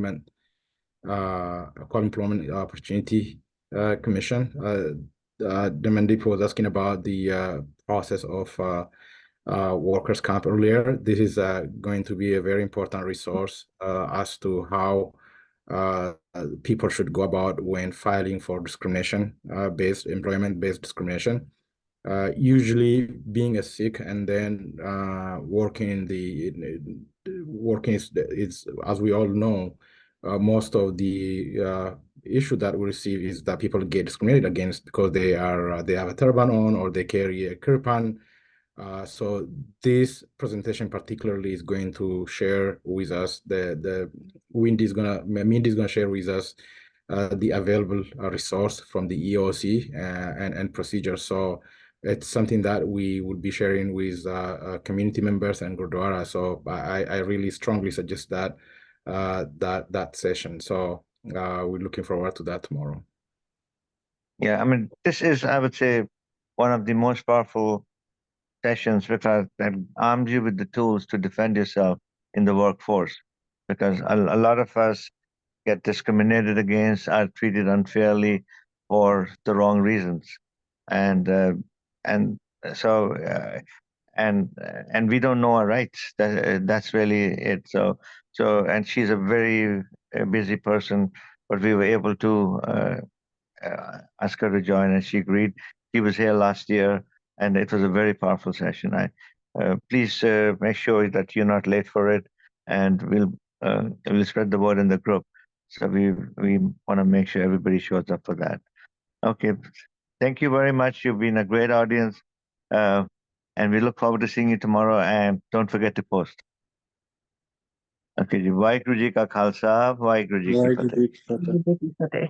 Employment Opportunity Commission. Demandeep was asking about the process of workers' comp earlier. This is going to be a very important resource as to how people should go about when filing for employment-based discrimination. Usually being a Sikh and then working is, as we all know, most of the issue that we receive is that people get discriminated against because they have a turban on or they carry a kirpan. So this presentation particularly is going to share with us Mindy is gonna share with us the available resource from the EOC and procedures. So it's something that we would be sharing with community members and Gurdwara. So I really strongly suggest that session. So we're looking forward to that tomorrow. Yeah, I mean, this is, I would say, one of the most powerful sessions because that arms you with the tools to defend yourself in the workforce. Because a lot of us get discriminated against, are treated unfairly, for the wrong reasons, and so and we don't know our rights. That's really it. So and she's a very busy person, but we were able to ask her to join, and she agreed. She was here last year, and it was a very powerful session. Please make sure that you're not late for it, and we'll spread the word in the group. So we want to make sure everybody shows up for that. Okay, thank you very much. You've been a great audience, and we look forward to seeing you tomorrow. And don't forget to post. Okay, ji, Vaheguru Ji Ka Khalsa, Vaheguru Ji Ki Fateh.